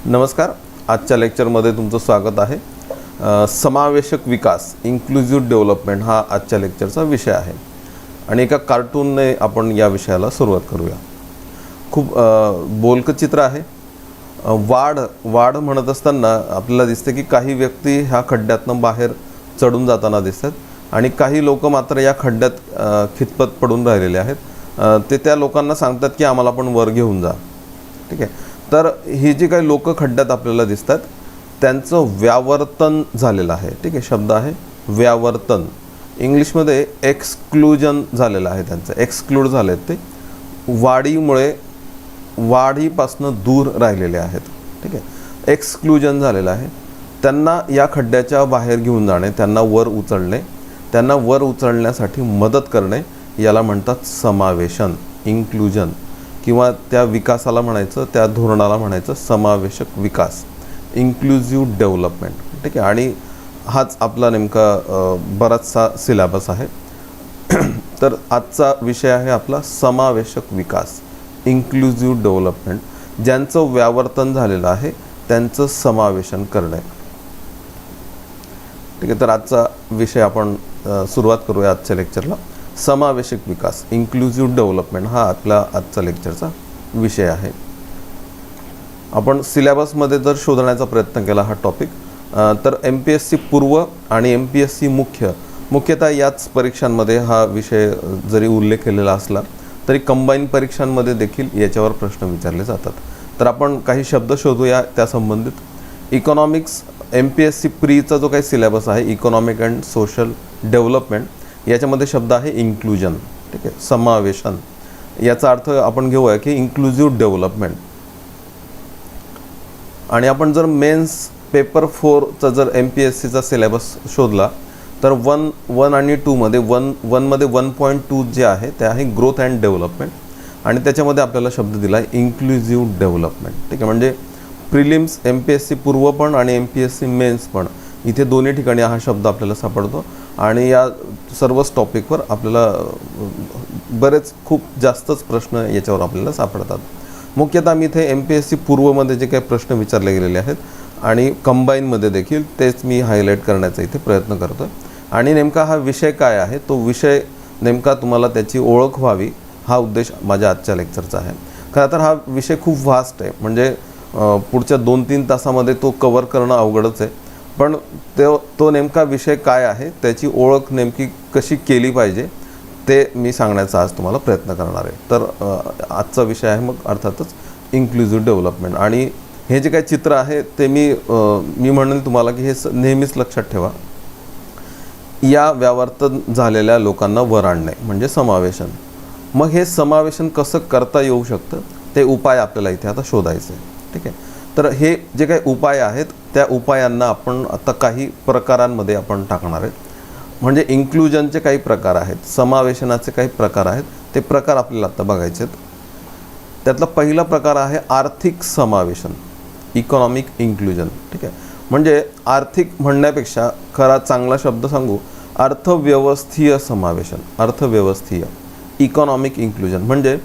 नमस्कार. आजच्या लेक्चरमध्ये तुमचं स्वागत आहे. समावेशक विकास इन्क्लुझिव्ह डेव्हलपमेंट हा आजच्या लेक्चरचा विषय आहे आणि एका कार्टूनने आपण या विषयाला सुरुवात करूया. खूप बोलकं चित्र आहे. वाढ म्हणत असताना आपल्याला दिसते की काही व्यक्ती ह्या खड्ड्यातनं बाहेर चढून जाताना दिसतात आणि काही लोक मात्र या खड्ड्यात खितपत पडून राहिलेले आहेत. ते त्या लोकांना सांगतात की आम्हाला पण वर घेऊन जा. ठीक आहे. तर ही जी काही लोक खड्ड्यात आपल्याला दिसतात त्यांचं व्यावर्तन झालेलं आहे. ठीक आहे. शब्द आहे व्यावर्तन. इंग्लिशमध्ये एक्सक्लुजन झालेलं आहे. त्यांचं एक्सक्लूड झाले ते वाढीपासून दूर राहिलेले आहेत. ठीक आहे. एक्सक्लुजन झालेलं आहे. त्यांना या खड्ड्याच्या बाहेर घेऊन जाणे, त्यांना वर उचलण्यासाठी मदत करणे याला म्हणतात समावेशन, इन्क्लुजन, किंवा त्या विकासाला म्हणायचं, त्या धोरणाला म्हणायचं समावेशक विकास, इन्क्लुझिव्ह डेव्हलपमेंट. ठीक आहे. आणि हाच आपला नेमका बराचसा सिलेबस आहे. तर आजचा विषय आहे आपला समावेशक विकास, इन्क्लुझिव्ह डेव्हलपमेंट. ज्यांचं व्यावर्तन झालेलं आहे त्यांचं समावेशन करणे. ठीक आहे. तर आजचा विषय आपण सुरुवात करूया आजच्या लेक्चरला. समावेशक विकास, इन्क्लुझिव्ह डेव्हलपमेंट हा आपला आजचा लेक्चरचा विषय आहे. आपण सिलेबसमध्ये जर शोधण्याचा प्रयत्न केला हा टॉपिक, तर MPSC पूर्व आणि MPSC मुख्यतः याच परीक्षांमध्ये हा विषय जरी उल्लेख केलेला असला तरी कंबाईन परीक्षांमध्ये देखील याच्यावर प्रश्न विचारले जातात. तर आपण काही शब्द शोधूया त्या संबंधित. इकॉनॉमिक्स, MPSC प्रीचा जो काही सिलेबस आहे, इकॉनॉमिक अँड सोशल डेव्हलपमेंट, याच्यामध्ये शब्द आहे इन्क्लुजन. ठीक आहे. समावेशन याचा अर्थ आपण घेऊया की इन्क्लुझिव्ह डेव्हलपमेंट. आणि आपण जर मेन्स पेपर 4चा जर MPSCचा सिलेबस शोधला तर 1 आणि 2 मध्ये 1.2 जे आहे ते आहे ग्रोथ अँड डेव्हलपमेंट आणि त्याच्यामध्ये आपल्याला शब्द दिला आहे इन्क्लुझिव्ह डेव्हलपमेंट. ठीक आहे. म्हणजे प्रिलिम्स MPSC पूर्व पण आणि MPSC मेन्स पण इथे दोन्ही ठिकाणी हा शब्द आपल्याला सापडतो आणि या सर्वच टॉपिकवर आपल्याला खूप जास्तच प्रश्न याच्यावर आपल्याला सापडतात. मुख्यतः मी इथे MPSC पूर्वमध्ये जे काही प्रश्न विचारले गेलेले आहेत आणि कंबाईनमध्ये देखील तेच मी हायलाईट करण्याचा इथे प्रयत्न करतो आहे. आणि नेमका हा विषय काय आहे, तो विषय नेमका तुम्हाला त्याची ओळख व्हावी हा उद्देश माझ्या आजच्या लेक्चरचा आहे. खरं तर हा विषय खूप व्हास्ट आहे. म्हणजे पुढच्या 2-3 तासामध्ये तो कवर करणं अवघडच आहे. पण तो नेमका विषय काय आहे, त्याची ओळख नेमकी कशी केली पाहिजे ते मी सांगण्याचा आज तुम्हाला प्रयत्न करणार आहे. तर आजचा विषय आहे मग अर्थातच इन्क्लुझिव्ह डेव्हलपमेंट. आणि हे जे काही चित्र आहे ते मी म्हणेन तुम्हाला की हे नेहमीच लक्षात ठेवा. या व्यावर्तन झालेल्या लोकांना वर आणणे म्हणजे समावेशन. मग हे समावेशन कसं करता येऊ शकतं ते उपाय आपल्याला इथे आता शोधायचे. ठीक आहे. तर हे जे काही उपाय आहेत त्या उपायांना आपण आता काही प्रकारांमध्ये आपण टाकणार आहेत. म्हणजे इन्क्लुजनचे काही प्रकार आहेत, समावेशनाचे काही प्रकार आहेत, ते प्रकार आपल्याला आता बघायचे आहेत. त्यातला पहिला प्रकार आहे आर्थिक समावेशन, इकॉनॉमिक इन्क्लुजन. ठीक आहे. म्हणजे आर्थिक म्हणण्यापेक्षा खरा चांगला शब्द सांगू, अर्थव्यवस्थीय समावेशन, अर्थव्यवस्थीय, इकॉनॉमिक इन्क्लुजन. म्हणजे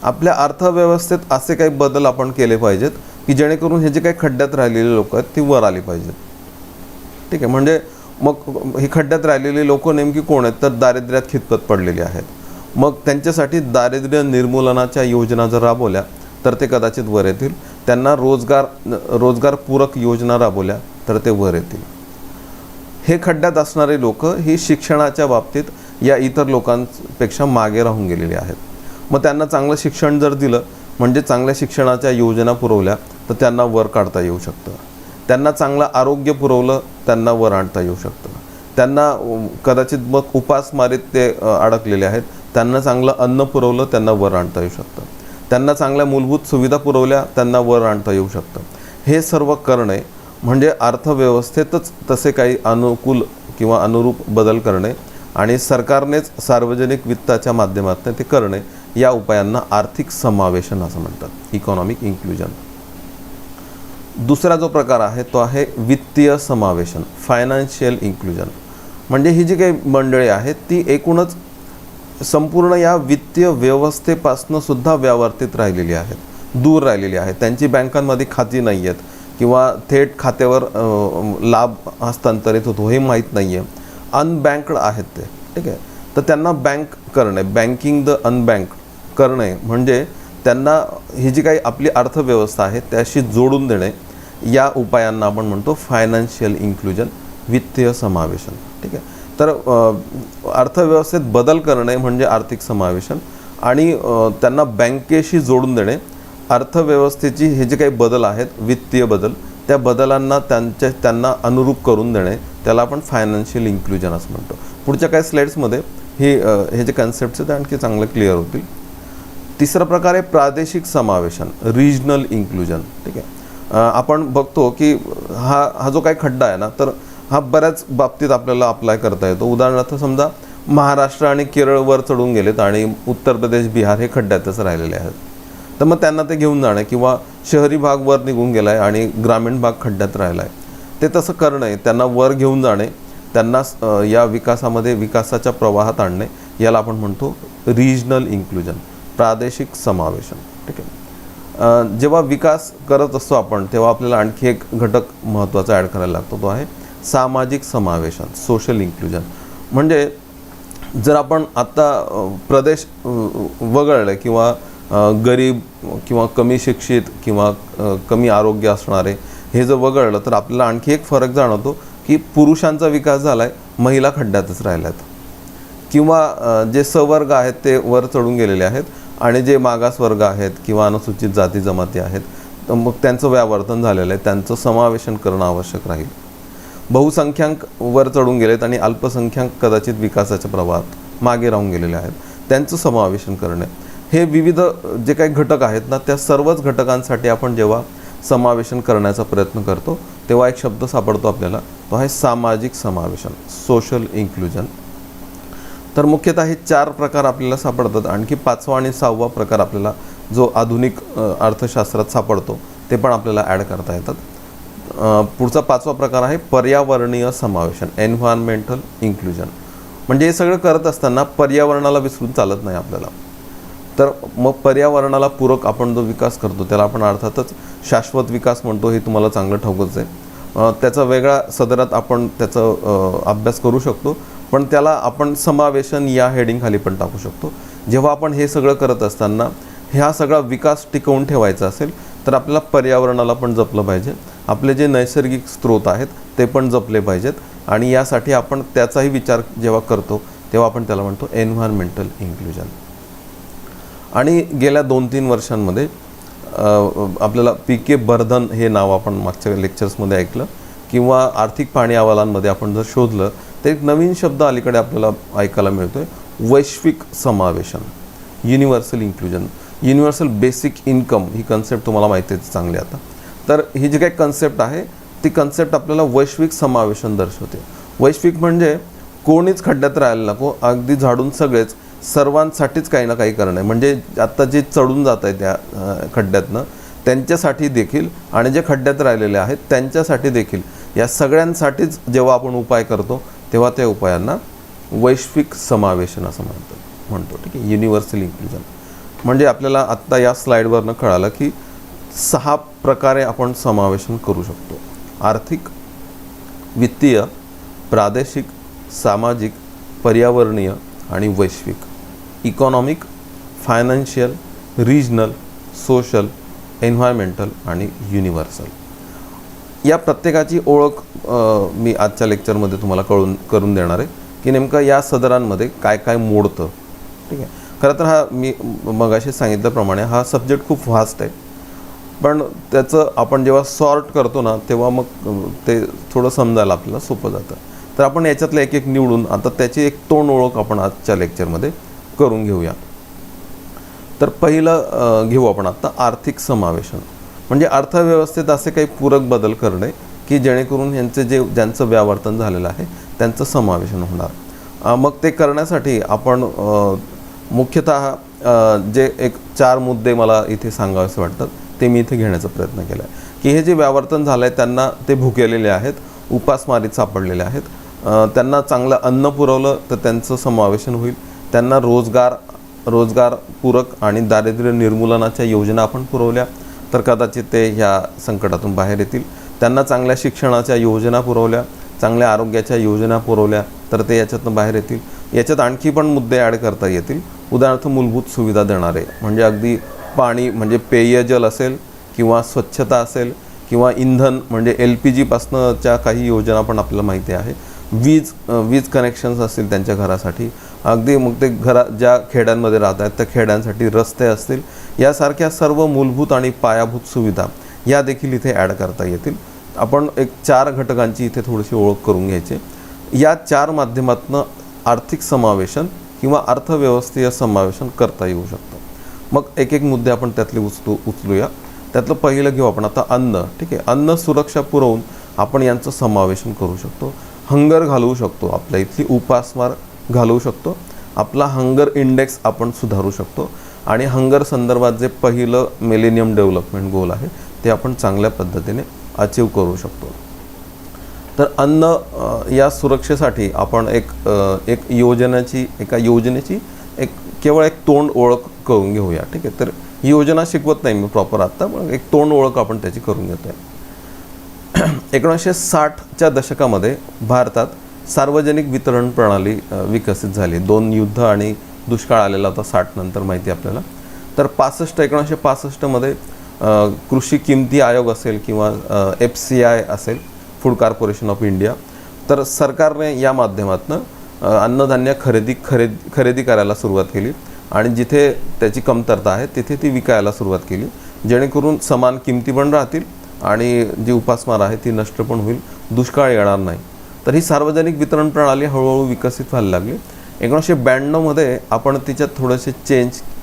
आपल्या अर्थव्यवस्थेत असे काही बदल आपण केले पाहिजेत की जेणेकरून हे जे काही खड्ड्यात राहिलेले लोक आहेत ती वर आली पाहिजेत. ठीक आहे. म्हणजे मग हे खड्ड्यात राहिलेले लोक नेमकी कोण आहेत, तर दारिद्र्यात खितपत पडलेली आहेत. मग त्यांच्यासाठी दारिद्र्य निर्मूलनाच्या योजना जर राबवल्या तर ते कदाचित वर येतील. त्यांना रोजगारपूरक योजना राबवल्या तर ते वर येतील. हे खड्ड्यात असणारे लोक ही शिक्षणाच्या बाबतीत या इतर लोकांपेक्षा मागे राहून गेलेले आहेत. मग त्यांना चांगलं शिक्षण जर दिलं, म्हणजे चांगल्या शिक्षणाच्या योजना पुरवल्या तर त्यांना वर काढता येऊ शकतं. त्यांना चांगलं आरोग्य पुरवलं, त्यांना वर आणता येऊ शकतं. त्यांना कदाचित मग उपासमारीत ते अडकलेले आहेत, त्यांना चांगलं अन्न पुरवलं, त्यांना वर आणता येऊ शकतं. त्यांना चांगल्या मूलभूत सुविधा पुरवल्या, त्यांना वर आणता येऊ शकतं. हे सर्व करणे म्हणजे अर्थव्यवस्थेतच तसे काही अनुकूल किंवा अनुरूप बदल करणे आणि सरकारनेच सार्वजनिक वित्ताच्या माध्यमातून ते करणे, या उपायांना आर्थिक समावेशन असं म्हणतात, इकॉनॉमिक इन्क्लुजन. दुसरा जो प्रकार आहे तो आहे वित्तीय समावेशन, फायनान्शियल इन्क्लुजन. म्हणजे ही जी काही मंडळी आहेत ती एकूणच संपूर्ण या वित्तीय व्यवस्थेपासून सुद्धा व्यावर्तित राहिलेली आहेत, दूर राहिलेली आहेत. त्यांची बँकांमध्ये खाती नाही आहेत किंवा थेट खात्यावर लाभ हस्तांतरित होतो हे माहीत नाही आहे, अनबँक्ड आहेत ते, ठीक आहे. तर त्यांना बँक करणे, बँकिंग द अनबँक करणे म्हणजे त्यांना ही जी काही आपली अर्थव्यवस्था आहे त्याशी जोडून देणे, या उपायांना आपण म्हणतो फायनान्शियल इन्क्लुजन, वित्तीय समावेशन, ठीक आहे. तर अर्थव्यवस्थेत बदल करणे म्हणजे आर्थिक समावेशन आणि त्यांना बँकेशी जोडून देणे, अर्थव्यवस्थेची हे जे काही बदल आहेत वित्तीय बदल त्या बदलांना त्यांना अनुरूप करून देणे, त्याला आपण फायनान्शियल इन्क्लुजन असं म्हणतो. पुढच्या काही स्लाइड्समध्ये हे जे कन्सेप्ट्स आहेत ते आणखी चांगलं क्लिअर होतील. तिसरा प्रकार आहे प्रादेशिक समावेशन, रिजनल इन्क्लुजन, ठीक आहे. आपण बघतो की हा जो काही खड्डा आहे ना, तर हा बऱ्याच बाबतीत आपल्याला अप्लाय करता येतो. उदाहरणार्थ समजा महाराष्ट्र आणि केरळ वर चढून गेलेत आणि उत्तर प्रदेश बिहार हे खड्ड्यातच राहिलेले आहेत, तर मग त्यांना ते घेऊन जाणे, किंवा शहरी भाग वर निघून गेला आहे आणि ग्रामीण भाग खड्ड्यात राहिला आहे, ते तसं करणे, त्यांना वर घेऊन जाणे, त्यांना या विकासामध्ये विकासाच्या प्रवाहात आणणे, याला आपण म्हणतो रिजनल इन्क्लुजन, प्रादेशिक समावेशन, ठीक आहे. जेव्हा विकास करत असतो आपण तेव्हा आपल्याला आणखी एक घटक महत्त्वाचा ॲड करायला लागतो, तो आहे सामाजिक समावेशन, सोशल इन्क्लुजन. म्हणजे जर आपण आत्ता प्रदेश वगळले किंवा गरीब किंवा कमी शिक्षित किंवा कमी आरोग्य असणारे हे जर वगळलं तर आपल्याला आणखी एक फरक जाणवतो की पुरुषांचा विकास झाला आहे, महिला खड्ड्यातच राहिल्या आहेत, किंवा जे सवर्ग आहेत ते वर चढून गेलेले आहेत आणि जे मागासवर्ग आहेत किंवा अनुसूचित जाती जमाती आहेत तर मग त्यांचं व्यावर्तन झालेलं आहे, त्यांचं समावेशन करणं आवश्यक राहील. बहुसंख्याक वर चढून गेलेत आणि अल्पसंख्याक कदाचित विकासाच्या प्रवाहात मागे राहून गेलेले आहेत, त्यांचं समावेशन करणे, हे विविध जे काही घटक आहेत ना त्या सर्वच घटकांसाठी आपण जेव्हा समावेशन करण्याचा प्रयत्न करतो तेव्हा एक शब्द सापडतो आपल्याला, तो आहे सामाजिक समावेशन, सोशल इन्क्लुजन. तर मुख्यतः हे 4 प्रकार आपल्याला सापडतात. आणखी 5वा आणि 6वा प्रकार आपल्याला जो आधुनिक अर्थशास्त्रात सापडतो ते पण आपल्याला ॲड करता येतात. पुढचा 5वा प्रकार आहे पर्यावरणीय समावेशन, एन्व्हायरमेंटल इन्क्लुजन. म्हणजे हे सगळं करत असताना पर्यावरणाला विसरून चालत नाही आपल्याला. तर मग पर्यावरणाला पूरक आपण जो विकास करतो त्याला आपण अर्थातच शाश्वत विकास म्हणतो, हे तुम्हाला चांगलं ठाऊकच आहे. त्याचा वेगळा सदरात आपण त्याचा अभ्यास करू शकतो, पण त्याला आपण समावेशन या हेडिंगखाली पण टाकू शकतो. जेव्हा आपण हे सगळं करत असताना हा सगळा विकास टिकवून ठेवायचा असेल तर आपल्याला पर्यावरणाला पण जपलं पाहिजे, आपले जे नैसर्गिक स्रोत आहेत ते पण जपले पाहिजेत आणि यासाठी आपण त्याचाही विचार जेव्हा करतो तेव्हा आपण त्याला म्हणतो एन्व्हायरमेंटल इन्क्लुजन. आणि गेल्या 2-3 वर्षांमध्ये आपल्याला PK बर्धन हे नाव आपण मागच्या लेक्चर्समध्ये ऐकलं, किंवा आर्थिक पाहणी अहवालांमध्ये आपण जर शोधलं तर एक नवीन शब्द अलीकडे आपल्याला ऐकायला मिळतो आहे, वैश्विक समावेशन, universal inclusion, universal basic income. ही कन्सेप्ट तुम्हाला माहिती आहे चांगली आता. तर ही जी काही कन्सेप्ट आहे ती कन्सेप्ट आपल्याला वैश्विक समावेशन दर्शवते. वैश्विक म्हणजे कोणीच खड्ड्यात राहायला नको, अगदी झाडून सगळेच, सर्वांसाठीच काही ना काही करणं आहे. म्हणजे आत्ता जे चढून जात आहे त्या खड्ड्यातनं त्यांच्यासाठी देखील आणि जे खड्ड्यात राहिलेले आहेत त्यांच्यासाठी देखील, या सगळ्यांसाठीच जेव्हा आपण उपाय करतो तेव्हा त्या उपायांना वैश्विक समावेशन असं म्हणतो, ठीक आहे, युनिव्हर्सल इन्क्लुजन. म्हणजे आपल्याला आत्ता या स्लाईडवरनं कळालं की 6 प्रकारे आपण समावेशन करू शकतो: आर्थिक, वित्तीय, प्रादेशिक, सामाजिक, पर्यावरणीय आणि वैश्विक. Economic, financial, regional, social, environmental आणि युनिव्हर्सल. या प्रत्येकाची ओळख मी आजच्या लेक्चरमध्ये तुम्हाला करून देणार आहे की नेमकं या सदरांमध्ये काय काय मोडतं, ठीक आहे. खरं तर हा मी मगाशी सांगितल्याप्रमाणे हा सब्जेक्ट खूप व्हास्ट आहे, पण त्याचं आपण जेव्हा सॉर्ट करतो ना तेव्हा मग ते थोडं समजायला आपल्याला सोपं जातं. तर आपण याच्यातलं एक निवडून आता त्याची एक तोंड ओळख आपण आजच्या लेक्चरमध्ये करून घेऊया. तर पहिलं घेऊ आपण आत्ता आर्थिक समावेशन. म्हणजे अर्थव्यवस्थेत असे काही पूरक बदल करणे की जेणेकरून ज्यांचं व्यावर्तन झालेलं आहे त्यांचं समावेशन होणार. मग ते करण्यासाठी आपण मुख्यतः जे एक 4 मुद्दे मला इथे सांगावेसे वाटतात ते मी इथे घेण्याचा प्रयत्न केला आहे. की हे जे व्यावर्तन झालं आहे त्यांना ते भुकेलेले आहेत, उपासमारीत सापडलेले आहेत, त्यांना चांगलं अन्न पुरवलं तर त्यांचं समावेशन होईल, त्यांना रोजगार पूरक आणि दारिद्र्य निर्मूलनाच्या योजना आपण पुरवल्या तर कदाचित ते ह्या संकटातून बाहेर येतील. त्यांना चांगल्या शिक्षणाच्या योजना पुरवल्या, चांगल्या आरोग्याच्या योजना पुरवल्या तर ते याच्यातून बाहेर येतील. याच्यात आणखी पण मुद्दे ॲड करता येतील. उदाहरणार्थ मूलभूत सुविधा देणारे, म्हणजे अगदी पाणी म्हणजे पेयजल असेल किंवा स्वच्छता असेल किंवा इंधन म्हणजे LPG पासनंच्या काही योजना पण आपल्याला माहिती आहे. वीज कनेक्शन्स असतील त्यांच्या घरासाठी, अगदी मग ते ज्या खेड्यांमध्ये राहत आहेत त्या खेड्यांसाठी रस्ते असतील, यासारख्या सर्व मूलभूत आणि पायाभूत सुविधा या देखील इथे ॲड करता येतील. आपण एक 4 घटकांची इथे थोडीशी ओळख करून घ्यायची. या 4 माध्यमातून आर्थिक समावेशन किंवा अर्थव्यवस्थेय समावेशन करता येऊ शकतं. मग एक एक मुद्दे आपण त्यातले उचलूया. त्यातलं पहिलं घेऊ आपण आता अन्न. ठीक आहे, अन्न सुरक्षा पुरवून आपण यांचं समावेशन करू शकतो. हंगर घालवू शकतो, आपल्या इथली उपासमार घालवू शकतो, आपला हंगर इंडेक्स आपण सुधारू शकतो आणि हंगर संदर्भात जे पहिलं मिलेनियम डेव्हलपमेंट गोल आहे ते आपण चांगल्या पद्धतीने अचीव करू शकतो. तर अन्न या सुरक्षेसाठी आपण एका योजनेची केवळ एक तोंड ओळख करून घेऊया. ठीक आहे, तर ही योजना शिकवत नाही मी प्रॉपर आत्ता, पण एक तोंड ओळख आपण त्याची करून घेतोय. 1960च्या दशकामध्ये भारतात सार्वजनिक वितरण प्रणाली विकसित झाली. 2 युद्ध आणि दुष्काळ आलेला होता 60 नंतर, माहिती आपल्याला. तर 1965मध्ये कृषी किमती आयोग असेल किंवा FCI असेल, फूड कॉर्पोरेशन ऑफ इंडिया, तर सरकारने या माध्यमातून अन्नधान्य खरेदी करायला सुरुवात केली आणि जिथे त्याची कमतरता आहे तिथे ती विकायला सुरुवात केली, जेणेकरून समान किमती पण राहतील आणि जी उपासमार आहे ती नष्ट पण होईल, दुष्काळ येणार नाही. तर ही सार्वजनिक वितरण प्रणाली हळूहळू विकसित व्हायला लागली. 1992मध्ये आपण तिच्यात थोडेसे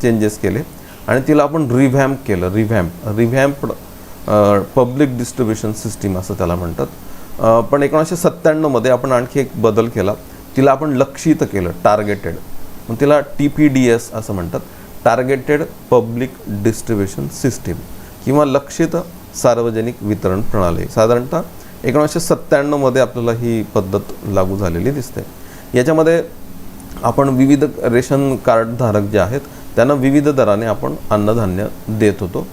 चेंजेस केले आणि तिला आपण रिव्हॅम्प केलं. रिव्हॅम्प्ड पब्लिक डिस्ट्रीब्युशन सिस्टीम असं त्याला म्हणतात. पण 1997मध्ये आपण आणखी एक बदल केला, तिला आपण लक्षित केलं, टार्गेटेड. मग तिला TPDS असं म्हणतात, टार्गेटेड पब्लिक डिस्ट्रीब्युशन सिस्टीम किंवा लक्षित सार्वजनिक वितरण प्रणाली. साधारणतः 1997मध्ये आपल्याला ही पद्धत लागू झालेली दिसते. याच्यामध्ये आपण विविध रेशन कार्ड धारक जे आहेत त्यांना विविध दराने आपण अन्नधान्य देत होतो.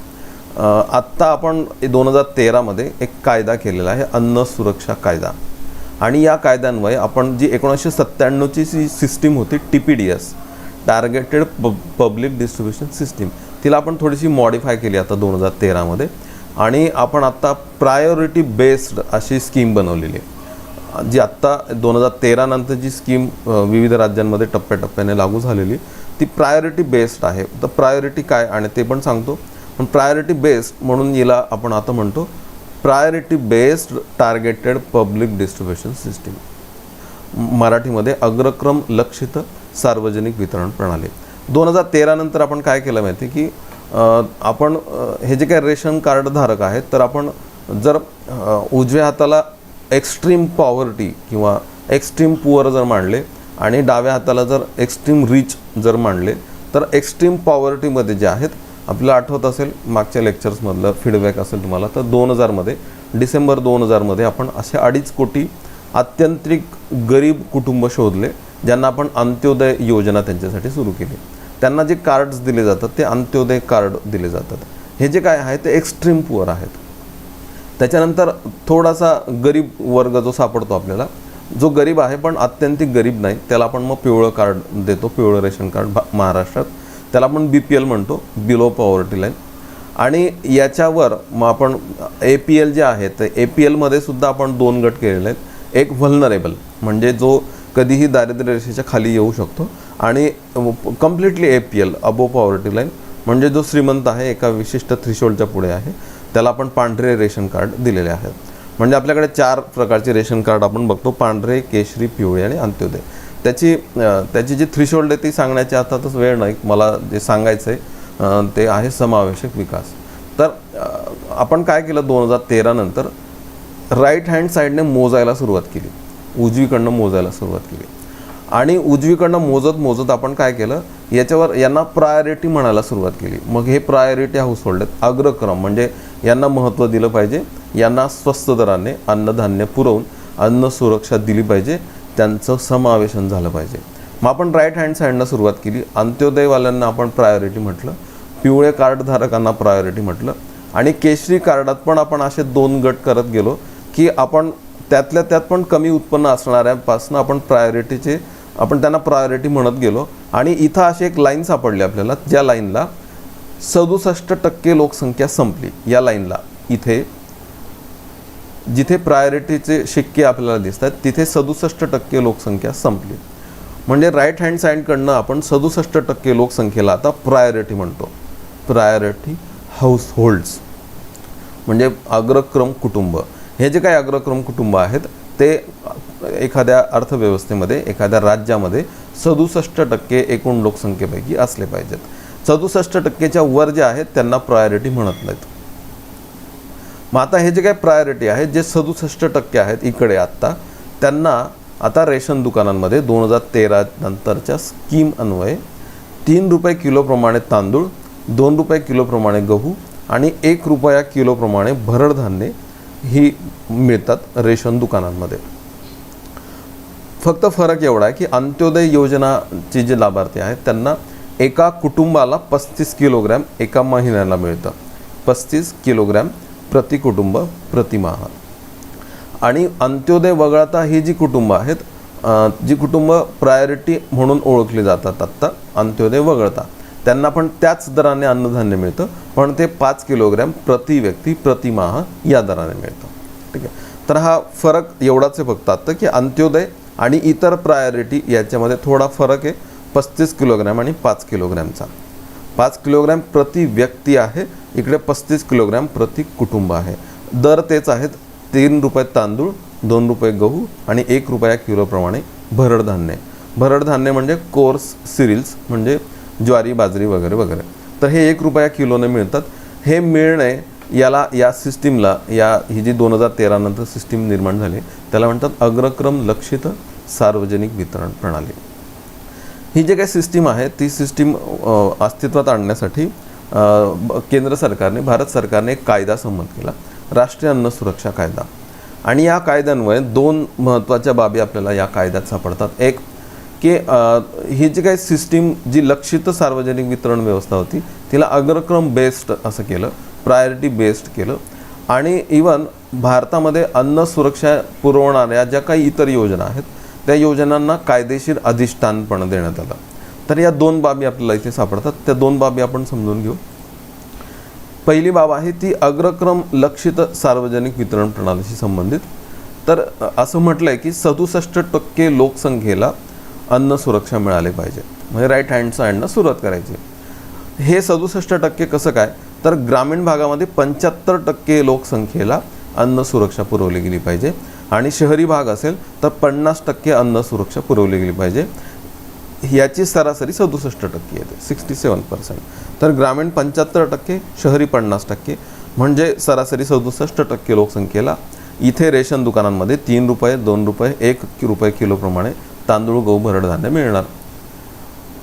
आत्ता आपण 2013मध्ये एक कायदा केलेला आहे, अन्न सुरक्षा कायदा, आणि या कायद्यान्वये आपण जी 1997ची सिस्टीम होती TPDS, targeted public distribution system, तिला आपण थोडीशी मॉडिफाय केली आता 2013मध्ये आणि आपण आत्ता प्रायोरिटी बेस्ड अशी स्कीम बनवलेली आहे. जी आत्ता 2013 नंतर जी स्कीम विविध राज्यांमध्ये टप्प्याटप्प्याने लागू झालेली ती प्रायोरिटी बेस्ड आहे. तर प्रायोरिटी काय आणि ते पण सांगतो. पण प्रायोरिटी बेस्ड म्हणून याला आपण आता म्हणतो priority based targeted public distribution system, मराठीमध्ये अग्रक्रम लक्षित सार्वजनिक वितरण प्रणाली. 2013 नंतर आपण काय केलं माहिती की आपण हे जे काही रेशन कार्ड धारक आहेत तर आपण जर उजव्या हाताला एक्स्ट्रीम पॉवर्टी किंवा एक्स्ट्रीम पुअर जर मांडले आणि डाव्या हाताला जर एक्स्ट्रीम रिच जर मांडले, तर एक्स्ट्रीम पॉवर्टीमध्ये जे आहेत, आपल्याला आठवत असेल मागच्या लेक्चर्समधलं फीडबॅक असेल तुम्हाला, तर 2000मध्ये डिसेंबर 2000मध्ये आपण असे 2.5 कोटी आत्यंतिक गरीब कुटुंब शोधले ज्यांना आपण अंत्योदय योजना त्यांच्यासाठी सुरू केली. त्यांना जे कार्ड्स दिले जातात ते अंत्योदय कार्ड दिले जातात. हे जे काय आहे ते एक्स्ट्रीम पुअर आहेत. त्याच्यानंतर थोडासा गरीब वर्ग जो सापडतो आपल्याला, जो गरीब आहे पण अत्यंतिक गरीब नाही, त्याला आपण मग पिवळं कार्ड देतो, पिवळं रेशन कार्ड महाराष्ट्रात, त्याला आपण BPL म्हणतो, बिलो पॉवर्टी लाईन. आणि याच्यावर मग आपण APL जे आहे तर APLमध्ये सुद्धा आपण 2 गट केलेले आहेत. एक व्हल्नरेबल म्हणजे जो कधीही दारिद्र्य रेषेच्या खाली येऊ शकतो, आणि कम्प्लिटली APL अबो पॉवर्टी लाईन म्हणजे जो श्रीमंत आहे, एका विशिष्ट थ्रेशोल्डच्या पुढे आहे, त्याला आपण पांढरे रेशन कार्ड दिलेले आहेत. म्हणजे आपल्याकडे 4 प्रकारचे रेशन कार्ड आपण बघतो, पांढरे, केशरी, पिवळे आणि अंत्योदय. त्याची जी थ्रेशोल्ड आहे ती सांगण्याची आताच वेळ नाही, मला जे सांगायचं आहे ते आहे समावेशक विकास. तर आपण काय केलं 2013 नंतर राईट हँड साईडने मोजायला सुरुवात केली, उजवीकडनं मोजायला सुरुवात केली आणि उजवीकडनं मोजत आपण काय केलं, याच्यावर यांना प्रायोरिटी म्हणायला सुरुवात केली. मग हे प्रायोरिटी हाऊसहोल्ड आहेत, अग्रक्रम म्हणजे यांना महत्त्व दिलं पाहिजे, यांना स्वस्त दराने अन्नधान्य पुरवून अन्न सुरक्षा दिली पाहिजे, त्यांचं समावेशन झालं पाहिजे. मग आपण राईट हँड साईडनं सुरुवात केली. अंत्योदयवाल्यांना आपण प्रायोरिटी म्हटलं, पिवळे कार्ड धारकांना प्रायोरिटी म्हटलं आणि केशरी कार्डात पण आपण असे 2 गट करत गेलो की आपण त्यातल्या त्यात पण कमी उत्पन्न असणाऱ्यापासून आपण आपण त्यांना प्रायोरिटी म्हणत गेलो. आणि इथं अशी एक लाईन सापडली आपल्याला, ज्या लाईनला 67% लोकसंख्या संपली. या लाईनला इथे जिथे प्रायोरिटीचे शिक्के आपल्याला दिसतात तिथे 67% लोकसंख्या संपली. म्हणजे राईट हँड साईडकडनं आपण 67% लोकसंख्येला आता प्रायोरिटी म्हणतो. प्रायोरिटी हाऊसहोल्ड्स म्हणजे अग्रक्रम कुटुंब. हे जे काही अग्रक्रम कुटुंब आहेत ते एखाद्या अर्थव्यवस्थेमध्ये, एखाद्या राज्यामध्ये 67% एकूण लोकसंख्येपैकी असले पाहिजेत. 67%च्या वर जे आहेत त्यांना प्रायोरिटी म्हणत नाहीत. मग आता हे जे काही प्रायोरिटी आहेत, जे 67% आहेत इकडे आत्ता, त्यांना आता रेशन दुकानांमध्ये 2013 नंतरच्या स्कीम अन्वये 3 रुपये किलोप्रमाणे तांदूळ, 2 रुपये किलोप्रमाणे गहू आणि 1 रुपया किलोप्रमाणे भरड धान्य ही मिळतात रेशन दुकानांमध्ये. फक्त फरक एवढा आहे की अंत्योदय योजनाचे जे लाभार्थी आहेत त्यांना एका कुटुंबाला 35 किलोग्रॅम एका महिन्याला मिळतं. 35 किलोग्रॅम प्रति कुटुंब प्रतिमाह. आणि अंत्योदय वगळता ही जी कुटुंब आहेत, जी कुटुंब प्रायोरिटी म्हणून ओळखली जातात आत्ता अंत्योदय वगळता, त्यांना पण त्याच दराने अन्नधान्य मिळतं, पण ते 5 किलोग्रॅम प्रति व्यक्ती प्रतिमाह या दराने मिळतं. ठीक आहे. तर हा फरक एवढाच आहे फक्त आत्ता की अंत्योदय आणि इतर प्रायोरिटी याच्यामध्ये थोडा फरक आहे. 35 किलोग्रॅम आणि 5 किलोग्रॅमचा. 5 किलोग्रॅम प्रति व्यक्ती आहे, इकडे 35 किलोग्रॅम प्रति कुटुंब आहे. दर तेच आहेत. 3 रुपये तांदूळ, 2 रुपये गहू आणि 1 रुपया किलोप्रमाणे भरड धान्य. भरड धान्य म्हणजे कोर्स सिरिल्स, म्हणजे ज्वारी, बाजरी वगैरे वगैरे. तर हे 1 रुपया किलोने मिळतात. हे मिळणे याला, या सिस्टीमला, ही जी 2013 नंतर सिस्टीम निर्माण झाली त्याला म्हणतात अग्रक्रम लक्षित सार्वजनिक वितरण प्रणाली. ही जी काही सिस्टीम आहे ती सिस्टीम अस्तित्वात आणण्यासाठी केंद्र सरकारने, भारत सरकारने एक कायदा संमत केला, राष्ट्रीय अन्न सुरक्षा कायदा. आणि या कायद्यान्वये 2 महत्त्वाच्या बाबी आपल्याला या कायद्यात सापडतात. एक की ही जी काही सिस्टीम, जी लक्षित सार्वजनिक वितरण व्यवस्था होती, तिला अग्रक्रम बेस्ड असं केलं, प्रायोरिटी बेस्ड केलं. आणि इवन भारतामध्ये अन्न सुरक्षा पुरवणाऱ्या ज्या काही इतर योजना आहेत त्या योजनांना कायदेशीर अधिष्ठान पण देण्यात आलं. तर या 2 बाबी आपल्याला इथे सापडतात. त्या 2 बाबी आपण समजून घेऊ. पहिली बाब आहे ती अग्रक्रम लक्षित सार्वजनिक वितरण प्रणालीशी संबंधित. तर असं म्हटलं आहे की 67% लोकसंख्येला अन्न सुरक्षा मिळाले पाहिजे. म्हणजे राईट हँड साईडनं सुरुवात करायची. हे 67% कसं काय, तर ग्रामीण भागामध्ये 75% लोकसंख्येला अन्न सुरक्षा पुरवली गेली पाहिजे आणि शहरी भाग असेल तर 50% अन्न सुरक्षा पुरवली गेली पाहिजे. याची सरासरी 67% येते, 67%. तर ग्रामीण 75%, शहरी 50%, म्हणजे सरासरी 67% लोकसंख्येला इथे रेशन दुकानांमध्ये 3 रुपये, 2 रुपये, 1 रुपये किलोप्रमाणे तांदूळ, गहू, भरड धान्य मिळणार.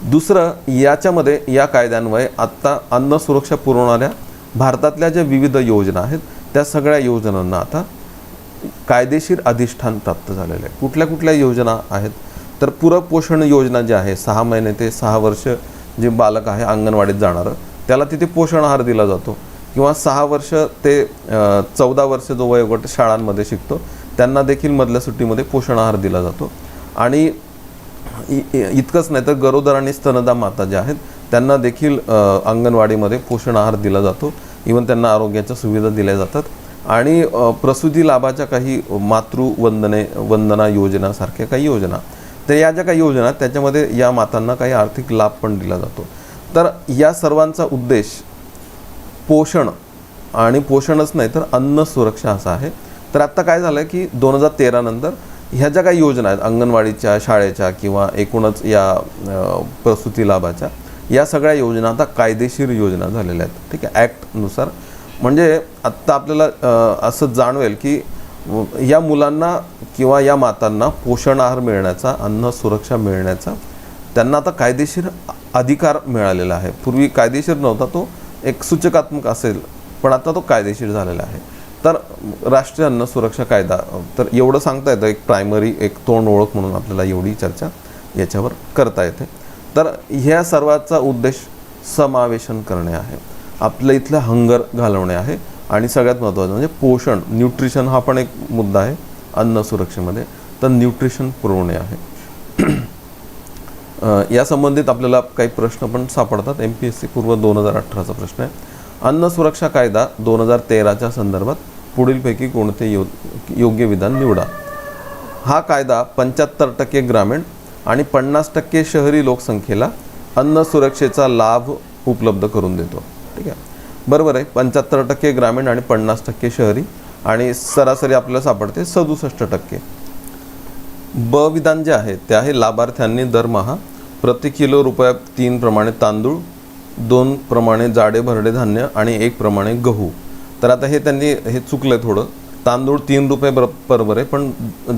दुसरं, याच्यामध्ये या कायद्यान्वये आत्ता अन्न सुरक्षा पुरवणाऱ्या भारतातल्या ज्या विविध योजना आहेत त्या सगळ्या योजनांना आता कायदेशीर अधिष्ठान प्राप्त झालेलं आहे. कुठल्या कुठल्या योजना आहेत, तर पूरक पोषण योजना जी आहे, 6 महिने ते 6 वर्ष जे बालक आहे अंगणवाडीत जाणारं त्याला तिथे पोषण आहार दिला जातो. किंवा 6 वर्ष ते 14 वर्ष जो वयोगट शाळांमध्ये शिकतो त्यांना देखील मधल्या सुट्टीमध्ये पोषण आहार दिला जातो. आणि इतकंच नाही तर गरोदर आणि स्तनदा माता ज्या आहेत त्यांना देखील अंगणवाडीमध्ये पोषण आहार दिला जातो. इवन त्यांना आरोग्याच्या सुविधा दिल्या जातात. आणि प्रसूती लाभाच्या काही वंदना योजनासारख्या काही योजना, तर या ज्या काही योजना त्याच्यामध्ये या मातांना काही आर्थिक लाभ पण दिला जातो. तर या सर्वांचा उद्देश पोषण आणि पोषणच नाही तर अन्न सुरक्षा असा आहे. तर आत्ता काय झालं की 2013 नंतर ह्या ज्या काही योजना आहेत अंगणवाडीच्या, शाळेच्या किंवा एकूणच या प्रसूती लाभाच्या, या सगळ्या योजना आता कायदेशीर योजना झालेल्या आहेत. ठीक आहे, ॲक्टनुसार. म्हणजे आत्ता आपल्याला असं जाणवेल की या मुलांना किंवा या मातांना पोषण आहार मिळण्याचा, अन्न सुरक्षा मिळण्याचा त्यांना आता कायदेशीर अधिकार मिळालेला आहे. पूर्वी कायदेशीर नव्हता, तो एक सूचकात्मक असेल, पण आता तो कायदेशीर झालेला आहे. तर राष्ट्रीय अन्न सुरक्षा कायदा, तर एवढं सांगता येतं, एक प्रायमरी, एक तोंड ओळख म्हणून आपल्याला एवढी चर्चा याच्यावर करता येते. तर ह्या सर्वाचा उद्देश समावेशन करणे आहे. आपल्या इथलं हंगर घालवणे आहे. आणि सगळ्यात महत्त्वाचं म्हणजे पोषण, न्यूट्रिशन हा पण एक मुद्दा आहे अन्न सुरक्षेमध्ये. तर न्यूट्रिशन पुरवणे आहे. या संबंधित आपल्याला काही प्रश्न पण सापडतात. MPSC पूर्व 2018चा प्रश्न आहे. अन्न सुरक्षा कायदा 2013च्या संदर्भात पुढीलपैकी कोणते योग्य विधान निवडा. हा कायदा 75% ग्रामीण आणि 50% शहरी लोकसंख्येला अन्न सुरक्षेचा लाभ उपलब्ध करून देतो. ठीक आहे, बरोबर आहे. 75% ग्रामीण आणि 50% शहरी आणि सरासरी आपल्याला सापडते 67%. ब विधान जे आहे ते आहे लाभार्थ्यांनी दरमहा प्रति किलो ₹3 प्रमाणे तांदूळ, 2 प्रमाणे जाडे भरडे धान्य आणि 1 प्रमाणे गहू. तर आता हे चुकलं थोडं. तांदूळ ₹3 बरोबर आहे, पण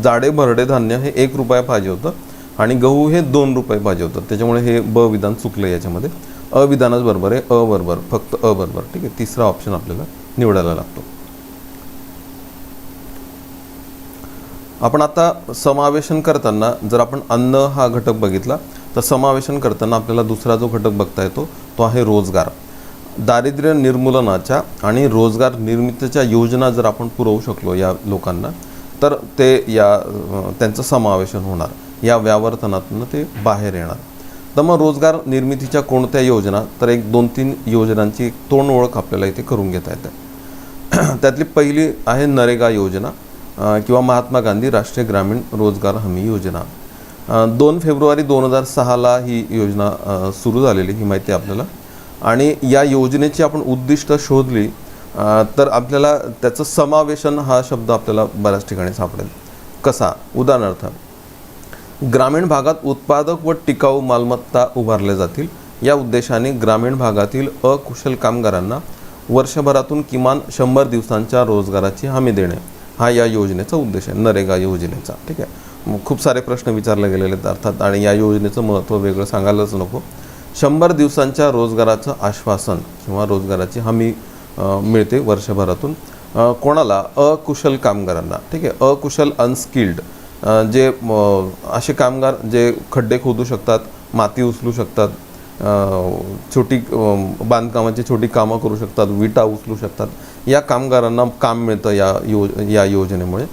जाडे भरडे धान्य हे ₹1 पाहिजे होतं आणि गहू हे ₹2 पाहिजे होतं. त्याच्यामुळे हे ब विधान चुकलं याच्यामध्ये. अविधानच बरोबर आहे. अ बरोबर, फक्त अ बरोबर. ठीक आहे, तिसरा ऑप्शन आपल्याला निवडायला लागतो. आपण आता समावेशन करताना जर आपण अन्न हा घटक बघितला तर समावेशन करताना आपल्याला दुसरा जो घटक बघता येतो तो आहे रोजगार. दारिद्र्य निर्मूलनाच्या आणि रोजगार निर्मितीच्या योजना जर आपण पुरवू शकलो या लोकांना तर ते त्यांचं समावेशन होणार. या व्यावर्तनातून ते बाहेर येणार. तर मग रोजगार निर्मितीच्या कोणत्या योजना, तर एक 2-3 योजनांची तोंड ओळख आपल्याला इथे करून घेता येते. त्यातली पहिली आहे नरेगा योजना किंवा महात्मा गांधी राष्ट्रीय ग्रामीण रोजगार हमी योजना. 2 फेब्रुवारी 2006ला ही योजना सुरू झालेली, ही माहिती आपल्याला. आणि या योजनेची आपण उद्दिष्ट शोधली तर आपल्याला त्याचं समावेशन हा शब्द आपल्याला बऱ्याच ठिकाणी सापडेल. कसा? उदाहरणार्थ, ग्रामीण भागात उत्पादक व टिकाऊ मालमत्ता उभारल्या जातील. या उद्देशाने ग्रामीण भागातील अकुशल कामगारांना वर्षभरातून किमान 100 दिवसांच्या रोजगाराची हमी देणे हा या योजनेचा उद्देश आहे, नरेगा योजनेचा. ठीक आहे, खूप सारे प्रश्न विचारले गेलेले आहेत अर्थात, आणि या योजनेचं महत्त्व वेगळं सांगायलाच नको. 100 दिवसांच्या रोजगाराचं आश्वासन किंवा रोजगाराची हमी मिळते वर्षभरातून. कोणाला? अकुशल कामगारांना. ठीक आहे, अकुशल अनस्किल्ड जे असे कामगार जे खड्डे खोदू शकतात, माती उचलू शकतात, छोटी बांधकामाची छोटी कामं करू शकतात, विटा उचलू शकतात, या कामगारांना काम मिळतं या योजनेमुळे.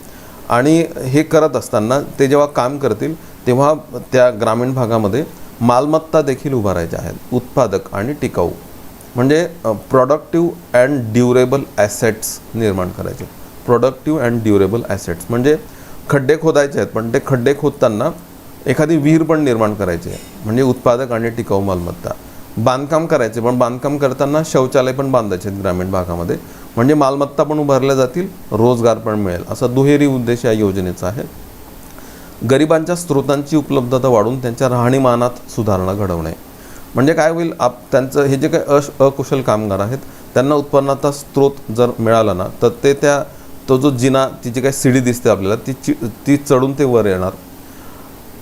आणि हे करत असताना ते जेव्हा काम करतील तेव्हा त्या ग्रामीण भागामध्ये मालमत्ता देखील उभारायच्या आहेत, उत्पादक आणि टिकाऊ. म्हणजे प्रोडक्टिव्ह अँड ड्युरेबल ॲसेट्स निर्माण करायचे. प्रोडक्टिव्ह अँड ड्युरेबल ॲसेट्स म्हणजे खड्डे खोदायचे आहेत, पण ते खड्डे खोदताना एखादी विहीर पण निर्माण करायची आहे, म्हणजे उत्पादक आणि टिकाऊ मालमत्ता. बांधकाम करायचे, पण बांधकाम करताना शौचालय पण बांधायचे आहेत ग्रामीण भागामध्ये, म्हणजे मालमत्ता पण उभारल्या जातील, रोजगार पण मिळेल. असा दुहेरी उद्देश या योजनेचा आहे. गरिबांच्या स्रोतांची उपलब्धता वाढवून त्यांच्या राहणीमानात सुधारणा घडवणे. म्हणजे काय होईल, त्यांचं हे जे काही अकुशल कामगार आहेत त्यांना उत्पन्नाचा स्रोत जर मिळाला ना तर ते तो जो जिना, ती जी काही सीडी दिसते आपल्याला ती चढून ते वर येणार.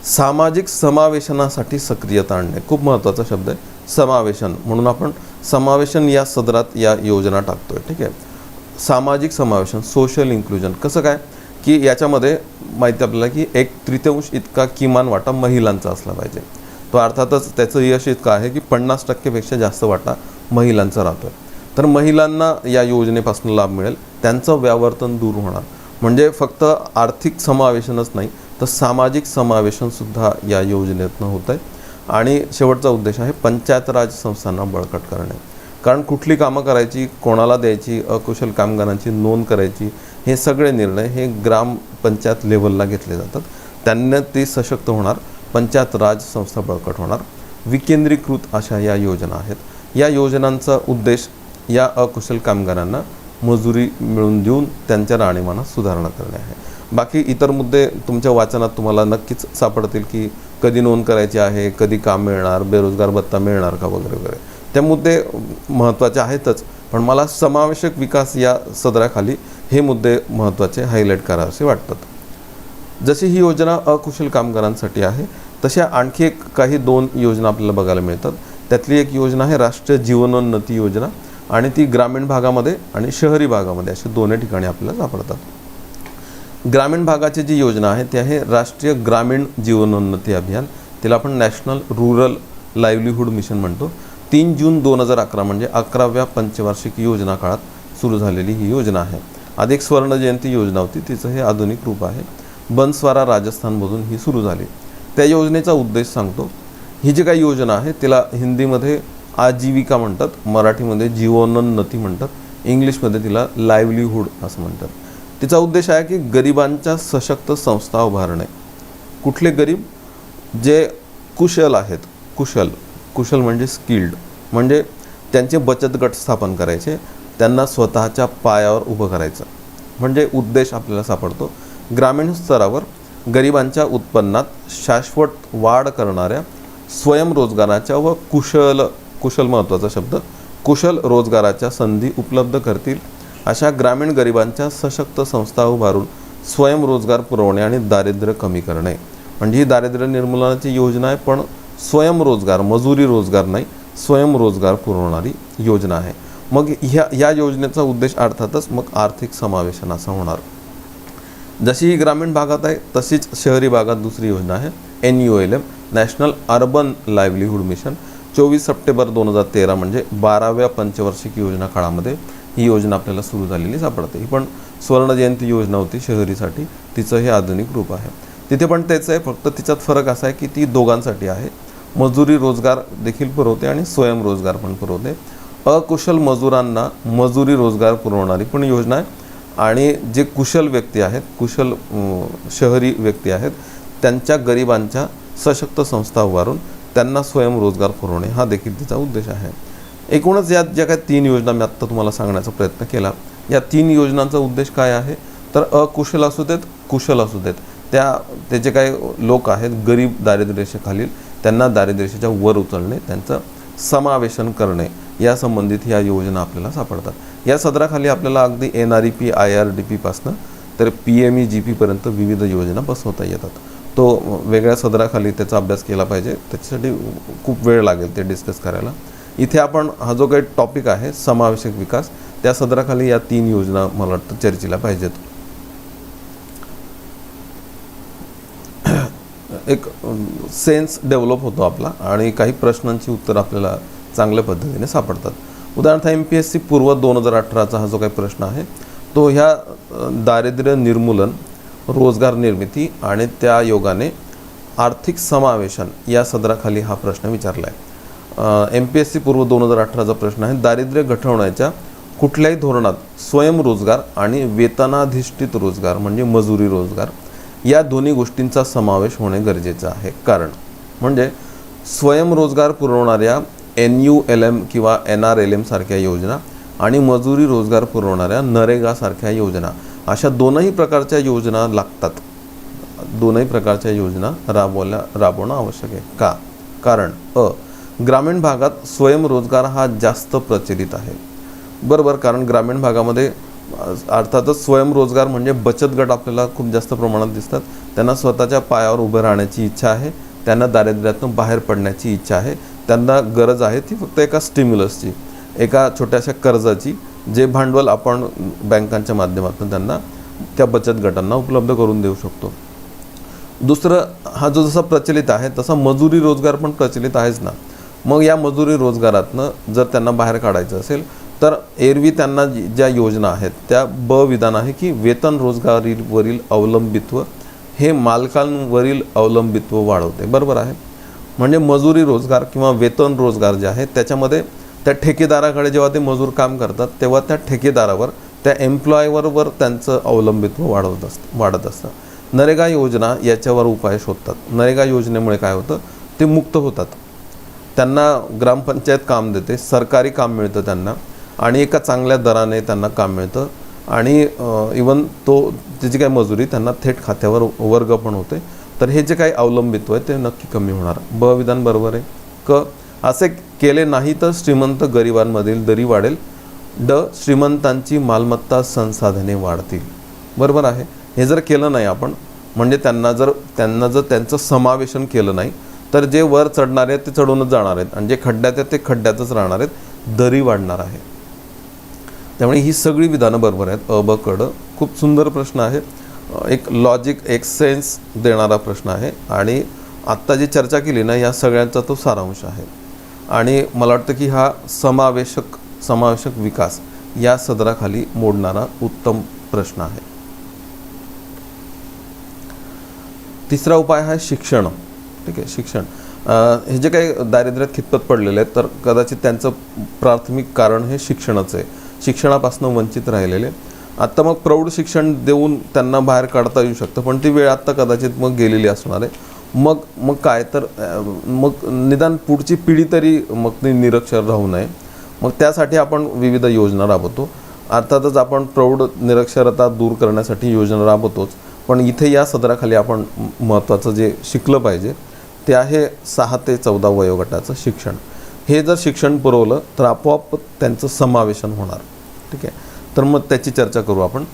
सामाजिक समावेशनासाठी सक्रियता आणणे, खूप महत्त्वाचा शब्द आहे समावेशन, म्हणून आपण समावेशन या सदरात या योजना टाकतोय. ठीक आहे, सामाजिक समावेशन, सोशल इन्क्लुजन. कसं काय की याच्यामध्ये माहिती आपल्याला की 1/3 इतका किमान वाटा महिलांचा असला पाहिजे. तो अर्थातच त्याचं यश इतकं आहे की 50%पेक्षा जास्त वाटा महिलांचा राहतोय. तर महिलांना या योजनेपासून लाभ मिळेल, त्यांचं व्यावर्तन दूर होणार. म्हणजे फक्त आर्थिक समावेशनच नाही तर सामाजिक समावेशनसुद्धा या योजनेतनं होत आहे. आणि शेवटचा उद्देश आहे पंचायत राज संस्थांना बळकट करणे. कारण कुठली कामं करायची, कोणाला द्यायची, अकुशल कामगारांची नोंद करायची, हे सगळे निर्णय हे ग्रामपंचायत लेव्हलला घेतले जातात. त्यांना ते सशक्त होणार, पंचायत राज संस्था बळकट होणार. विकेंद्रीकृत अशा या योजना आहेत. या योजनांचा उद्देश या अकुशल कामगारांना मजुरी मिळवून देऊन त्यांच्या राहणीमानात सुधारणा करणे आहे. बाकी इतर मुद्दे तुमच्या वाचनात तुम्हाला नक्कीच सापडतील की कधी नोंद करायची आहे, कधी काम मिळणार, बेरोजगार भत्ता मिळणार का वगैरे वगैरे. ते मुद्दे महत्त्वाचे आहेतच, पण मला समावेशक विकास या सदराखाली हे मुद्दे महत्त्वाचे हायलाईट करावेसे वाटतात. जशी ही योजना अकुशल कामगारांसाठी आहे तशा आणखी काही 2 योजना आपल्याला बघायला मिळतात. त्यातली एक योजना आहे राष्ट्रीय जीवनोन्नती योजना, आणि ती ग्रामीण भागामध्ये आणि शहरी भागामध्ये असे दोन्ही ठिकाणी आपल्याला सापडतात. ग्रामीण भागाची जी योजना आहे ती आहे राष्ट्रीय ग्रामीण जीवनोन्नती अभियान. तिला आपण नॅशनल रूरल लाईव्हलीहूड मिशन म्हणतो. 3 जून 2011 म्हणजे 11व्या पंचवार्षिक योजना काळात सुरू झालेली ही योजना आहे. आधी एक स्वर्ण जयंती योजना होती, तिचं हे आधुनिक रूप आहे. बनस्वारा राजस्थानमधून ही सुरू झाली. त्या योजनेचा उद्देश सांगतो. ही जी काही योजना आहे तिला हिंदीमध्ये आजीविका म्हणतात, मराठीमध्ये जीवनोन्नती म्हणतात, इंग्लिशमध्ये तिला लाईव्हलीहूड असं म्हणतात. तिचा उद्देश आहे की गरिबांच्या सशक्त संस्था उभारणे. कुठले गरीब? जे कुशल आहेत. कुशल म्हणजे स्किल्ड, म्हणजे त्यांचे बचत गट स्थापन करायचे, त्यांना स्वतःच्या पायावर उभं करायचं. म्हणजे उद्देश आपल्याला सापडतो. ग्रामीण स्तरावर गरिबांच्या उत्पन्नात शाश्वत वाढ करणाऱ्या स्वयंरोजगाराच्या व कुशल महत्त्वाचा शब्द, कुशल रोजगाराच्या संधी उपलब्ध करतील अशा ग्रामीण गरिबांच्या सशक्त संस्था उभारून स्वयंरोजगार पुरवणे आणि दारिद्र्य कमी करणे. म्हणजे ही दारिद्र्य निर्मूलनाची योजना आहे, पण स्वयंरोजगार, मजुरी रोजगार नाही, स्वयंरोजगार पुरवणारी योजना आहे. मग ह्या योजनेचा उद्देश अर्थातच मग आर्थिक समावेशन असा होणार. जशी ही ग्रामीण भागात आहे तशीच शहरी भागात दुसरी योजना आहे NULM, national urban livelihood mission. 24 September 2013 म्हणजे 12व्या पंचवार्षिक योजना काळामध्ये ही योजना आपल्याला सुरू झालेली सापडते. ही पण स्वर्ण जयंती योजना होती शहरीसाठी, तिचं हे आधुनिक रूप आहे. तिथे पण तेच आहे, फक्त तिच्यात फरक असा आहे की ती दोघांसाठी आहे. मजुरी रोजगार देखील पुरवते आणि स्वयंरोजगार पण पुरवते. अकुशल मजुरांना मजुरी रोजगार पुरवणारी पण योजना आहे. आणि जे कुशल व्यक्ती आहेत, कुशल शहरी व्यक्ती आहेत, त्यांच्या गरिबांच्या सशक्त संस्था उभारून त्यांना स्वयंरोजगार पुरवणे हा देखील तिचा उद्देश आहे. एकूणच या ज्या काही 3 योजना मी आत्ता तुम्हाला सांगण्याचा प्रयत्न केला, या 3 योजनांचा उद्देश काय आहे तर अकुशल असू देत, कुशल असू देत, ते जे काही लोक आहेत गरीब दारिद्र्यरेषेखालील, त्यांना दारिद्र्यरेषेच्या वर उचलणे, त्यांचं समावेशन करणे या संबंधित ह्या योजना आपल्याला सापडतात. या सदराखाली आपल्याला अगदी NREP IRDP पासनं तर PMEGP पर्यंत विविध योजना बसवता येतात. तो वेगळ्या सदराखाली त्याचा अभ्यास केला पाहिजे, त्याच्यासाठी खूप वेळ लागेल ते डिस्कस करायला. इथे आपण हा जो काही टॉपिक आहे समावेशक विकास, त्या सदराखाली या 3 योजना मला वाटतं चर्चेला पाहिजेत. एक सेन्स डेव्हलप होतो आपला आणि काही प्रश्नांची उत्तर आपल्याला चांगल्या पद्धतीने सापडतात. उदाहरणार्थ MPSC पूर्व 2018चा हा जो काही प्रश्न आहे तो ह्या दारिद्र्य निर्मूलन, रोजगार निर्मिती आणि त्या योगाने आर्थिक समावेशन या सदराखाली हा प्रश्न विचारला आहे. MPSC पूर्व 2018चा प्रश्न आहे, दारिद्र्य घटवण्याच्या कुठल्याही धोरणात स्वयंरोजगार आणि वेतनाधिष्ठित रोजगार म्हणजे मजुरी रोजगार या दोन्ही गोष्टींचा समावेश होणे गरजेचं आहे. कारण म्हणजे स्वयंरोजगार पुरवणाऱ्या NULM किंवा NRLM सारख्या योजना आणि मजुरी रोजगार पुरवणाऱ्या नरेगा सारख्या योजना, अशा दोनही प्रकारच्या योजना लागतात. दोनही प्रकारच्या योजना राबवणं आवश्यक आहे. का? कारण ग्रामीण भागात स्वयंरोजगार हा जास्त प्रचलित आहे. बरोबर, कारण ग्रामीण भागामध्ये अर्थातच स्वयंरोजगार म्हणजे बचत गट आपल्याला खूप जास्त प्रमाणात दिसतात. त्यांना स्वतःच्या पायावर उभं राहण्याची इच्छा आहे, त्यांना दारिद्र्यातून बाहेर पडण्याची इच्छा आहे, त्यांना गरज आहे ती फक्त एका स्टिम्युलसची, एका छोट्याशा कर्जाची, जे भांडवल आपण बँकांच्या माध्यमातून त्यांना त्या बचत गटांना उपलब्ध करून देऊ शकतो. दुसरं, हा जो जसा प्रचलित आहे तसा मजुरी रोजगार पण प्रचलित आहेच ना. मग या मजुरी रोजगारातनं जर त्यांना बाहेर काढायचं असेल तर एरवी त्यांना ज्या योजना आहेत त्या विधान आहे की वेतन रोजगारीवरील अवलंबित्व हे मालकांवरील अवलंबित्व वाढवते. बरोबर आहे. म्हणजे मजुरी रोजगार किंवा वेतन रोजगार जे आहे त्याच्यामध्ये त्या ठेकेदाराकडे जेव्हा ते मजूर काम करतात तेव्हा त्या ठेकेदारावर, त्या एम्प्लॉयवर त्यांचं अवलंबित्व वाढत असतं. नरेगा योजना याच्यावर उपाय शोधतात. नरेगा योजनेमुळे काय होतं, ते मुक्त होतात. त्यांना ग्रामपंचायत काम देते, सरकारी काम मिळतं त्यांना आणि एका चांगल्या दराने त्यांना काम मिळतं आणि इवन त्याची काही मजुरी त्यांना थेट खात्यावर वर्ग पण होते. तर हे जे काही अवलंबित्व आहे ते नक्की कमी होणार. विधान बरोबर आहे. असे केले नाही तर श्रीमंत गरिबांमधील दरी वाढेल. श्रीमंतांची मालमत्ता संसाधने वाढतील. बरोबर आहे. हे जर केलं नाही आपण, म्हणजे त्यांना जर त्यांचं समावेशन केलं नाही तर जे वर चढणारे आहेत ते चढूनच जाणार आहेत आणि जे खड्ड्यात आहेत ते खड्ड्यातच राहणार आहेत, दरी वाढणार आहे. त्यामुळे ही सगळी विधानं बरोबर आहेत. क. खूप सुंदर प्रश्न आहे. एक लॉजिक, एक सेन्स देणारा प्रश्न आहे आणि आत्ता जी चर्चा केली ना या सगळ्यांचा तो सारांश आहे. आणि मला वाटतं की हा समावेशक विकास या सदराखाली मोडणारा उत्तम प्रश्न आहे. तिसरा उपाय आहे शिक्षण. ठीक आहे, शिक्षण. हे जे काही दारिद्र्यात खितपत पडलेले आहेत तर कदाचित त्यांचं प्राथमिक कारण हे शिक्षणाचं आहे. शिक्षणापासून वंचित राहिलेले. आत्ता मग प्रौढ शिक्षण देऊन त्यांना बाहेर काढता येऊ शकतं, पण ती वेळ आत्ता कदाचित मग गेलेली असणार आहे. मग काय तर मग निदान पुढची पिढी तरी मग ती निरक्षर राहू नये. मग त्यासाठी आपण विविध योजना राबवतो. अर्थातच आपण प्रौढ निरक्षरता दूर करण्यासाठी योजना राबवतोच, पण इथे या सदराखाली आपण महत्त्वाचं जे शिकलं पाहिजे ते आहे 6 ते 14 वयोगटाचं शिक्षण. हे जर शिक्षण पुरवलं तर आपोआप त्यांचं समावेशन होणार. ठीक आहे, तर मग त्याची चर्चा करू आपण.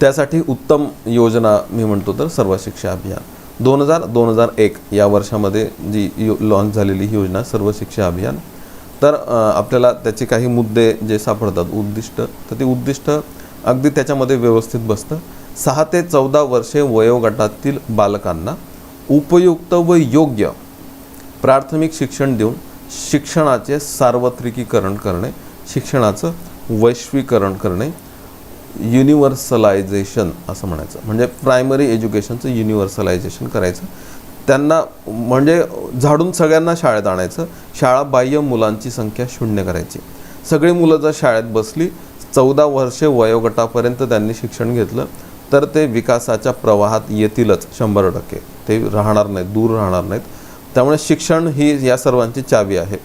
त्यासाठी उत्तम योजना मी म्हणतो तर सर्व शिक्षा अभियान 2000-2001 या वर्षामध्ये जी लॉन्च झालेली ही योजना सर्व शिक्षा अभियान. तर आपल्याला त्याचे काही मुद्दे जे सापडतात, उद्दिष्ट, तर ते उद्दिष्ट अगदी त्याच्यामध्ये व्यवस्थित बसतं. 6 ते 14 वर्षे वयोगटातील बालकांना उपयुक्त व योग्य प्राथमिक शिक्षण देऊन शिक्षणाचे सार्वत्रिकीकरण करणे, शिक्षणाचं वैश्वीकरण करणे, युनिव्हर्सलायझेशन असं म्हणायचं, म्हणजे प्रायमरी एज्युकेशनचं युनिव्हर्सलायझेशन करायचं. त्यांना म्हणजे झाडून सगळ्यांना शाळेत आणायचं. शाळा बाह्य मुलांची संख्या 0 करायची. सगळी मुलं जर शाळेत बसली, 14 वर्षे वयोगटापर्यंत त्यांनी शिक्षण घेतलं तर ते विकासाच्या प्रवाहात येतीलच 100%. ते राहणार नाहीत, दूर राहणार नाहीत. त्यामुळे शिक्षण ही या सर्वांची चावी आहे.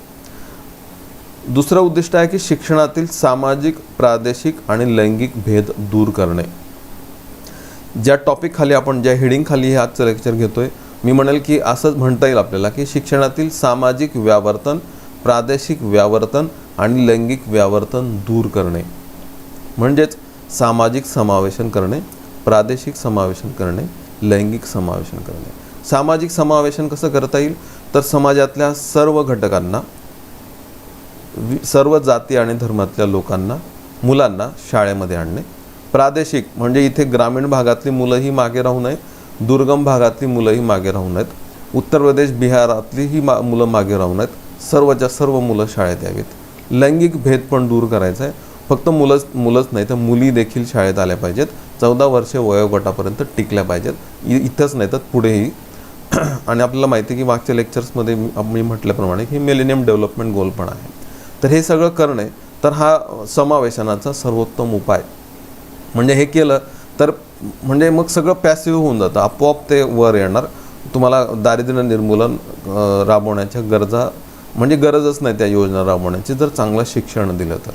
दुसरं उद्दिष्ट आहे की शिक्षणातील सामाजिक, प्रादेशिक आणि लैंगिक भेद दूर करणे. ज्या टॉपिक खाली आपण ज्या हेडिंग खाली हे आजचं लेक्चर घेतोय, मी म्हणेल की असंच म्हणता येईल आपल्याला की शिक्षणातील सामाजिक व्यावर्तन, प्रादेशिक व्यावर्तन आणि लैंगिक व्यावर्तन दूर करणे. म्हणजेच सामाजिक समावेशन करणे, प्रादेशिक समावेशन करणे, लैंगिक समावेशन करणे. सामाजिक समावेशन कसं करता येईल तर समाजातल्या सर्व घटकांना, सर्व जाती आणि धर्मातल्या लोकांना, मुलांना शाळेमध्ये आणणे. प्रादेशिक म्हणजे इथे ग्रामीण भागातली मुलंही मागे राहू नये, दुर्गम भागातली मुलंही मागे राहू नयेत, उत्तर प्रदेश बिहारातलीही मुलं मागे राहू नयेत, सर्वच्या सर्व मुलं शाळेत यावीत. लैंगिक भेद पण दूर करायचा आहे. फक्त मुलंच नाही तर मुली देखील शाळेत आल्या पाहिजेत. 14 वर्षे वयोगटापर्यंत टिकल्या पाहिजेत, इथंच नाही तर पुढेही. आणि आपल्याला माहिती आहे की मागच्या लेक्चर्समध्ये मी म्हटल्याप्रमाणे ही मिलेनियम डेव्हलपमेंट गोल पण आहे. तर हे सगळं करणे तर हा समावेशनाचा सर्वोत्तम उपाय. म्हणजे हे केलं तर म्हणजे मग सगळं पॅसिव्ह होऊन जातं, आपोआप ते वर येणार. तुम्हाला दारिद्र्य निर्मूलन राबवण्याच्या म्हणजे गरजच नाही त्या योजना राबवण्याची जर चांगलं शिक्षण दिलं तर.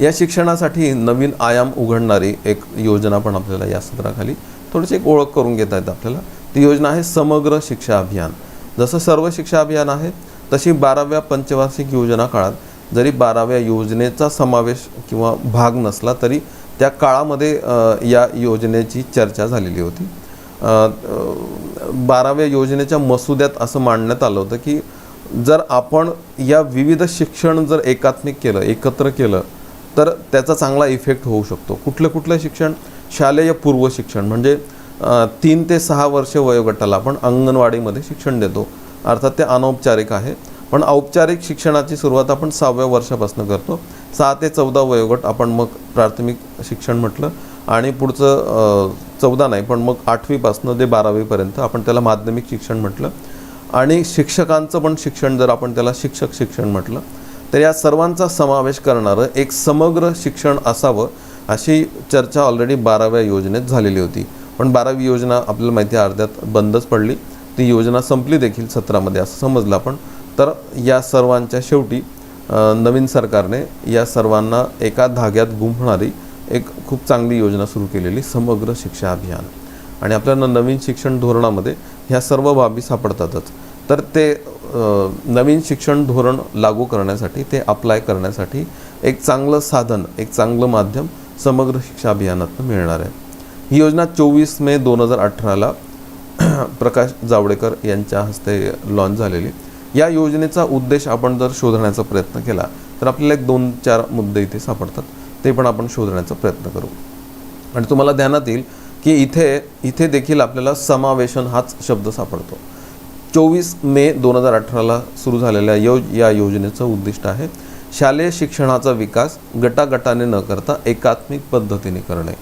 या शिक्षणासाठी नवीन आयाम उघडणारी एक योजना पण आपल्याला या सदराखाली थोडीशी एक ओळख करून घेता येतं आपल्याला. ती योजना आहे समग्र शिक्षा अभियान. जसं सर्व शिक्षा अभियान आहे तशी 12व्या पंचवार्षिक योजना काळात जरी 12व्या योजनेचा समावेश किंवा भाग नसला तरी त्या काळामध्ये या योजनेची चर्चा झालेली होती. 12व्या योजनेच्या मसुद्यात असं मांडण्यात आलं होतं की जर आपण या विविध शिक्षण जर एकात्मिक केलं, एकत्र केलं तर त्याचा चांगला इफेक्ट होऊ शकतो. कुठलं शिक्षण? शालेय पूर्व शिक्षण म्हणजे 3 ते 6 वर्षे वयोगटाला आपण अंगणवाडीमध्ये शिक्षण देतो. अर्थात ते अनौपचारिक आहे, पण औपचारिक शिक्षणाची सुरुवात आपण 6व्या वर्षापासून करतो. 6 ते 14 वयोगट आपण मग प्राथमिक शिक्षण म्हटलं आणि पुढचं 14 नाही पण मग 8वीपासून ते 12वीपर्यंत आपण त्याला माध्यमिक शिक्षण म्हटलं. आणि शिक्षकांचं पण शिक्षण जर आपण त्याला शिक्षक शिक्षण म्हटलं तर या सर्वांचा समावेश करणारं एक समग्र शिक्षण असावं अशी चर्चा ऑलरेडी 12व्या योजनेत झालेली होती. पण 12वी योजना आपल्याला माहिती आहे अर्ध्यात बंदच पडली. ती योजना संपली देखील 17मध्ये असं समजलं आपण. तर या सर्वांच्या शेवटी नवीन सरकारने या सर्वांना एका धाग्यात गुंफणारी एक खूप चांगली योजना सुरू केलेली समग्र शिक्षा अभियान. आणि आपल्याला नवीन शिक्षण धोरणामध्ये ह्या सर्व बाबी सापडतातच. तर ते नवीन शिक्षण धोरण लागू करण्यासाठी, ते अप्लाय करण्यासाठी एक चांगलं साधन, एक चांगलं माध्यम समग्र शिक्षा अभियानातून मिळणार आहे. ही योजना 24 मे 2018ला प्रकाश जावडेकर यांच्या हस्ते लॉन्च झालेली. या योजनेचा उद्देश आपण जर शोधण्याचा प्रयत्न केला तर आपल्याला एक 2-4 मुद्दे इथे सापडतात, ते पण आपण शोधण्याचा प्रयत्न करू. आणि तुम्हाला ध्यानात येईल की इथे देखील आपल्याला समावेशन हाच शब्द सापडतो. 24 मे 2018ला सुरू झालेल्या या योजनेचं उद्दिष्ट आहे शालेय शिक्षणाचा विकास गटागटाने न करता एकात्मिक पद्धतीने करणे.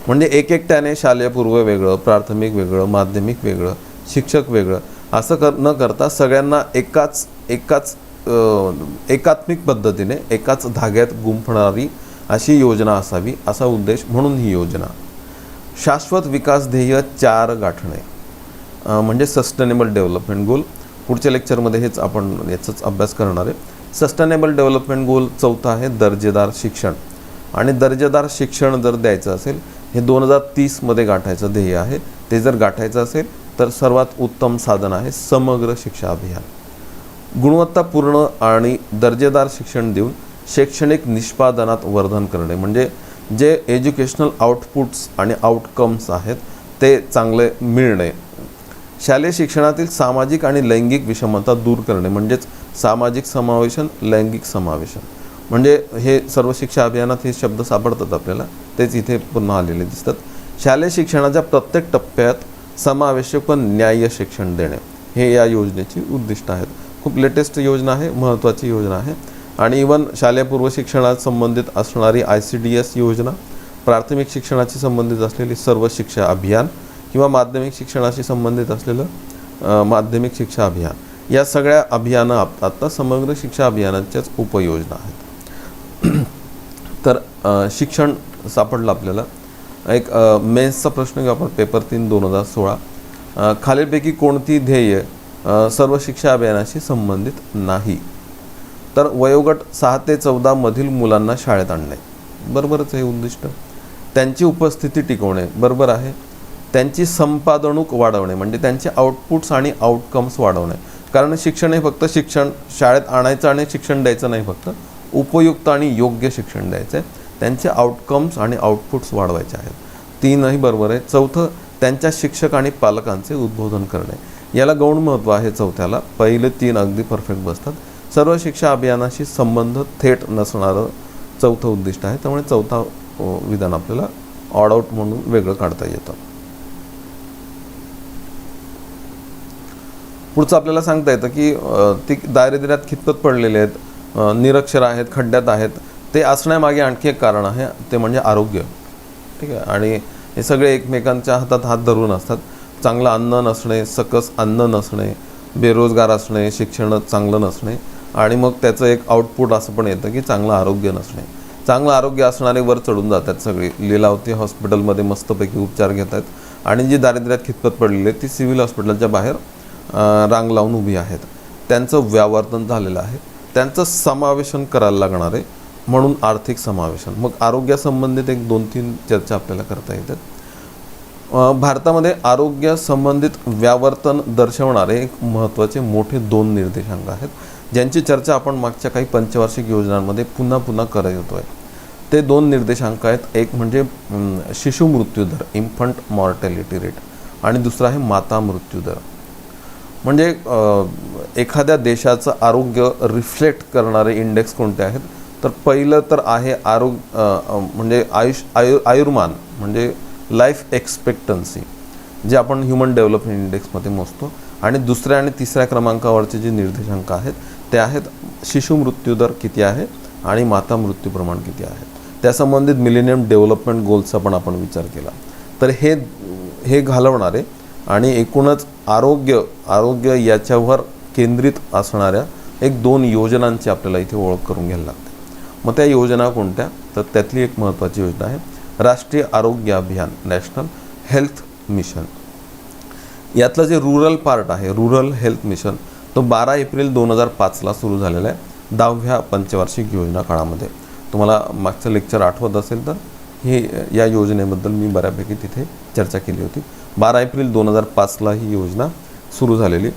म्हणजे एकट्याने शालेय पूर्व वेगळं, प्राथमिक वेगळं, माध्यमिक वेगळं, शिक्षक वेगळं असं न करता सगळ्यांना एकाच एकात्मिक पद्धतीने एकाच धाग्यात गुंफणारी अशी योजना असावी असा उद्देश म्हणून ही योजना. शाश्वत विकास ध्येय 4 गाठणे म्हणजे सस्टेनेबल डेव्हलपमेंट गोल. पुढच्या लेक्चरमध्ये हेच आपण याचाच अभ्यास करणार आहे. सस्टेनेबल डेव्हलपमेंट गोल 4था आहे दर्जेदार शिक्षण. आणि दर्जेदार शिक्षण जर द्यायचं असेल हे 2030मध्ये गाठायचं ध्येय आहे. ते जर गाठायचं असेल तर सर्वात उत्तम साधन आहे समग्र शिक्षा अभियान. गुणवत्तापूर्ण आणि दर्जेदार शिक्षण देऊन शैक्षणिक निष्पादनात वर्धन करणे म्हणजे जे एज्युकेशनल आउटपुट्स आणि आउटकम्स आहेत ते चांगले मिळणे. शालेय शिक्षणातील सामाजिक आणि लैंगिक विषमता दूर करणे म्हणजेच सामाजिक समावेशन, लैंगिक समावेशन. म्हणजे हे सर्व शिक्षा अभियानात हे शब्द सापडतात आपल्याला, तेच इथे पुन्हा आलेले दिसतात. शालेय शिक्षणाच्या प्रत्येक टप्प्यात समावेशक व न्याय्य शिक्षण देणे हे या योजनेची उद्दिष्ट आहेत. खूप लेटेस्ट योजना आहे, महत्त्वाची योजना आहे. आणि इवन शालेय पूर्व शिक्षणात संबंधित असणारी ICDS योजना, प्राथमिक शिक्षणाशी संबंधित असलेली सर्व शिक्षा अभियान किंवा माध्यमिक शिक्षणाशी संबंधित असलेलं माध्यमिक शिक्षा अभियान, या सगळ्या अभियानं आता समग्र शिक्षा अभियानाच्याच उपयोजना आहेत. तर शिक्षण सापडलं आपल्याला. एक मेन्सचा प्रश्न घेऊ आपण, पेपर 3 2016. खालीलपैकी कोणती ध्येय सर्व शिक्षा अभियानाशी संबंधित नाही? तर वयोगट 6 ते 14 मधील मुलांना शाळेत आणणे, बरोबरच हे उद्दिष्ट. त्यांची उपस्थिती टिकवणे, बरोबर आहे. त्यांची संपादणूक वाढवणे म्हणजे त्यांचे आउटपुट्स आणि आउटकम्स वाढवणे. कारण शिक्षण हे फक्त शिक्षण शाळेत आणायचं आणि शिक्षण द्यायचं नाही, फक्त उपयुक्त आणि योग्य शिक्षण द्यायचं आहे. त्यांचे आउटकम्स आणि आउटपुट्स वाढवायचे आहेत. 3ही बरोबर आहे. 4थं त्यांच्या शिक्षक आणि पालकांचे उद्बोधन करणे. याला गौण महत्त्व आहे 4थ्याला. पहिले 3 अगदी परफेक्ट बसतात. सर्व शिक्षा अभियानाशी संबंध थेट नसणारं 4थं उद्दिष्ट आहे. त्यामुळे 4था विधान आपल्याला ऑड आउट म्हणून वेगळं काढता येतं. पुढचं आपल्याला सांगता येतं की ती दारिद्र्यात खितपत पडलेले आहेत, निरक्षर आहेत, खड्ड्यात आहेत. ते असण्यामागे आणखी एक कारण आहे, ते म्हणजे आरोग्य. ठीक आहे. आणि हे सगळे एकमेकांच्या हातात हात धरून असतात. चांगलं अन्न नसणे, सकस अन्न नसणे, बेरोजगार असणे, शिक्षण चांगलं नसणे आणि मग त्याचं एक आउटपुट असं पण येतं की चांगलं आरोग्य नसणे. चांगलं आरोग्य असणारे वर चढून जातात सगळी, लीलावती हॉस्पिटलमध्ये मस्तपैकी उपचार घेत आहेत. आणि जी दारिद्र्यात खितपत पडलेली आहेत ती सिव्हिल हॉस्पिटलच्या बाहेर रांग लावून उभी आहेत. त्यांचं व्यावर्तन झालेलं आहे. त्यांचं समावेशन करायला लागणार आहे, म्हणून आर्थिक समावेशन. मग आरोग्यासंबंधित एक 2-3 चर्चा आपल्याला करता येतात. भारतामध्ये आरोग्य संबंधित व्यावर्तन दर्शवणारे एक महत्त्वाचे मोठे 2 निर्देशांक आहेत, ज्यांची चर्चा आपण मागच्या काही पंचवार्षिक योजनांमध्ये पुन्हा पुन्हा करत येतो आहे. ते 2 निर्देशांक आहेत. एक म्हणजे शिशु मृत्यूदर, इन्फंट मॉर्टॅलिटी रेट, आणि दुसरा आहे माता मृत्यूदर. म्हणजे एखाद्या देशाचं आरोग्य रिफ्लेक्ट करणारे इंडेक्स कोणते आहेत? तर पहिलं तर आहे म्हणजे आयुर्मान म्हणजे लाईफ एक्सपेक्टन्सी, जे आपण ह्युमन डेव्हलपमेंट इंडेक्समध्ये मोजतो. आणि दुसऱ्या आणि तिसऱ्या क्रमांकावरचे जे निर्देशांक आहेत ते आहेत शिशु मृत्यूदर किती आहे आणि माता मृत्यू प्रमाण किती आहे. त्यासंबंधित मिलेनियम डेव्हलपमेंट गोल्सचा पण आपण विचार केला तर हे घालवणारे आणि एकूणच आरोग्य याच्यावर केंद्रित असणाऱ्या एक 2 योजनांची आपल्याला इथे ओळख करून घ्यायला लागते. मग त्या योजना कोणत्या? तर त्यातली एक महत्त्वाची योजना आहे राष्ट्रीय आरोग्य अभियान, नॅशनल हेल्थ मिशन. यातलं जे रुरल पार्ट आहे, रुरल हेल्थ मिशन, तो 12 एप्रिल 2005ला सुरू झालेला आहे 10व्या पंचवार्षिक योजना काळामध्ये. तुम्हाला मागचं लेक्चर आठवत असेल तर या योजनेबद्दल मी बऱ्यापैकी तिथे चर्चा केली होती. 12 एप्रिल 2005ला ही योजना सुरू झालेली.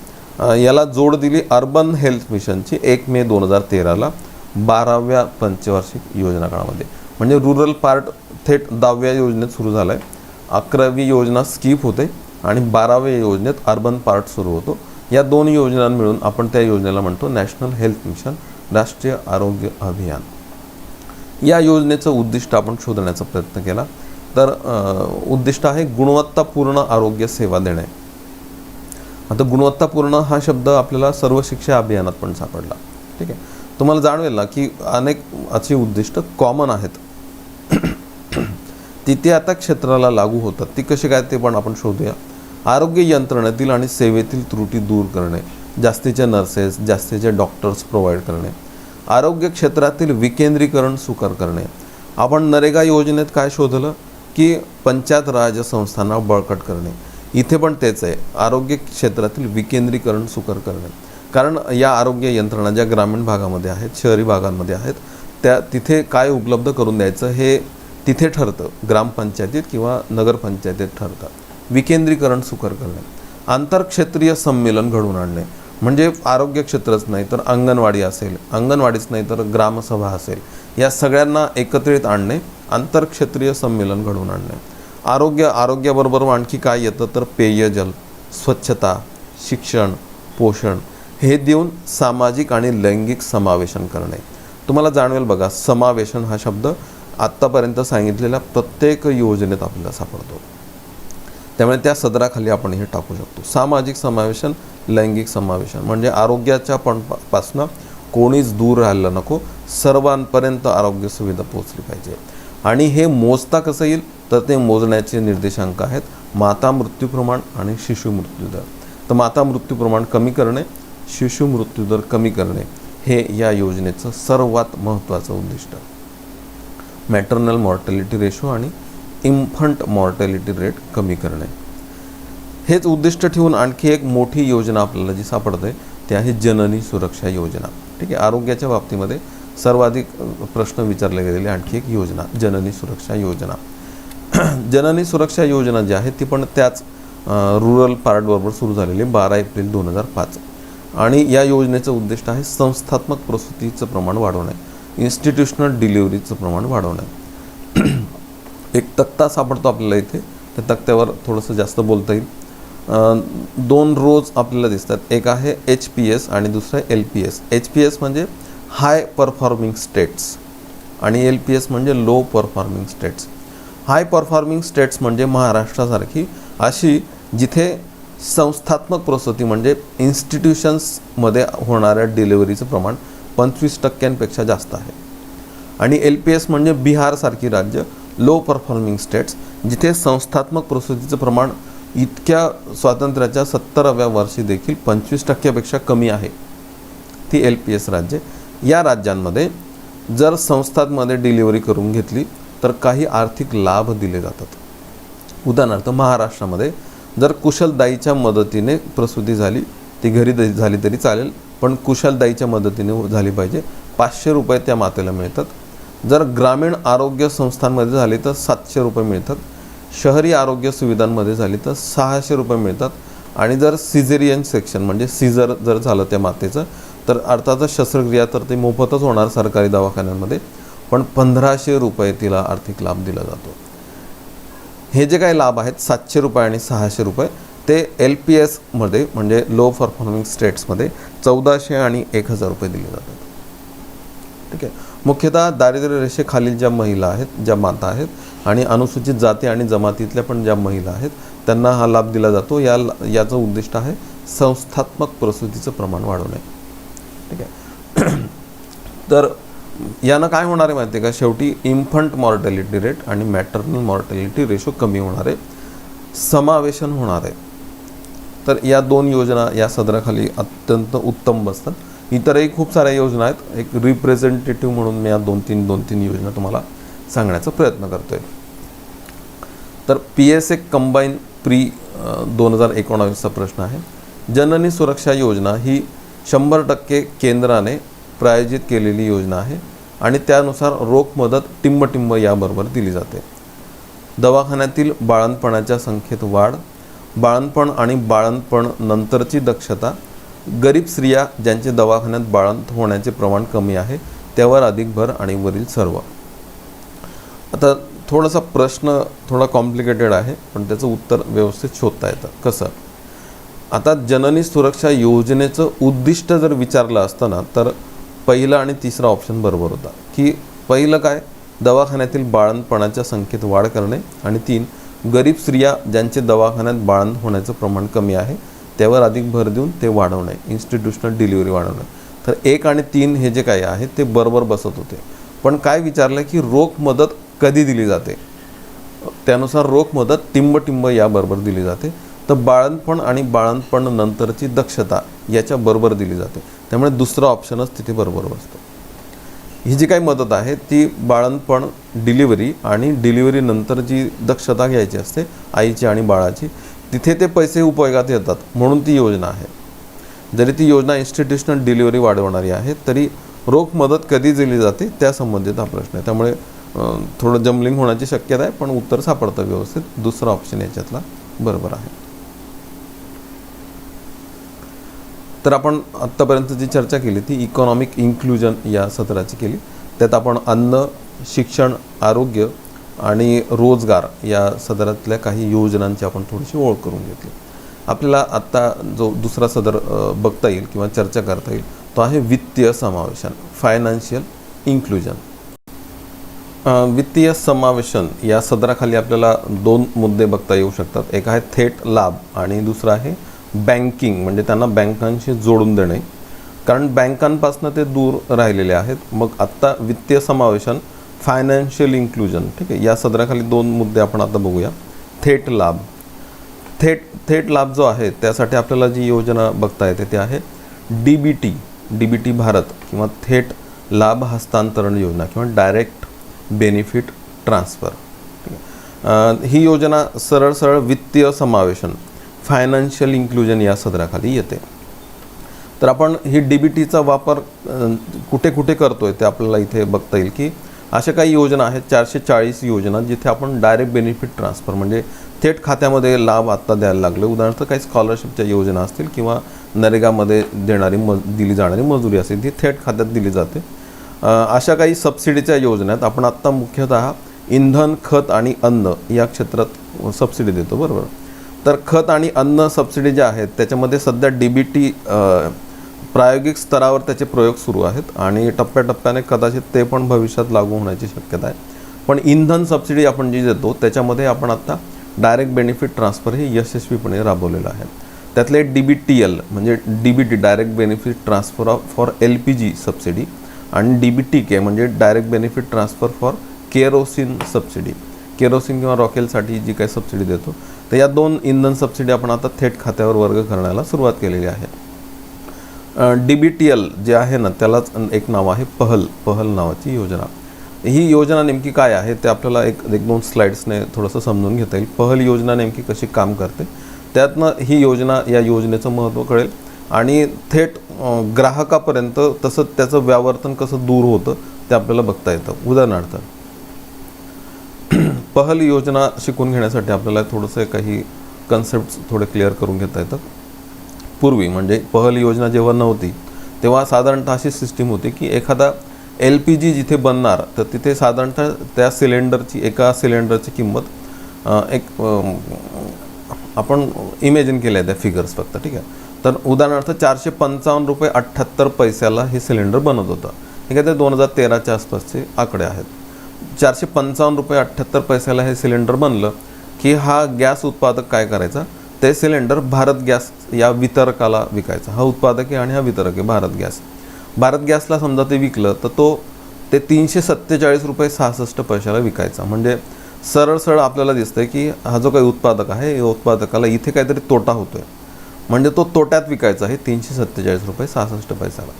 याला जोड दिली अर्बन हेल्थ मिशनची 1 मे 2013ला 12व्या पंचवार्षिक योजना काळामध्ये. म्हणजे रुरल पार्ट थेट 10व्या योजनेत सुरू झाला आहे. 11वी योजना स्किप होते आणि 12व्या योजनेत अर्बन पार्ट सुरू होतो. या 2 योजना मिळून आपण त्या योजनेला म्हणतो नॅशनल हेल्थ मिशन, राष्ट्रीय आरोग्य अभियान. या योजनेचं उद्दिष्ट आपण शोधण्याचा प्रयत्न केला तर उद्दिष्ट आहे गुणवत्तापूर्ण आरोग्य सेवा देणे. आता गुणवत्तापूर्ण हा शब्द आपल्याला सर्व शिक्षा अभियानात पण सापडला. ठीक आहे, तुम्हाला जाणवेल ना की अनेक अशी उद्दिष्ट कॉमन आहेत ती आता क्षेत्राला लागू होतात. ती कशी काय ते पण आपण शोधूया. आरोग्य यंत्रणेतील आणि सेवेतील त्रुटी दूर करणे, जास्तीचे नर्सेस, जास्तीचे डॉक्टर्स प्रोव्हाइड करणे, आरोग्य क्षेत्रातील विकेंद्रीकरण सुकर करणे. आपण नरेगा योजनेत काय शोधलं की पंचायत राज संस्थांना बळकट करणे. इथे पण तेच आहे, आरोग्य क्षेत्रातील विकेंद्रीकरण सुकर करणे. कारण या आरोग्य यंत्रणा ज्या ग्रामीण भागामध्ये आहेत, शहरी भागांमध्ये आहेत, त्या तिथे काय उपलब्ध करून द्यायचं हे तिथे ठरतं, ग्रामपंचायतीत किंवा नगरपंचायतीत ठरतं. विकेंद्रीकरण सुकर करणे, आंतरक्षेत्रीय संमेलन घडवून आणणे, म्हणजे आरोग्य क्षेत्रच नाही तर अंगणवाडी असेल, अंगणवाडीच नाही तर ग्रामसभा असेल, या सगळ्यांना एकत्रित आणणे, आंतरक्षेत्रीय संमेलन घडवून आणणे. आरोग्याबरोबर आणखी काय येतं तर पेयजल, स्वच्छता, शिक्षण, पोषण हे देऊन सामाजिक आणि लैंगिक समावेशन करणे. तुम्हाला जाणवेल बघा, समावेशन हा शब्द आत्तापर्यंत सांगितलेल्या प्रत्येक योजनेत आपल्याला सापडतो. त्यामुळे त्या सदराखाली आपण हे टाकू शकतो. सामाजिक समावेशन, लैंगिक समावेशन म्हणजे आरोग्याच्या पासनं कोणीच दूर राहायला नको, सर्वांपर्यंत आरोग्य सुविधा पोहोचली पाहिजे. आणि हे मोजता कसं येईल तर ते मोजण्याचे निर्देशांक आहेत माता मृत्यू प्रमाण आणि शिशु मृत्यूदर. तर माता मृत्यू प्रमाण कमी करणे, शिशु मृत्यूदर कमी करणे हे या योजनेचं सर्वात महत्त्वाचं उद्दिष्ट. मॅटर्नल मॉर्टॅलिटी रेशो आणि इन्फंट मॉर्टॅलिटी रेट कमी करणे हेच उद्दिष्ट ठेवून आणखी एक मोठी योजना आपल्याला जी सापडते ती आहे जननी सुरक्षा योजना. ठीक आहे, आरोग्याच्या बाबतीमध्ये सर्वाधिक प्रश्न विचारले गेलेले आणखी एक योजना जननी सुरक्षा योजना. जननी सुरक्षा योजना जी आहे ती पण त्याच रुरल पार्टबरोबर सुरू झालेली 12 एप्रिल 2005. आणि या योजनेचं उद्दिष्ट आहे संस्थात्मक प्रसूतीचं प्रमाण वाढवणे, इन्स्टिट्यूशनल डिलिव्हरीचं प्रमाण वाढवणे. एक तक्ता सापडतो आपल्याला इथे, त्या तक्त्यावर थोडंसं जास्त बोलता येईल. 2 रोज आपल्याला दिसतात, एक आहे HPS आणि दुसरं आहे LPS. HPS म्हणजे हाय परफॉर्मिंग स्टेट्स आणि LPS म्हणजे लो परफॉर्मिंग स्टेट्स. हाय परफॉर्मिंग स्टेट्स म्हणजे महाराष्ट्रासारखी अशी जिथे संस्थात्मक प्रसूती म्हणजे इन्स्टिट्यूशन्समध्ये होणाऱ्या डिलिव्हरीचं प्रमाण 25% जास्त आहे. आणि LPS म्हणजे बिहारसारखी राज्य, लो परफॉर्मिंग स्टेट्स, जिथे संस्थात्मक प्रसूतीचं प्रमाण इतक्या स्वातंत्र्याच्या 70व्या वर्षी देखील 25% कमी आहे, ती LPS राज्य. या राज्यांमध्ये जर संस्थांमध्ये डिलिव्हरी करून घेतली तर काही आर्थिक लाभ दिले जातात. उदाहरणार्थ महाराष्ट्रामध्ये जर कुशलदाईच्या मदतीने प्रसूती झाली, ती घरी झाली तरी चालेल, पण कुशलदाईच्या मदतीने झाली पाहिजे, 500 रुपये त्या मातेला मिळतात. जर ग्रामीण आरोग्य संस्थांमध्ये झाली तर 700 रुपये मिळतात. शहरी आरोग्य सुविधांमध्ये झाली तर 600 रुपये मिळतात. आणि जर सिझेरियन सेक्शन म्हणजे सीझर जर झालं त्या मातेचं तर अर्थातच शस्त्रक्रिया तर ते मोफतच होणार सरकारी दवाखान्यांमध्ये, पण 1500 रुपये तिला आर्थिक लाभ दिला जातो. हे जे काही लाभ आहेत 700 रुपये आणि 600 रुपये ते LPSमध्ये म्हणजे लो परफॉर्मिंग स्टेट्समध्ये 1400 आणि 1000 रुपये दिले जातात. ठीक आहे, मुख्यतः दारिद्र्य रेषेखालील ज्या महिला आहेत, ज्या माता आहेत आणि अनुसूचित जाती आणि जमातीतल्या पण ज्या महिला आहेत त्यांना हा लाभ दिला जातो. याचं उद्दिष्ट आहे संस्थात्मक प्रसूतीचं प्रमाण वाढवणे. ठीक आहे, तर यानं काय होणार आहे माहिती आहे का, शेवटी इन्फंट मॉर्टॅलिटी रेट आणि मॅटर्नल मॉर्टॅलिटी रेशो कमी होणार आहे, समावेशन होणार आहे. तर या 2 योजना या सदराखाली अत्यंत उत्तम बसतात. इतरही खूप साऱ्या योजना आहेत, एक रिप्रेझेंटेटिव्ह म्हणून मी या 2-3 योजना तुम्हाला सांगण्याचा प्रयत्न करतोय. तर PSA कंबाईन प्री 2019चा प्रश्न आहे. जननी सुरक्षा योजना ही 100% केंद्राने प्रायोजित केलेली योजना आहे आणि त्यानुसार रोख मदत टिंब याबरोबर दिली जाते. दवाखान्यातील बाळंतपणाच्या संख्येत वाढ, बाळंतपण आणि बाळंतपण नंतरची दक्षता, गरीब स्त्रिया ज्यांचे दवाखान्यात बाळंत होण्याचे प्रमाण कमी आहे त्यावर अधिक भर आणि वरील सर्व. आता थोडासा प्रश्न थोडा कॉम्प्लिकेटेड आहे पण त्याचं उत्तर व्यवस्थित शोधता येतं. कसं, आता जननी सुरक्षा योजनेचं उद्दिष्ट जर विचारलं असतं ना तर पहिला आणि तिसरा ऑप्शन बरोबर होता. की पहिलं काय, दवाखान्यातील बाळंतपणाच्या संख्येत वाढ करणे, आणि 3 गरीब स्त्रिया ज्यांचे दवाखान्यात बाळंत होण्याचं प्रमाण कमी आहे त्यावर अधिक भर देऊन ते वाढवणे, इन्स्टिट्यूशनल डिलिव्हरी वाढवणे. तर 1 आणि 3 हे जे काही आहे ते बरोबर बसत होते. पण काय विचारलं की रोख मदत कधी दिली जाते, त्यानुसार रोख मदत टिंब याबरोबर दिली जाते. तर बाळंतपण आणि बाळंतपण नंतरची दक्षता याच्याबरोबर दिली जाते. त्यामुळे दुसरा ऑप्शनच तिथे बरोबर बसतो. ही जी काही मदत आहे ती बाळंतपण डिलिव्हरी आणि डिलिव्हरी नंतर जी दक्षता घ्यायची असते आईची आणि बाळाची, तिथे ते पैसे उपयोगात येतात म्हणून ती योजना आहे. जरी ती योजना इन्स्टिट्यूशनल डिलिव्हरी वाढवणारी आहे तरी रोख मदत कधी दिली जाते त्या संबंधित हा प्रश्न आहे. त्यामुळे थोडं जम्बलिंग होण्याची शक्यता आहे, पण उत्तर सापडतं व्यवस्थित. दुसरा ऑप्शन याच्यातला बरोबर आहे. तर आपण आत्तापर्यंत जी चर्चा केली ती इकॉनॉमिक इन्क्लुजन या सत्राची केली. त्यात आपण अन्न, शिक्षण, आरोग्य आणि रोजगार या सदरातल्या काही योजनांची आपण थोडीशी ओळख करून घेतली. आपल्याला आत्ता जो दुसरा सदर बघता येईल किंवा चर्चा करता येईल तो आहे वित्तीय समावेशन, फायनान्शियल इन्क्लुजन. वित्तीय समावेशन या सदराखाली आपल्याला 2 मुद्दे बघता येऊ शकतात. एक आहे थेट लाभ आणि दुसरा आहे बँकिंग, म्हणजे त्यांना बँकांशी जोडून देणे, कारण बँकांपासून ते दूर राहिलेले आहेत. मग आत्ता वित्तीय समावेशन, फायनान्शियल इन्क्लुजन, ठीक आहे, या सदराखाली 2 मुद्दे आपण आता बघूया. थेट लाभ. थेट लाभ जो आहे त्यासाठी आपल्याला जी योजना बघता येते ती आहे DBT भारत किंवा थेट लाभ हस्तांतरण योजना किंवा डायरेक्ट बेनिफिट ट्रान्सफर. ही योजना सरळ वित्तीय समावेशन, फायनान्शियल इन्क्लुजन या सदराखाली येते. तर आपण ही DBTचा वापर कुठे कुठे करतोय ते आपल्याला इथे बघता येईल की अशा काही योजना आहेत, 440 योजना, जिथे आपण डायरेक्ट बेनिफिट ट्रान्सफर म्हणजे थेट खात्यामध्ये लाभ आत्ता द्यायला लागले. उदाहरणार्थ काही स्कॉलरशिपच्या योजना असतील किंवा नरेगामध्ये दिली जाणारी मजुरी असेल ती थेट खात्यात दिली जाते. अशा काही सबसिडीच्या योजनेत आपण आत्ता मुख्यतः इंधन, खत आणि अन्न या क्षेत्रात सबसिडी देतो, बरोबर. तर खत आणि अन्न सबसिडी ज्या आहेत त्याच्यामध्ये सध्या DBT प्रायोगिक स्तरावर त्याचे प्रयोग सुरू आहेत आणि टप्प्याटप्प्याने कदाचित ते पण भविष्यात लागू होण्याची शक्यता आहे. पण इंधन सबसिडी आपण जी देतो त्याच्यामध्ये आपण आत्ता डायरेक्ट बेनिफिट ट्रान्सफर हे यशस्वीपणे राबवलेलं आहे. त्यातले DBTL म्हणजे DBT direct benefit transfer for LPG subsidy आणि DBTK म्हणजे direct benefit transfer for kerosene subsidy, kerosene किंवा रॉकेलसाठी जी काही सबसिडी देतो. तर या 2 इंधन सबसिडी आपण आता थेट खात्यावर वर्ग करण्याला सुरुवात केलेली आहे. DBTL जे आहे ना त्यालाच एक नाव आहे पहल नावाची योजना. ही योजना नेमकी काय आहे ते आपल्याला एक 2 स्लाइड्सने थोडंसं समजून घेता येईल. पहल योजना नेमकी कशी काम करते त्यातनं ही योजना, या योजनेचं महत्त्व कळेल आणि थेट ग्राहकापर्यंत तसंच त्याचं व्यावर्तन कसं दूर होतं ते आपल्याला बघता येतं. उदाहरणार्थ पहल योजना शिकून घेण्यासाठी आपल्याला थोडंसं काही कन्सेप्ट थोडे क्लिअर करून घेता येतात. पूर्वी म्हणजे पहल योजना जेव्हा नव्हती तेव्हा साधारणतः अशी सिस्टीम होती की एखादा LPG जिथे बनणार तर तिथे साधारणतः त्या एका सिलेंडरची किंमत आपण इमॅजिन केल्या त्या फिगर्स फक्त, ठीक आहे. तर उदाहरणार्थ 455 रुपये 78 पैशाला हे सिलेंडर बनत होतं, ठीक आहे. ते 2013च्या आसपासचे आकडे आहेत. 455 रुपये 78 पैशाला हे सिलेंडर बनलं की हा गॅस उत्पादक काय करायचा, ते सिलेंडर भारत गॅस या वितरकाला विकायचा. हा उत्पादक आहे आणि हा वितरक आहे भारत गॅस. भारत गॅसला समजा ते विकलं तर ते 347 रुपये 66 पैशाला विकायचा. म्हणजे सरळ आपल्याला दिसतंय की हा जो काही उत्पादक आहे या उत्पादकाला इथे काहीतरी तोटा होतोय, म्हणजे तो तोट्यात विकायचा आहे 347 रुपये 66 पैशाला.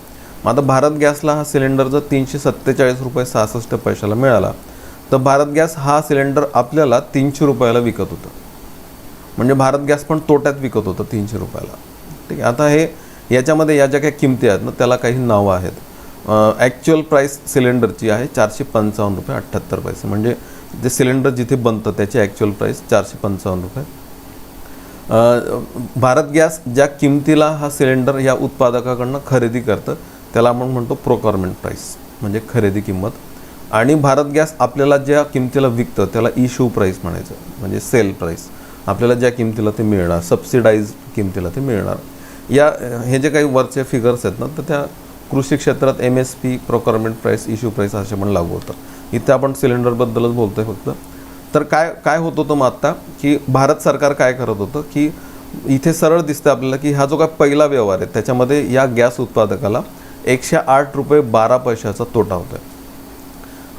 मग आता भारत गॅसला हा सिलेंडर जर 347 रुपये 66 पैशाला मिळाला तर भारत गॅस हा सिलेंडर आपल्याला 300 रुपयाला विकत होतं. म्हणजे भारत गॅस पण तोट्यात विकत होतं 300 रुपयाला, ठीक आहे. आता हे याच्यामध्ये या ज्या काही किमती आहेत ना त्याला काही नावं आहेत. ॲक्च्युअल प्राईस सिलेंडरची आहे 455 रुपये 78 पैसे, म्हणजे ते सिलेंडर जिथे बनतं त्याची ॲक्च्युअल प्राईस 455 रुपये. भारत गॅस ज्या किमतीला हा सिलेंडर या उत्पादकाकडनं खरेदी करतं त्याला आपण म्हणतो प्रोक्युरमेंट प्राईस, म्हणजे खरेदी किंमत. आणि भारत गॅस आपल्याला ज्या किमतीला विकतं त्याला इश्यू प्राईस म्हणायचं, म्हणजे सेल प्राईस. आपल्याला ज्या किमतीला ते मिळणार, सबसिडाईज किमतीला ते मिळणार. हे जे काही वरचे फिगर्स आहेत ना तर त्या कृषी क्षेत्रात MSP, procurement price, issue price असे पण लागू होतं. इथे आपण सिलेंडरबद्दलच बोलतोय फक्त. तर काय होत होतं मग आत्ता की भारत सरकार काय करत होतं की इथे सरळ दिसतं आपल्याला की हा जो काय पहिला व्यवहार आहे त्याच्यामध्ये या गॅस उत्पादकाला 108 रुपये 12 पैशाचा तोटा होतो आहे.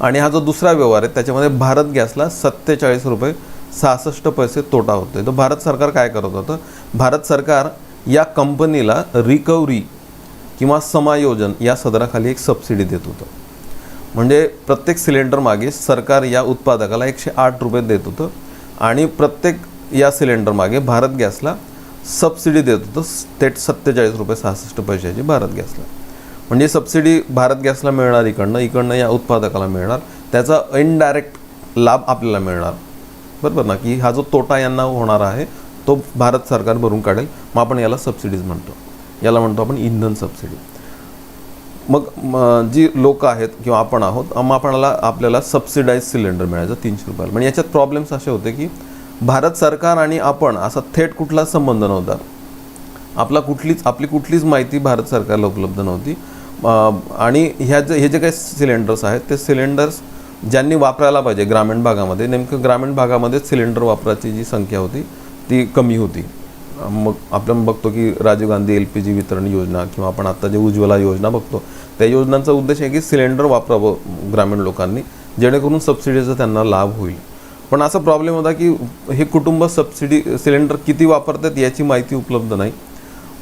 आणि हा जो दुसरा व्यवहार आहे त्याच्यामध्ये भारत गॅसला 47 रुपये 66 पैसे तोटा होतो आहे. तर भारत सरकार काय करत होतं, भारत सरकार या कंपनीला रिकव्हरी किंवा समायोजन या सदराखाली एक सबसिडी देत होतं. म्हणजे प्रत्येक सिलेंडर मागे सरकार या उत्पादकाला 108 रुपये देत होतं आणि प्रत्येक या सिलेंडर मागे भारत गॅसला सबसिडी देत होतं थेट 47 रुपये 66 पैशाची भारत गॅसला. म्हणजे सबसिडी भारत गॅसला मिळणार इकडनं या उत्पादकाला मिळणार, त्याचा इनडायरेक्ट लाभ आपल्याला मिळणार, बरोबर ना, की हा जो तोटा यांना होणार आहे तो भारत सरकार भरून काढेल. मग आपण याला सबसिडीज म्हणतो, याला म्हणतो आपण इंधन सबसिडी. मग जी लोक आहेत किंवा आपण आहोत, मग आपल्याला सबसिडाईज सिलेंडर मिळायचं 300 रुपयाला. म्हणजे याच्यात प्रॉब्लेम्स असे होते की भारत सरकार आणि आपण असा थेट कुठलाच संबंध नव्हता. आपली कुठलीच माहिती भारत सरकारला उपलब्ध नव्हती. आणि हे जे काही सिलेंडर्स आहेत ते सिलेंडर्स ज्यांनी वापरायला पाहिजे ग्रामीण भागामध्ये, नेमकं ग्रामीण भागामध्ये सिलेंडर वापराची जी संख्या होती ती कमी होती. मग आपण बघतो की राजीव गांधी LPG वितरण योजना किंवा आपण आता जे उज्ज्वला योजना बघतो, त्या योजनांचा उद्देश आहे की सिलेंडर वापरावं ग्रामीण लोकांनी, जेणेकरून सबसिडीचा त्यांना लाभ होईल. पण असा प्रॉब्लेम होता की हे कुटुंब सिलेंडर किती वापरतात याची माहिती उपलब्ध नाही.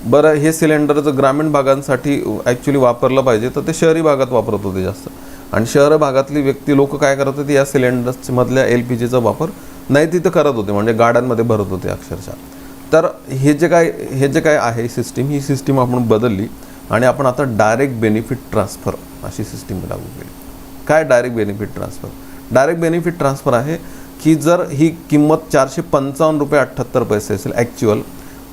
बरं, हे सिलेंडर जर ग्रामीण भागांसाठी ॲक्च्युली वापरलं पाहिजे तर ते शहरी भागात वापरत होते जास्त. आणि शहर भागातली लोक काय करत होते, या सिलेंडर्समधल्या LPGचा वापर नाही तिथं करत होते, म्हणजे गाड्यांमध्ये भरत होते अक्षरशः. तर हे जे काय आहे ही सिस्टीम आपण बदलली आणि आपण आता डायरेक्ट बेनिफिट ट्रान्सफर अशी सिस्टीम लागू केली. काय direct benefit transfer? Direct benefit transfer आहे की जर ही किंमत 455 रुपये 78 पैसे असेल ॲक्च्युअल,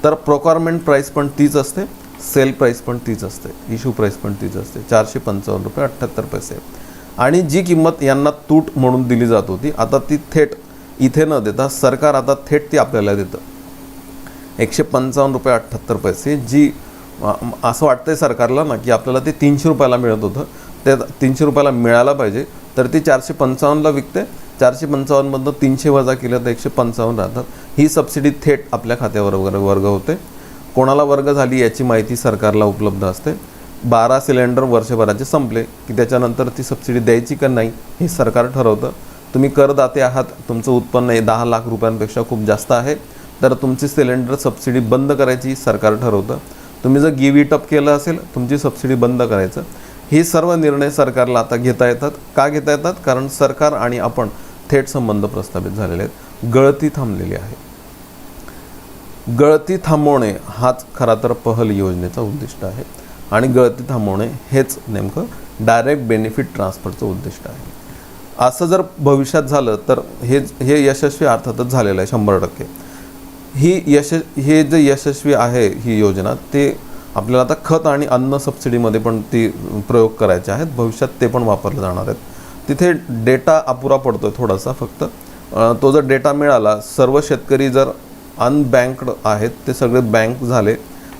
तर प्रोक्युअरमेंट प्राईस पण तीच असते, सेल प्राईस पण तीच असते, इश्यू प्राईस पण तीच असते, 455 रुपये 78 पैसे. आणि जी किंमत यांना तूट म्हणून दिली जात होती, आता ती थेट इथे न देता सरकार आता थेट ती आपल्याला देतं 155 रुपये 78 पैसे. जी असं वाटतंय सरकारला ना की आपल्याला ते 300 रुपयाला मिळत होतं, ते 300 रुपयाला मिळायला पाहिजे, तर ती 455ला विकते. 455मधनं 300 वजा केलं तर 155 राहतात. ही सबसिडी थेट आपल्या खात्यावर वर्ग होते. कोणाला वर्ग झाली याची माहिती सरकारला उपलब्ध असते. 12 सिलेंडर वर्षभराचे संपले की त्याच्यानंतर ती सबसिडी द्यायची का नाही हे सरकार ठरवतं. तुम्ही करदाते आहात, तुमचं उत्पन्न 10 लाख रुपयांपेक्षा खूप जास्त आहे, तर तुमची सिलेंडर सबसिडी बंद करायची सरकार ठरवतं. तुम्ही जर गिव्ह इट अप केलं असेल, तुमची सबसिडी बंद करायचं. हे सर्व निर्णय सरकारला आता घेता येतात. का घेता येतात? कारण सरकार आणि आपण थेट संबंध प्रस्थापित झालेले आहेत. गळती थांबलेली आहे. गळती थांबवणे हाच खरा तर पहल योजनेचा उद्दिष्ट आहे आणि गळती थांबवणे हेच नेमकं डायरेक्ट बेनिफिट ट्रान्सफरचं उद्दिष्ट आहे. असं जर भविष्यात झालं तर हे यशस्वी अर्थातच झालेलं आहे 100%. हे जे यशस्वी आहे ही योजना, ते आपल्याला आता खत आणि अन्न सबसिडीमध्ये पण ती प्रयोग करायचे आहेत. भविष्यात ते पण वापरले जाणार आहेत. तिथे डेटा अपुरा पडतो आहे थोडासा फक्त. तो जर डेटा मिळाला, सर्व शेतकरी जर अनबँक्ड आहेत ते सगळे बँक झाले,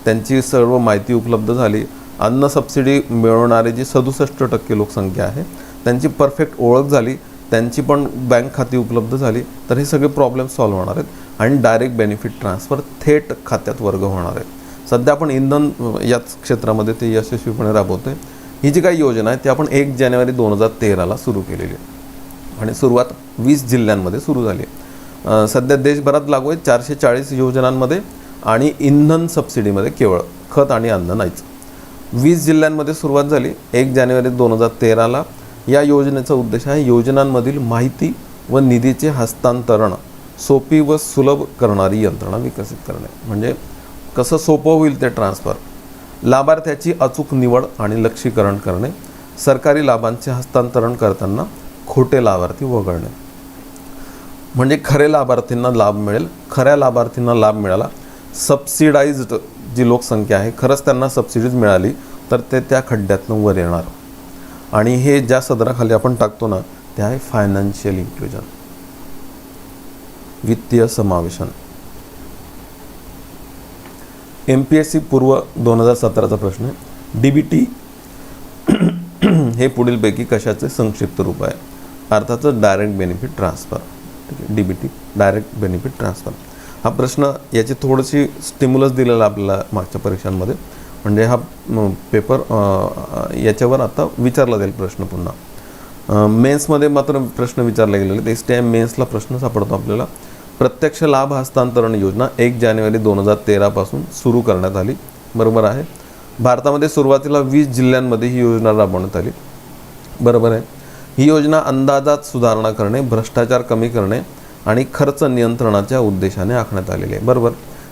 त्यांची सर्व माहिती उपलब्ध झाली, अन्न सबसिडी मिळवणारी जी 67% लोकसंख्या आहे त्यांची परफेक्ट ओळख झाली, त्यांची पण बँक खाती उपलब्ध झाली, तर हे सगळे प्रॉब्लेम सॉल्व्ह होणार आहेत आणि डायरेक्ट बेनिफिट ट्रान्सफर थेट खात्यात वर्ग होणार आहे. सध्या आपण इंधन याच क्षेत्रामध्ये ते यशस्वीपणे राबवतो आहे. ही जी काही योजना आहे ती आपण 1 जानेवारी 2013ला सुरू केलेली आहे आणि सुरुवात 20 जिल्ह्यांमध्ये सुरू झाली आहे. सध्या देशभरात लागू आहे 440 योजनांमध्ये आणि इंधन सबसिडीमध्ये केवळ खत आणि अन्न नाहीच. 20 जिल्ह्यांमध्ये सुरुवात झाली 1 जानेवारी 2013ला. या योजनेचा उद्देश आहे योजनांमधील माहिती व निधीचे हस्तांतरण सोपी व सुलभ करणारी यंत्रणा विकसित करणे. म्हणजे कसं सोपं होईल ते ट्रान्सफर, लाभार्थ्याची अचूक निवड आणि लक्ष्यीकरण करणे, सरकारी लाभांचे हस्तांतरण करताना खोटे लाभार्थी वगळणे. म्हणजे खरे लाभार्थींना लाभ मिळेल, खऱ्या लाभार्थींना लाभ मिळाला. सबसिडाइज्ड जी लोकसंख्या आहे, खरंच त्यांना सबसिडीज मिळाली तर ते त्या खड्ड्यातून वर येणार. आणि हे ज्या सदराखाली आपण टाकतो ना ते आहे फायनान्शियल इन्क्लुजन, वित्तीय समावेशन. MPSC पूर्व 2017चा प्रश्न आहे. DBT हे पुढीलपैकी कशाचे संक्षिप्त रूप आहे? अर्थातच डायरेक्ट बेनिफिट ट्रान्सफर. ठीक आहे, DBT डायरेक्ट बेनिफिट ट्रान्सफर. हा प्रश्न याची थोडीशी स्टिम्युलस दिलेला आपल्याला मागच्या परीक्षांमध्ये, म्हणजे हा पेपर याच्यावर आता विचारला जाईल प्रश्न पुन्हा. मेन्समध्ये मात्र प्रश्न विचारले गेलेले आहेत. एस टी आय मेन्सला प्रश्न सापडतो आपल्याला. प्रत्यक्ष लाभ हस्तांतरण योजना 1 जानेवारी 2013 पासून सुरू करण्यात आली. बरोबर आहे. भारतामध्ये सुरुवातीला 20 जिल्ह्यांमध्ये ही योजना राबवण्यात आली. बरोबर आहे. ही योजना अंदाजात सुधारणा करणे, भ्रष्टाचार कमी करणे आणि खर्च नियंत्रणाच्या उद्देशाने आखण्यात आलेली आहे. बरोबर.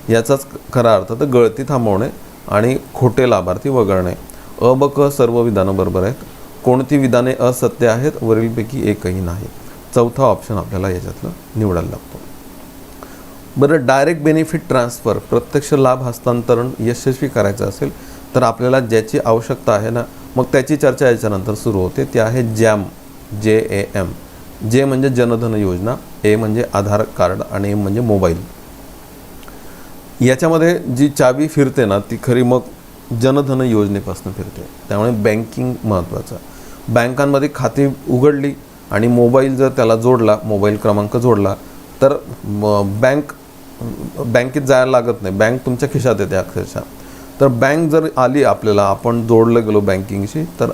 याचाच खरा अर्थ तर गळती थांबवणे आणि खोटे लाभार्थी वगळणे. अ ब क सर्व विधानं बरोबर आहेत. कोणती विधाने असत्य आहेत? वरीलपैकी एकही नाही. चौथा ऑप्शन आपल्याला याच्यातलं निवडायला लागतो. बरं, डायरेक्ट बेनिफिट ट्रान्सफर, प्रत्यक्ष लाभ हस्तांतरण यशस्वी करायचं असेल तर आपल्याला ज्याची आवश्यकता आहे ना, मग त्याची चर्चा याच्यानंतर सुरू होते. ती आहे जॅम, JAM. जे म्हणजे जनधन योजना, ए म्हणजे आधार कार्ड आणि एम म्हणजे मोबाईल. याच्यामध्ये जी चावी फिरते ना, ती खरी मग जनधन योजनेपासून फिरते. त्यामुळे बँकिंग महत्त्वाचं. बँकांमध्ये खाती उघडली आणि मोबाईल जर त्याला जोडला, मोबाईल क्रमांक जोडला, तर बँकेत जायला लागत नाही. बँक तुमच्या खिशात येते अक्षरशः. तर बँक जर आली आपल्याला, आपण जोडलं गेलो बँकिंगशी, तर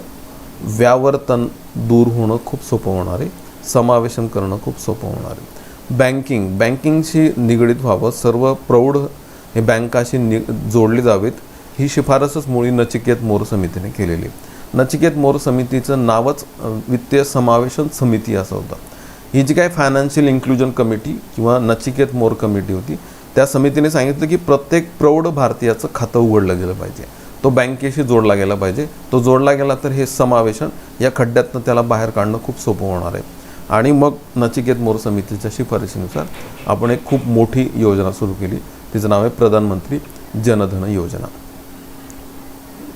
व्यावर्तन दूर होणं खूप सोपं होणार आहे. समावेशन करणं खूप सोपं होणार आहे. बँकिंगशी निगडीत व्हावं, सर्व प्रौढ हे बँकाशी जोडली जावीत, ही शिफारसच मुळी नचिकेत मोर समितीने केलेली. नचिकेत मोर समितीचं नावच वित्तीय समावेशन समिती असं होतं. ही जी काय फायनान्शियल इन्क्लुजन कमिटी किंवा नचिकेत मोर कमिटी होती, त्या समितीने सांगितलं की प्रत्येक प्रौढ भारतीयाचं खातं उघडलं गेलं पाहिजे. तो बँकेशी जोडला गेला पाहिजे. तो जोडला गेला तर हे समावेशन या खड्ड्यातनं त्याला बाहेर काढणं खूप सोपं होणार आहे. आणि मग नचिकेत मोर समितीच्या शिफारशीनुसार आपण एक खूप मोठी योजना सुरू केली. तिचं नाव आहे प्रधानमंत्री जनधन योजना.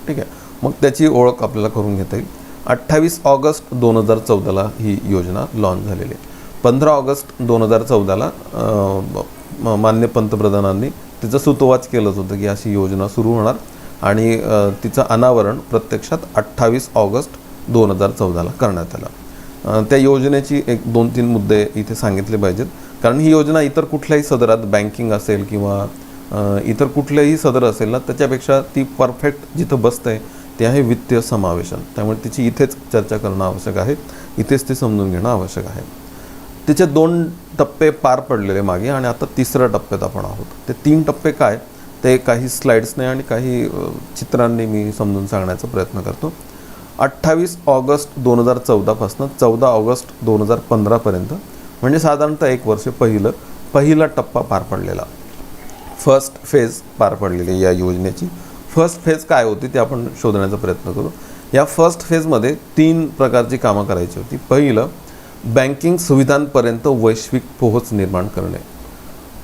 ठीक आहे. मग त्याची ओळख आपल्याला करून घेता येईल. 28 ऑगस्ट 2014ला ही योजना लॉन्च झालेली आहे. 15 ऑगस्ट 2014ला माननीय पंतप्रधानांनी तिचं सुतोवाच केलंच होतं की अशी योजना सुरू होणार आणि तिचं अनावरण प्रत्यक्षात 28 ऑगस्ट 2014ला करण्यात आलं. त्या योजनेची 1-2-3 मुद्दे इथे सांगितले पाहिजेत, कारण ही योजना इतर कुठल्याही सदरात, बँकिंग असेल किंवा इतर कुठलेही सदर असेल ना, त्याच्यापेक्षा ती परफेक्ट जिथं बसते ते आहे वित्तीय समावेशन. त्यामुळे तिची इथेच चर्चा करणं आवश्यक आहे, इथेच ते समजून घेणं आवश्यक आहे. तिचे 2 टप्पे पार पडलेले मागे आणि आता 3ऱ्या टप्प्यात आपण आहोत. ते 3 टप्पे काय ते काही स्लाइड्सने आणि काही चित्रांनी मी समजून सांगण्याचा प्रयत्न करतो. 28 ऑगस्ट 2014 पासून 14 ऑगस्ट 2015पर्यंत म्हणजे साधारणतः 1 वर्ष पहिला टप्पा पार पडलेला. फर्स्ट फेज पार पडलेली या योजनेची. फर्स्ट फेज काय होती ते आपण शोधण्याचा प्रयत्न करू. या फर्स्ट फेजमध्ये 3 प्रकारची कामं करायची होती. पहिलं, बँकिंग सुविधांपर्यंत वैश्विक पोहोच निर्माण करणे.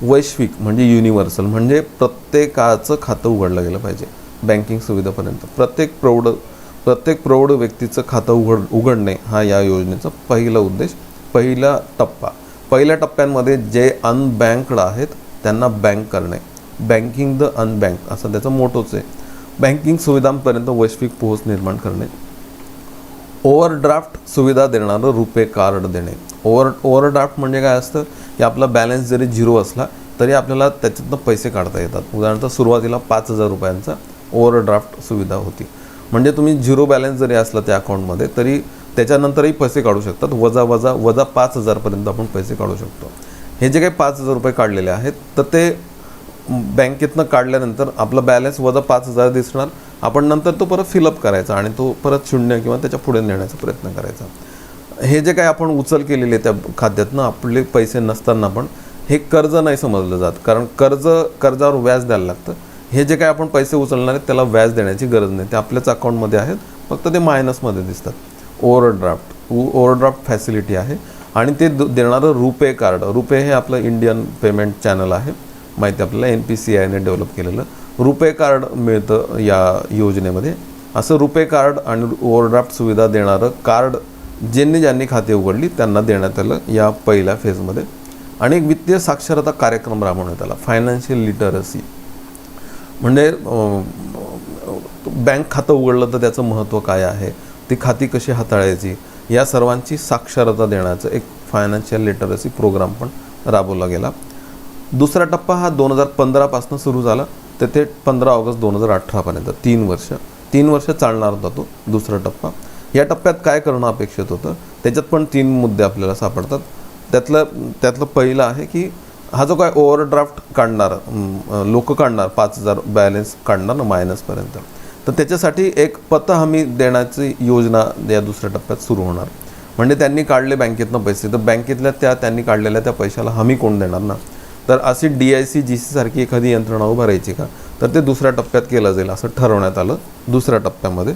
वैश्विक म्हणजे युनिव्हर्सल, म्हणजे प्रत्येकाचं खातं उघडलं गेलं पाहिजे बँकिंग सुविधापर्यंत. प्रत्येक प्रौढ व्यक्तीचं खातं उघडणे हा या योजनेचा पहिला उद्देश, पहिला टप्पा. पहिल्या टप्प्यांमध्ये जे अनबँक्ड आहेत त्यांना बँक करणे, बँकिंग द अनबँक असं त्याचं मोटोच आहे. बँकिंग सुविधांपर्यंत वैश्विक पोहोच निर्माण करणे. ओव्हरड्राफ्ट सुविधा देणारं रुपे कार्ड देणे. ओव्हरड्राफ्ट म्हणजे काय असतं की आपला बॅलन्स जरी 0 असला तरी आपल्याला त्याच्यातनं पैसे काढता येतात. उदाहरणार्थ सुरुवातीला 5,000 रुपयांचा ओव्हरड्राफ्ट सुविधा होती. म्हणजे तुम्ही 0 बॅलन्स जरी असला त्या अकाउंटमध्ये तरी त्याच्यानंतरही पैसे काढू शकतात. वजा 5,000पर्यंत आपण पैसे काढू शकतो. हे जे काही 5,000 रुपये काढलेले आहेत तर ते बँकेतनं काढल्यानंतर आपला बॅलन्स वजा 5,000 दिसणार. आपण नंतर तो परत फिलअप करायचा आणि तो परत 0 किंवा त्याच्या पुढे नेण्याचा प्रयत्न करायचा. हे जे काही आपण उचल केलेले त्या खात्यातनं आपले पैसे नसताना पण हे कर्ज नाही समजलं जात, कारण कर्जावर व्याज द्यायला लागतं. हे जे काही आपण पैसे उचलणार आहेत त्याला व्याज देण्याची गरज नाही, ते आपल्याच अकाउंटमध्ये आहेत, फक्त ते मायनसमध्ये दिसतात. ओव्हरड्राफ्ट फॅसिलिटी आहे आणि ते देणारं रुपे कार्ड. रुपे हे आपलं इंडियन पेमेंट चॅनल आहे, माहिती आपल्याला NPCIने डेव्हलप केलेलं. रुपे कार्ड मिळतं या योजनेमध्ये. असं रुपे कार्ड आणि ओव्हरड्राफ्ट सुविधा देणारं कार्ड ज्यांनी खाते उघडली त्यांना देण्यात आलं या पहिल्या फेजमध्ये. आणि एक वित्तीय साक्षरता कार्यक्रम राबवण्यात आला, फायनान्शियल लिटरसी. म्हणजे बँक खातं उघडलं तर त्याचं महत्त्व काय आहे, ती खाती कशी हाताळायची, या सर्वांची साक्षरता देण्याचं एक फायनान्शियल लिटरसी प्रोग्राम पण राबवला गेला. दुसरा टप्पा हा 2015पासून सुरू झाला तर ते 15 ऑगस्ट 2018पर्यंत 3 वर्ष चालणार होता तो दुसरा टप्पा. या टप्प्यात काय करणं अपेक्षित होतं, त्याच्यात पण 3 मुद्दे आपल्याला सापडतात. त्यातलं पहिलं आहे की हा जो काय ओव्हरड्राफ्ट काढणार लोक काढणार 5,000 बॅलन्स काढणार ना मायनसपर्यंत, तर त्याच्यासाठी एक पत हमी देण्याची योजना या दुसऱ्या टप्प्यात सुरू होणार. म्हणजे त्यांनी काढले बँकेतनं पैसे, तर बँकेतल्या त्यांनी काढलेल्या त्या पैशाला हमी कोण देणार ना. तर अशी DIC GC सारखी एखादी यंत्रणा उभारायची का, तर ते दुसऱ्या टप्प्यात केलं जाईल असं ठरवण्यात आलं दुसऱ्या टप्प्यामध्ये.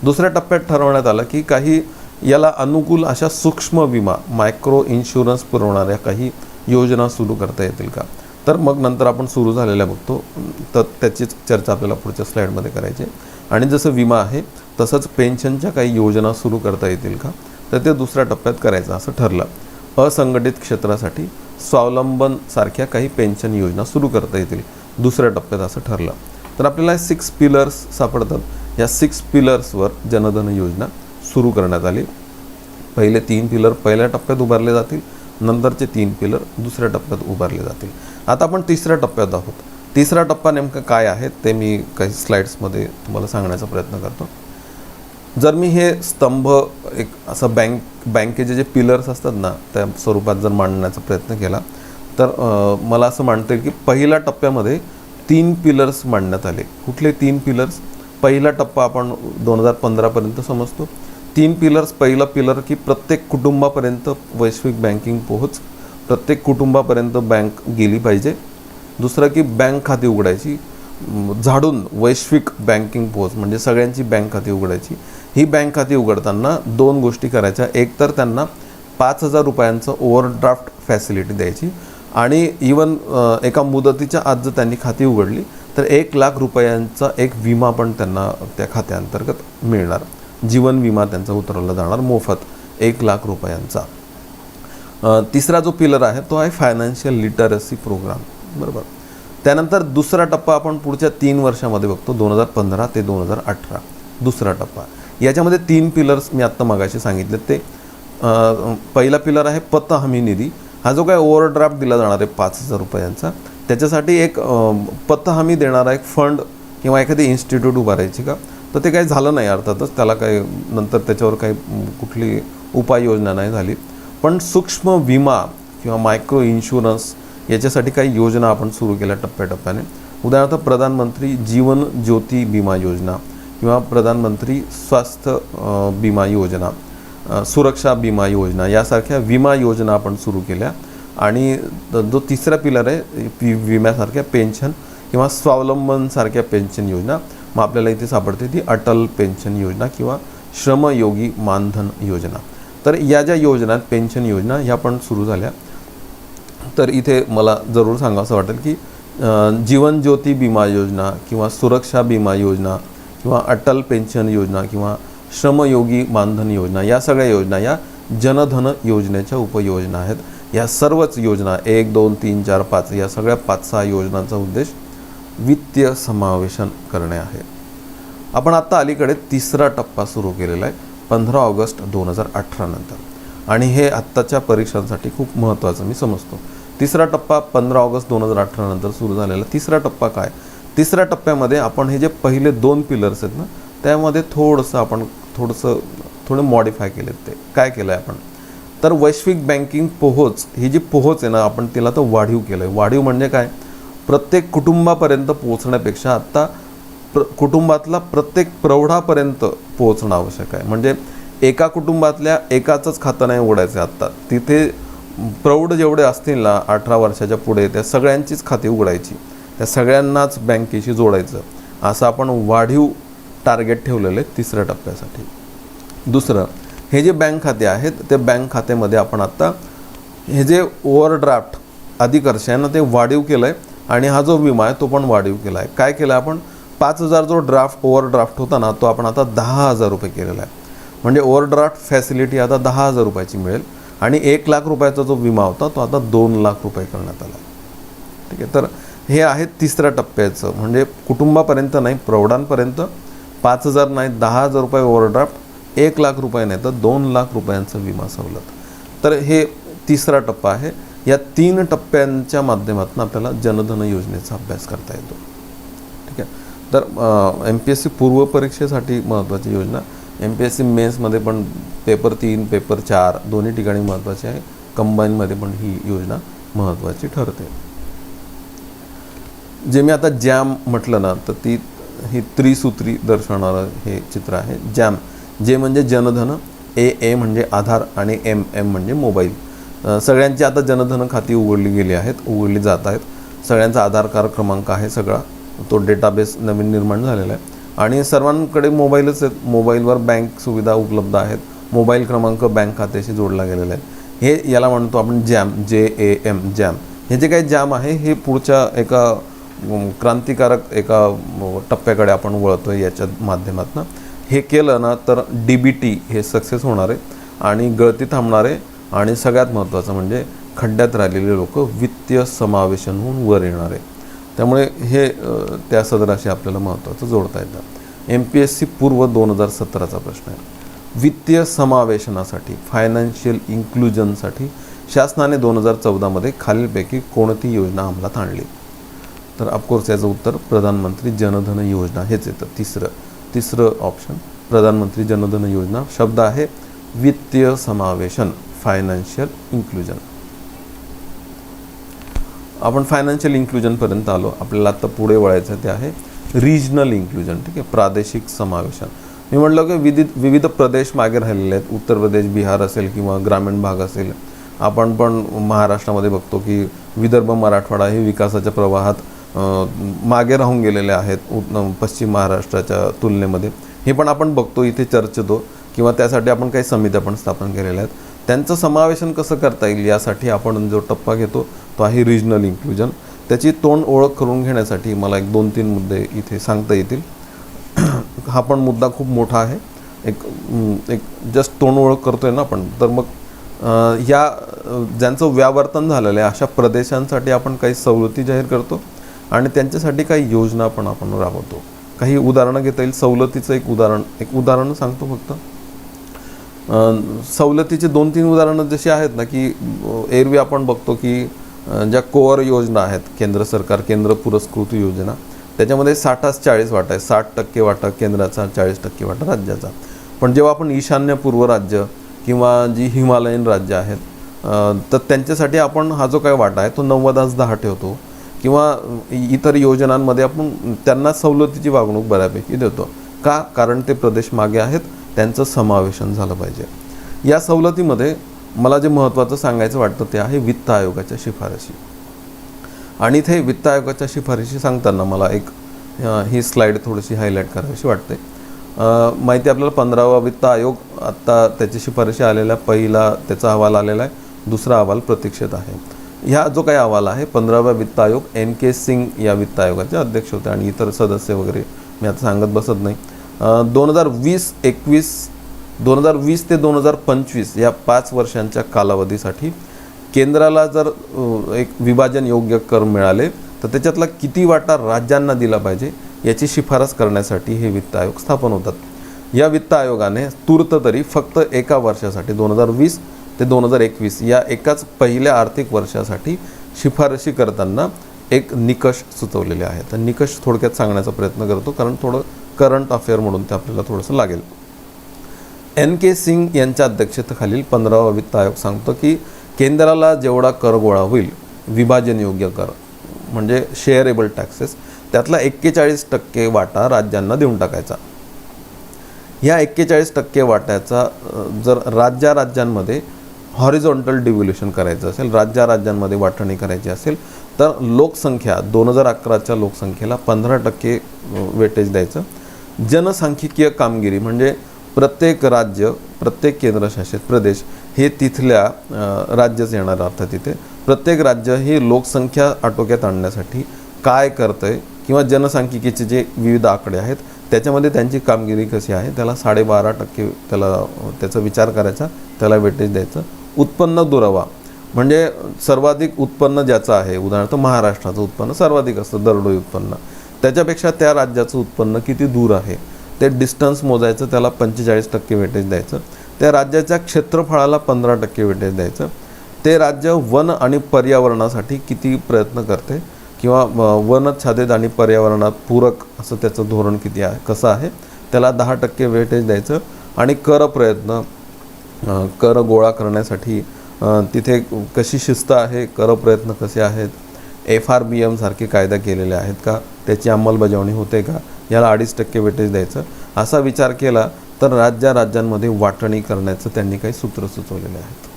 दुसऱ्या टप्प्यात ठरवण्यात आलं की काही याला अनुकूल अशा सूक्ष्म विमा मायक्रो इन्शुरन्स पुरवणाऱ्या काही योजना सुरू करता येतील का. तर मग नंतर आपण सुरू झालेल्या बघतो, तर त्याचीच चर्चा आपल्याला पुढच्या स्लाईडमध्ये करायची आहे. आणि जसं विमा आहे तसंच पेन्शनच्या काही योजना सुरू करता येतील का, तर ते दुसऱ्या टप्प्यात करायचं असं ठरलं. असंघटित क्षेत्रासाठी स्वावलंबनसारख्या काही पेन्शन योजना सुरू करता येतील दुसऱ्या टप्प्यात असं ठरलं. तर आपल्याला 6 पिलर्स सापडतात. या 6 पिलर्सवर जनधन योजना सुरू करण्यात आली. पहिले 3 पिलर पहिल्या टप्प्यात उभारले जातील, नंतरचे 3 पिलर दुसऱ्या टप्प्यात उभारले जातील. आता आपण तिसऱ्या टप्प्यात आहोत. तिसरा टप्पा नेमकं काय आहे ते मी काही स्लाईड्समध्ये तुम्हाला सांगण्याचा प्रयत्न करतो. जर मी हे स्तंभ एक असं बँकेचे जे पिलर्स असतात ना त्या स्वरूपात जर मांडण्याचा प्रयत्न केला, तर मला असं मांडता येईल की पहिल्या टप्प्यामध्ये 3 पिलर्स मांडण्यात आले. कुठले 3 पिलर्स? पहिला टप्पा आपण 2015पर्यंत समजतो. 3 पिलर्स. पहिला पिलर की प्रत्येक कुटुंबापर्यंत वैश्विक बँकिंग पोहोच, प्रत्येक कुटुंबापर्यंत बँक गेली पाहिजे. दुसरं की बँक खाती उघडायची झाडून वैश्विक बँकिंग पोहोच, म्हणजे सगळ्यांची बँक खाती उघडायची. ही बँक खाती उघडताना 2 गोष्टी करायच्या. एक तर त्यांना 5,000 रुपयांचं ओव्हरड्राफ्ट फॅसिलिटी द्यायची, आणि इवन एका मुदतीच्या आत जर त्यांनी खाती उघडली तर 1,00,000 रुपयांचा एक विमा पण त्यांना त्या खात्याअंतर्गत मिळणार. जीवन विमा त्यांचा उतरवला जाणार मोफत 1,00,000 रुपयांचा. तिसरा जो पिलर आहे तो आहे फायनान्शियल लिटरसी प्रोग्राम, बरोबर. त्यानंतर दुसरा टप्पा आपण पुढच्या 3 वर्षामध्ये बघतो, 2015 ते 2018 दुसरा टप्पा. याच्यामध्ये 3 पिलर्स मी आत्ता मगाशी सांगितले. ते पहिला पिलर आहे पत हमी निधी. हा जो काय ओव्हरड्राफ्ट दिला जाणार आहे 5,000 रुपयांचा, त्याच्यासाठी एक पत हमी देणारा एक फंड किंवा एखादी इन्स्टिट्यूट उभारायची का, तर ते काही झालं नाही अर्थातच. त्याला काही नंतर त्याच्यावर काही कुठली उपाययोजना नाही झाली. पण सूक्ष्म विमा किंवा मायक्रो इन्शुरन्स याच्यासाठी काही योजना आपण सुरू केल्या टप्प्याटप्प्याने. उदाहरणार्थ प्रधानमंत्री जीवन ज्योती विमा योजना किंवा प्रधानमंत्री स्वास्थ्य विमा योजना, सुरक्षा विमा योजना यासारख्या विमा योजना आपण सुरू केल्या. आणि जो तिसरा पिलर आहे विम्यासारख्या पेन्शन किंवा स्वावलंबनसारख्या पेन्शन योजना, मग आपल्याला इथे सापडते ती अटल पेन्शन योजना किंवा श्रमयोगी मानधन योजना. तर या ज्या योजना आहेत पेन्शन योजना ह्या पण सुरू झाल्या. तर इथे मला जरूर सांगावं वाटेल की जीवन ज्योती विमा योजना किंवा सुरक्षा विमा योजना किंवा अटल पेन्शन योजना किंवा श्रमयोगी मानधन योजना या सगळ्या योजना या जनधन योजनेच्या उपयोजना आहेत. या सर्वच योजना 1, 2, 3, 4, 5 या सगळ्या 5-6 योजनांचा उद्देश वित्तीय समावेशन करणे आहे. आपण आत्ता अलीकडे तिसरा टप्पा सुरू केलेला आहे 15 ऑगस्ट 2018 नंतर, आणि हे आत्ताच्या परीक्षांसाठी खूप महत्त्वाचं मी समजतो. तिसरा टप्पा 15 ऑगस्ट 2018 नंतर सुरू झालेला तिसरा टप्पा काय? तिसऱ्या टप्प्यामध्ये आपण हे जे पहिले 2 पिलर्स आहेत ना त्यामध्ये थोडं मॉडिफाय केलेत. ते काय केलं आहे आपण, तर वैश्विक बँकिंग पोहोच ही जी पोहोच आहे ना आपण तिला तर वाढीव केलं आहे. वाढीव म्हणजे काय, प्रत्येक कुटुंबापर्यंत पोहोचण्यापेक्षा आत्ता कुटुंबातला प्रत्येक प्रौढापर्यंत पोहोचणं आवश्यक आहे. म्हणजे एका कुटुंबातल्या एकाचंच खातं नाही उघडायचं आत्ता, तिथे प्रौढ जेवढे असतील ना 18 वर्षाच्या पुढे त्या सगळ्यांचीच खाती उघडायची, त्या सगळ्यांनाच बँकेशी जोडायचं, असं आपण वाढीव टार्गेट ठेवलेलं आहे तिसऱ्या टप्प्यासाठी. दुसरं, हे जे बँक खाते आहेत ते बँक खात्यामध्ये आपण आत्ता हे जे ओव्हरड्राफ्ट अधिकर्ष आहे ना ते वाढीव केलं आहे, आणि हा जो विमा आहे तो पण वाढीव केला आहे. काय केलं आपण, 5,000 जो ओव्हरड्राफ्ट होता ना तो आपण आता 10,000 रुपये केलेला आहे. म्हणजे ओव्हरड्राफ्ट फॅसिलिटी आता 10,000 रुपयाची मिळेल, आणि 1,00,000 रुपयाचा जो विमा होता तो आता 2,00,000 रुपये करण्यात आला. ठीक आहे, तर हे आहे तिसऱ्या टप्प्याचं. म्हणजे कुटुंबापर्यंत नाही, प्रौढांपर्यंत 5,000 नाही 10,000 रुपये ओव्हरड्राफ्ट, 1,00,000 रुपये नाही तर 2,00,000 रुपयांचा विमा सवलत. तर हे तिसरा टप्पा आहे. या 3 टप्प्यांच्या माध्यमातून आपल्याला जनधन योजनेचा अभ्यास करता येतो. ठीक आहे. तर MPSC पूर्व परीक्षेसाठी महत्त्वाची योजना, MPSC मेन्समध्ये पण पेपर 3 पेपर 4 दोन्ही ठिकाणी महत्त्वाची आहे. कंबाईनमध्ये पण ही योजना महत्त्वाची ठरते. जे मी आता जॅम म्हटलं ना, तर ही त्रिसूत्री दर्शवणारं हे चित्र आहे. जॅम, जे म्हणजे जनधन, ए म्हणजे आधार आणि एम म्हणजे मोबाईल. सगळ्यांची आता जनधन खाती उघडली गेली आहेत, उघडली जात आहेत. सगळ्यांचा आधार कार्ड क्रमांक आहे, सगळा तो डेटाबेस नवीन निर्माण झालेला आहे आणि सर्वांकडे मोबाईलच आहेत. मोबाईलवर बँक सुविधा उपलब्ध आहेत. मोबाईल क्रमांक बँक खात्याशी जोडला गेलेला आहे. हे याला म्हणतो आपण जॅम, JAM जॅम. हे जे काही जॅम आहे हे पुढच्या एका क्रांतिकारक एका टप्प्याकडे आपण वळतो आहे याच्या माध्यमातून. हे केलं ना तर DBT हे सक्सेस होणार आहे आणि गळती थांबणार आहे आणि सगळ्यात महत्त्वाचं म्हणजे खड्ड्यात राहिलेले लोक वित्तीय समावेशन होऊन वर येणार आहे. त्यामुळे हे त्या सदराशी आपल्याला महत्त्वाचं जोडता येतं. MPSC पूर्व 2017चा प्रश्न आहे. वित्तीय समावेशनासाठी, फायनान्शियल इन्क्लुजनसाठी शासनाने 2014मध्ये खालीलपैकी कोणती योजना अंमलात आणली? तर ऑफकोर्स याचं उत्तर प्रधानमंत्री जनधन योजना हेच येतं. तिसरं ऑप्शन प्रधानमंत्री जनधन योजना. शब्द आहे वित्तीय समावेशन, फायनान्शियल इन्क्लुजन. आपण फायनान्शियल इन्क्लुजनपर्यंत आलो. आपल्याला आता पुढे वळायचं ते आहे रिजनल इन्क्लुजन. ठीक आहे, प्रादेशिक समावेशन. मी म्हटलं की विविध प्रदेश मागे राहिलेले आहेत. उत्तर प्रदेश, बिहार असेल किंवा ग्रामीण भाग असेल. आपण पण महाराष्ट्रामध्ये बघतो की विदर्भ, मराठवाडा हे विकासाच्या प्रवाहात मागे राहून गेलेले आहेत पश्चिम महाराष्ट्राच्या तुलनेमध्ये. हे पण आपण बघतो, इथे चर्चेतो किंवा त्यासाठी आपण काही समित्या पण स्थापन केलेल्या आहेत. त्यांचं समावेशन कसं करता येईल यासाठी आपण जो टप्पा घेतो तो आहे रिजनल इन्क्लुजन. त्याची तोंड ओळख करून घेण्यासाठी मला 1-2-3 मुद्दे इथे सांगता येतील. हा पण मुद्दा खूप मोठा आहे. एक जस्ट तोंड ओळख करतोय ना आपण, तर मग ह्या ज्यांचं व्यावर्तन झालेलं आहे अशा प्रदेशांसाठी आपण काही सवलती जाहीर करतो आणि त्यांच्यासाठी काही योजना पण आपण राबवतो. काही उदाहरणं घेता येईल. सवलतीचं एक उदाहरण सांगतो फक्त. सवलतीचे 2-3 उदाहरणं जशी आहेत ना, की एरवी आपण बघतो की ज्या कोअर योजना आहेत केंद्र सरकार, केंद्र पुरस्कृत योजना, त्याच्यामध्ये 60-40 वाटा आहे. 60% वाटा केंद्राचा, 40% वाटा राज्याचा. पण जेव्हा आपण ईशान्य-पूर्व राज्य किंवा जी हिमालयन राज्य आहेत तर त्यांच्यासाठी आपण हा जो काय वाटा आहे तो 90-10 ठेवतो किंवा इतर योजनांमध्ये आपण त्यांना सवलतीची वागणूक बऱ्यापैकी देतो. का? कारण ते प्रदेश मागे आहेत, त्यांचं समावेशन झालं पाहिजे. या सवलतीमध्ये मला जे महत्त्वाचं सांगायचं वाटतं ते आहे वित्त आयोगाच्या शिफारशी. आणि इथे वित्त आयोगाच्या शिफारशी सांगताना मला ही स्लाईड थोडीशी हायलाईट करावीशी वाटते. माहिती आपल्याला 15वा वित्त आयोग आत्ता त्याची शिफारशी आलेल्या, पहिला त्याचा अहवाल आलेला आहे, दुसरा अहवाल प्रतीक्षेत आहे. ह्या जो काही अहवाल आहे 15वा वित्त आयोग, NK सिंग या वित्त आयोगाचे अध्यक्ष होते आणि इतर सदस्य वगैरे मी आता सांगत बसत नाही. 2020 ते 2025 या 5 वर्षांच्या कालावधीसाठी केंद्राला जर एक विभाजन योग्य कर मिळाले तर त्याच्यातला किती वाटा राज्यांना दिला पाहिजे याची शिफारस करण्यासाठी हे वित्त आयोग स्थापन होतात. या वित्त आयोगाने तूर्त तरी फक्त एका वर्षासाठी 2020 ते 2021 या एकाच पहिल्या आर्थिक वर्षासाठी शिफारशी करताना एक निकष सुचवलेले आहेत. तर निकष थोडक्यात सांगण्याचा प्रयत्न करतो कारण थोडं करंट अफेअर म्हणून ते आपल्याला थोडंसं लागेल. NK सिंग यांच्या अध्यक्षतेखालील 15वा वित्त आयोग सांगतो की केंद्राला जेवढा कर गोळा होईल विभाजन योग्य कर म्हणजे शेअरेबल टॅक्सेस, त्यातला 41% वाटा राज्यांना देऊन टाकायचा. ह्या 41% वाट्याचा जर राज्यांमध्ये हॉरिझॉन्टल डिव्होल्युशन करायचं असेल, राज्यांमध्ये वाटणी करायची असेल तर लोकसंख्या 2011च्या लोकसंख्येला 15% वेटेज द्यायचं. जनसांख्यिकीय कामगिरी म्हणजे प्रत्येक राज्य, प्रत्येक केंद्रशासित प्रदेश हे तिथल्या राज्यच येणार अर्थात तिथे प्रत्येक राज्य हे लोकसंख्या आटोक्यात आणण्यासाठी काय करतंय किंवा जनसांख्यिकीचे जे विविध आकडे आहेत त्याच्यामध्ये त्यांची कामगिरी कशी आहे त्याला 12.5% त्याचा विचार करायचा, त्याला वेटेज द्यायचं. उत्पन्न दुरावा म्हणजे सर्वाधिक उत्पन्न ज्याचं आहे, उदाहरणार्थ महाराष्ट्राचं उत्पन्न सर्वाधिक असतं दरडोई उत्पन्न, त्याच्यापेक्षा त्या राज्याचं उत्पन्न किती दूर आहे ते डिस्टन्स मोजायचं, त्याला 45% वेटेज द्यायचं. त्या राज्याच्या क्षेत्रफळाला 15% वेटेज द्यायचं. ते राज्य वन आणि पर्यावरणासाठी किती प्रयत्न करते किंवा वनच्छादित आणि पर्यावरणात पूरक असं त्याचं धोरण किती आहे, कसं आहे, त्याला 10% वेटेज द्यायचं. आणि कर गोळा करण्यासाठी तिथे कशी शिस्त आहे, कर प्रयत्न कसे आहेत, FRBM सारखे कायदा केलेले आहेत का, त्याची अंमलबजावणी होते का, याला 2.5% वेटेज द्यायचं. असा विचार केला तर राज्यांमध्ये वाटणी करण्याचं त्यांनी काही सूत्र सुचवलेले आहेत.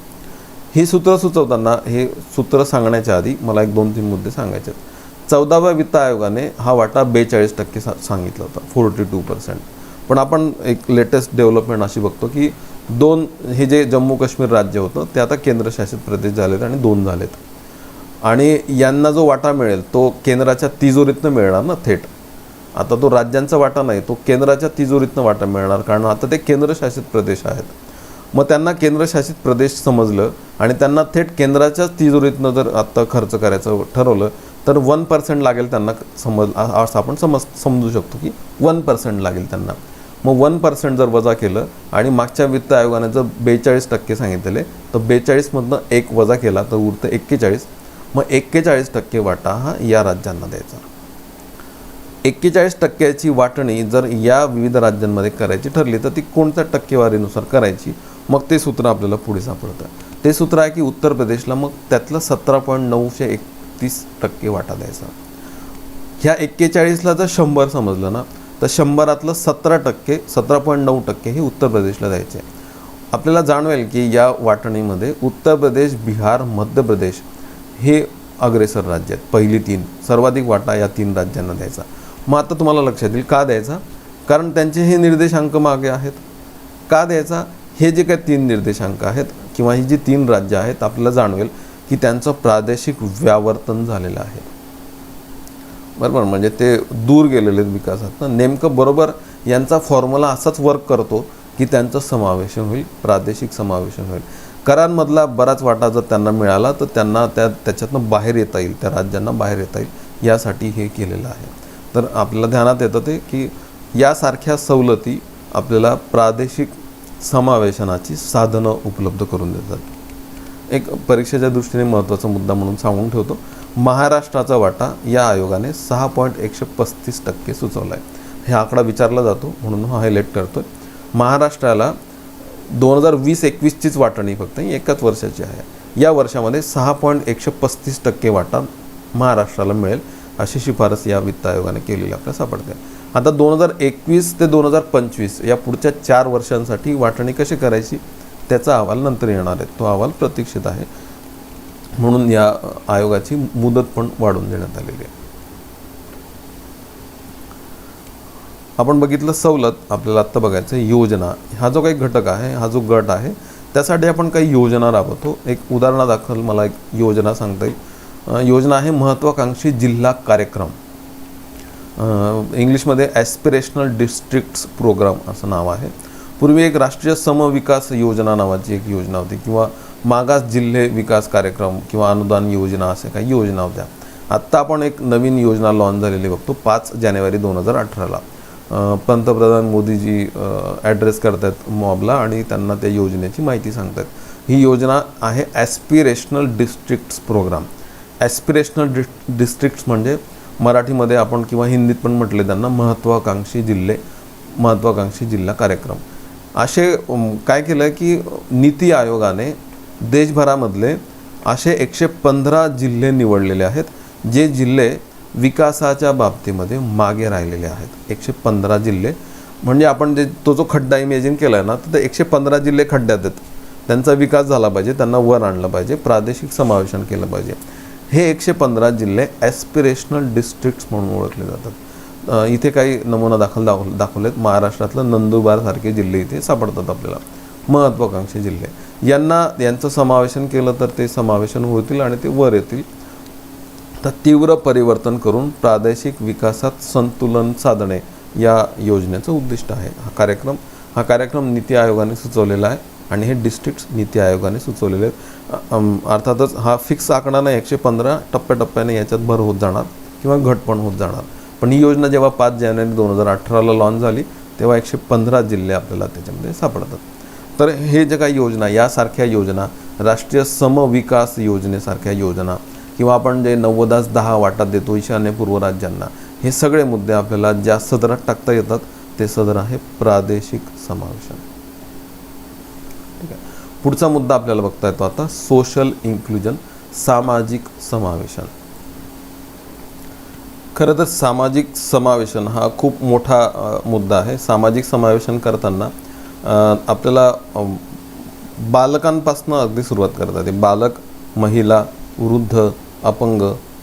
ही सूत्र सुचवताना हे सूत्र सांगण्याच्या आधी मला 1-2-3 मुद्दे सांगायचे आहेत. 14व्या वित्त आयोगाने हा वाटा 42% सांगितला होता, 42%. पण आपण एक लेटेस्ट डेव्हलपमेंट अशी बघतो की हे जे जम्मू काश्मीर राज्य होतं ते आता केंद्रशासित प्रदेश झालेत आणि 2 झालेत. आणि यांना जो वाटा मिळेल तो केंद्राच्या तिजोरीतनं मिळणार ना थेट. आता तो राज्यांचा वाटा नाही, तो केंद्राच्या तिजोरीतनं वाटा मिळणार, कारण आता ते केंद्रशासित प्रदेश आहेत. मग त्यांना केंद्रशासित प्रदेश समजलं आणि त्यांना थेट केंद्राच्याच तिजोरीतनं जर आत्ता खर्च करायचं ठरवलं तर 1% लागेल त्यांना, असं आपण समजू शकतो की 1% लागेल त्यांना. मग 1% जर वजा केलं आणि मागच्या वित्त आयोगाने जर 42% सांगितलेले तर 42मधनं 1 वजा केला तर उरतं 41. मग 41% वाटा हा या राज्यांना द्यायचा. 41%ची वाटणी जर या विविध राज्यांमध्ये करायची ठरली तर ती कोणत्या टक्केवारीनुसार करायची, मग ते सूत्र आपल्याला पुढे सापडतं. ते सूत्र आहे की उत्तर प्रदेशला मग त्यातलं 17.931% वाटा द्यायचा. ह्या 41ला जर 100 समजलं ना तर 100रातलं 17%, 17.9% हे उत्तर प्रदेशला द्यायचे. आपल्याला जाणवेल की या वाटणीमध्ये उत्तर प्रदेश, बिहार, मध्य प्रदेश हे अग्रेसर राज्य आहेत. पहिली 3 सर्वाधिक वाटा या 3 राज्यांना द्यायचा. मग आता तुम्हाला लक्षात येईल का द्यायचा, कारण त्यांचे हे निर्देशांक मागे आहेत. का द्यायचा, हे जे काही 3 निर्देशांक आहेत किंवा ही जी 3 राज्य आहेत आपल्याला जाणवेल की त्यांचं प्रादेशिक व्यावर्तन झालेलं आहे. बरोबर, म्हणजे ते दूर गेलेले विकासात. नेमकं बरोबर यांचा फॉर्म्युला असाच वर्क करतो की त्यांचं समावेशन होईल, प्रादेशिक समावेशन होईल. करांमधला बराच वाटा जर त्यांना मिळाला तर त्यांना त्याच्यातनं बाहेर येता येईल, त्या राज्यांना बाहेर येता येईल, यासाठी हे केलेलं आहे. तर आपल्याला ध्यानात येतं ते की यासारख्या सवलती आपल्याला प्रादेशिक समावेशनाची साधनं उपलब्ध करून देतात. एक परीक्षेच्या दृष्टीने महत्त्वाचा मुद्दा म्हणून सांगून ठेवतो, महाराष्ट्राचा वाटा या आयोगाने 6.135% सुचवला आहे. हे आकडा विचारला जातो म्हणून हायलाईट करतो आहे. महाराष्ट्राला 2020-21चीच वाटणी फक्त एकाच वर्षाची आहे. या वर्षामध्ये 6.135% वाटा महाराष्ट्राला मिळेल अशी शिफारस या वित्त आयोगाने केलेली आपल्याला सापडते. आता 2021 ते 2025 या पुढच्या 4 वर्षांसाठी वाटणी कशी करायची त्याचा अहवाल नंतर येणार आहे. तो अहवाल प्रतीक्षित आहे, म्हणून या आयोगाची मुदत पण वाढवून देण्यात आलेली आहे. आपण बघितलं सवलत, आपल्याला आत्ता बघायचं योजना. हा जो काही घटक आहे, हा जो गट आहे, त्यासाठी आपण काही योजना राबवतो. एक उदाहरणादाखल मला एक योजना सांगता येईल. योजना आहे महत्त्वाकांक्षी जिल्हा कार्यक्रम. इंग्लिशमध्ये ॲस्पिरेशनल डिस्ट्रिक्ट्स प्रोग्राम असं नाव आहे. पूर्वी एक राष्ट्रीय समविकास योजना नावाची एक योजना होती, किंवा मागास जिल्हे विकास कार्यक्रम किंवा अनुदान योजना असे काही योजना होत्या. आत्ता आपण एक नवीन योजना लॉन्च झालेली बघतो 5 जानेवारी 2018ला. पंतप्रधान मोदीजी ॲड्रेस करतात मॉबला आणि त्यांना त्या योजनेची माहिती सांगतात. ही योजना आहे aspirational districts programme. Aspirational districts म्हणजे मराठीमध्ये आपण किंवा हिंदीत पण म्हटले त्यांना महत्त्वाकांक्षी जिल्हा कार्यक्रम. असे काय केलं की नीती आयोगाने देशभरामधले असे 115 जिल्हे निवडलेले आहेत, जे जिल्हे विकासाच्या बाबतीमध्ये मागे राहिलेले आहेत. 115 जिल्हे म्हणजे आपण तो जो खड्डा इमेजिन केला आहे ना, तर 115 जिल्हे खड्ड्यात आहेत. त्यांचा विकास झाला पाहिजे, त्यांना वर आणलं पाहिजे, प्रादेशिक समावेशन केलं पाहिजे. हे 115 जिल्हे ॲस्पिरेशनल डिस्ट्रिक्ट्स म्हणून ओळखले जातात. इथे काही नमुना दाखवलेत. महाराष्ट्रातलं नंदुरबारसारखे जिल्हे इथे सापडतात आपल्याला, महत्त्वाकांक्षी जिल्हे. यांचं समावेशन केलं तर ते समावेशन होतील आणि ते वर येतील. तर तीव्र परिवर्तन करून प्रादेशिक विकासात संतुलन साधणे या योजनेचं उद्दिष्ट आहे. हा कार्यक्रम नीती आयोगाने सुचवलेला आहे आणि हे डिस्ट्रिक्ट्स नीती आयोगाने सुचवलेले आहेत. अर्थातच हा फिक्स आकडा नाही, 115 टप्प्याटप्प्याने याच्यात भर होत जाणार किंवा घट पण होत जाणार. पण ही योजना जेव्हा 5 जानेवारी 2018ला लॉन्च झाली तेव्हा 115 जिल्हे आपल्याला त्याच्यामध्ये सापडतात. तर हे जे काही योजना, यासारख्या योजना राष्ट्रीय समविकास योजनेसारख्या योजना किंवा आपण जे 90-10 वाटा देतो ईशान्यपूर्व राज्यांना, हे सगळे मुद्दे आपल्याला ज्या सदरात टाकता येतात ते सदर आहे प्रादेशिक समावेशन. ठीक आहे. पुढचा मुद्दा आपल्याला बघता येतो आता सोशल इन्क्लुजन, सामाजिक समावेशन. खरं तर सामाजिक समावेशन हा खूप मोठा मुद्दा आहे. सामाजिक समावेशन करताना आपल्याला बालकांपासून अगदी सुरुवात करता येते. बालक, महिला, वृद्ध, अपंग,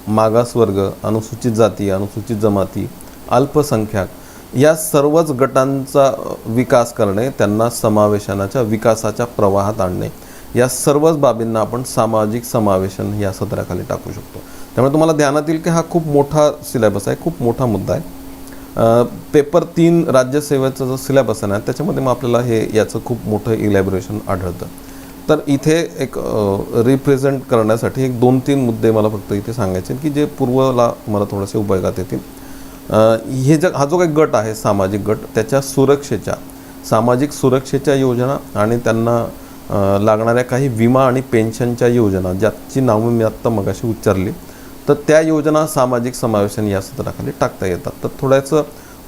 मागासवर्ग, अनुसूचित जाती, अनुसूचित जमाती, अल्पसंख्याक या सर्वच गटांचा विकास करणे, त्यांना समावेशनाच्या विकासाच्या प्रवाहात आणणे, या सर्वच बाबींना आपण सामाजिक समावेशन या सदराखाली टाकू शकतो. त्यामुळे तुम्हाला ध्यानात येईल की हा खूप मोठा सिलेबस आहे, खूप मोठा मुद्दा आहे. पेपर 3 राज्यसेवेचा जो सिलेबस आहे ना, त्याच्यामध्ये मग आपल्याला याचं खूप मोठं इलॅबोरेशन आढळतं. तर इथे एक रिप्रेझेंट करण्यासाठी 2-3 मुद्दे मला फक्त इथे सांगायचे की जे पूर्वला मला थोडेसे उपयोगात येतील. हा जो काही गट आहे सामाजिक गट, त्याच्या सामाजिक सुरक्षेच्या योजना आणि त्यांना लागणाऱ्या काही विमा आणि पेन्शनच्या योजना, ज्याची नावं मी आत्ता मगाशी उच्चारली, तर त्या योजना सामाजिक समावेशन या सदराखाली टाकता येतात. तर थोड्याचं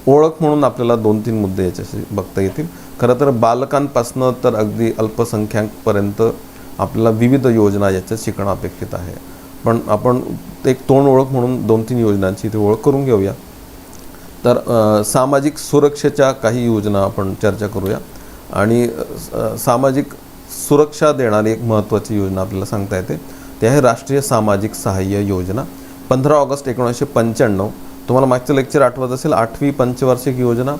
ओळख म्हणून आपल्याला 2-3 मुद्दे याच्याशी बघता येतील. खरं तर बालकांपासनं तर अगदी अल्पसंख्याकपर्यंत आपल्याला विविध योजना याच्यात शिकणं अपेक्षित आहे. पण आपण एक तोंड ओळख म्हणून 2-3 योजनांची इथे ओळख करून घेऊया. तर सामाजिक सुरक्षेच्या काही योजना आपण चर्चा करूया. आणि सामाजिक सुरक्षा देणारी एक महत्त्वाची योजना आपल्याला सांगता येते, ते आहे राष्ट्रीय सामाजिक सहाय्य योजना. 15 ऑगस्ट 1995, तुम्हाला मागचं लेक्चर आठवत असेल, 8वी पंचवार्षिक योजना.